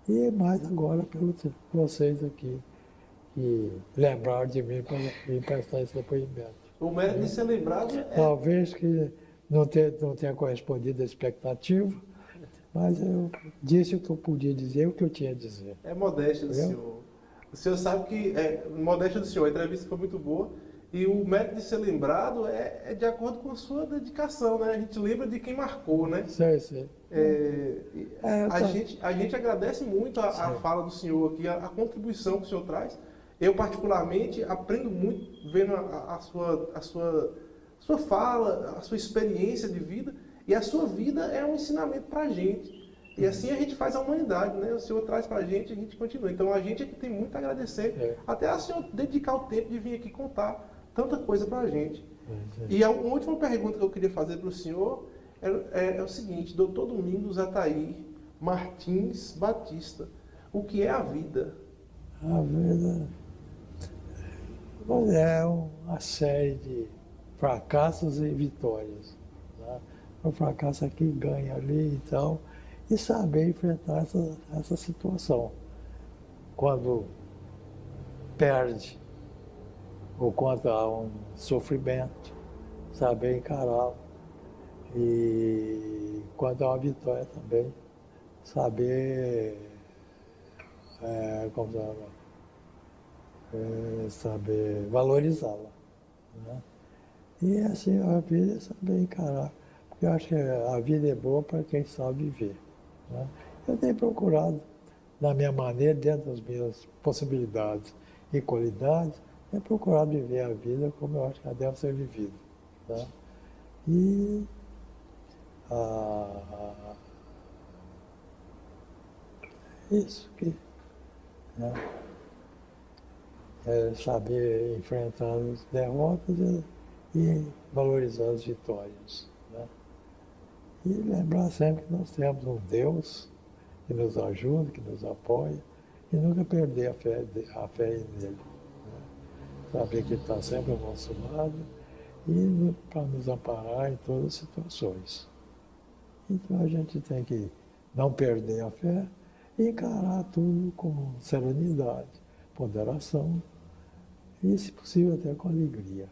e mais agora pelos vocês aqui, que lembraram de mim para me prestar esse depoimento. O mérito de ser lembrado é... Talvez que não tenha correspondido à expectativa, mas eu disse o que eu podia dizer, o que eu tinha a dizer. É modéstia do senhor. O senhor sabe que, modéstia do senhor, a entrevista foi muito boa, e o mérito de ser lembrado é de acordo com a sua dedicação, né? A gente lembra de quem marcou, né? Sei. A gente agradece muito a fala do senhor aqui, a contribuição que o senhor traz. Eu, particularmente, aprendo muito vendo a sua fala, a sua experiência de vida, e a sua vida é um ensinamento para a gente. E assim a gente faz a humanidade, né? O senhor traz para a gente continua. Então a gente aqui tem muito a agradecer, até a senhor dedicar o tempo de vir aqui contar tanta coisa para a gente. E a última pergunta que eu queria fazer para o senhor é o seguinte: Dr. Domingos Atair Martins Batista, o que é a vida? A vida é uma série de fracassos e vitórias. Né? O fracasso aqui ganha ali e tal, e saber enfrentar essa situação. Quando perde, ou quando há um sofrimento, saber encará-lo. E quando há uma vitória também, saber saber valorizá-la. Né? E assim a vida é saber encarar. Porque eu acho que a vida é boa para quem sabe viver. Né? Eu tenho procurado, da minha maneira, dentro das minhas possibilidades e qualidades, tenho procurado viver a vida como eu acho que ela deve ser vivida. Né? E isso que... Né? É saber enfrentar as derrotas e valorizar as vitórias. Né? E lembrar sempre que nós temos um Deus que nos ajuda, que nos apoia, e nunca perder a fé nele. Né? Saber que ele está sempre ao nosso lado e para nos amparar em todas as situações. Então a gente tem que não perder a fé e encarar tudo com serenidade, ponderação e, se possível, até com alegria.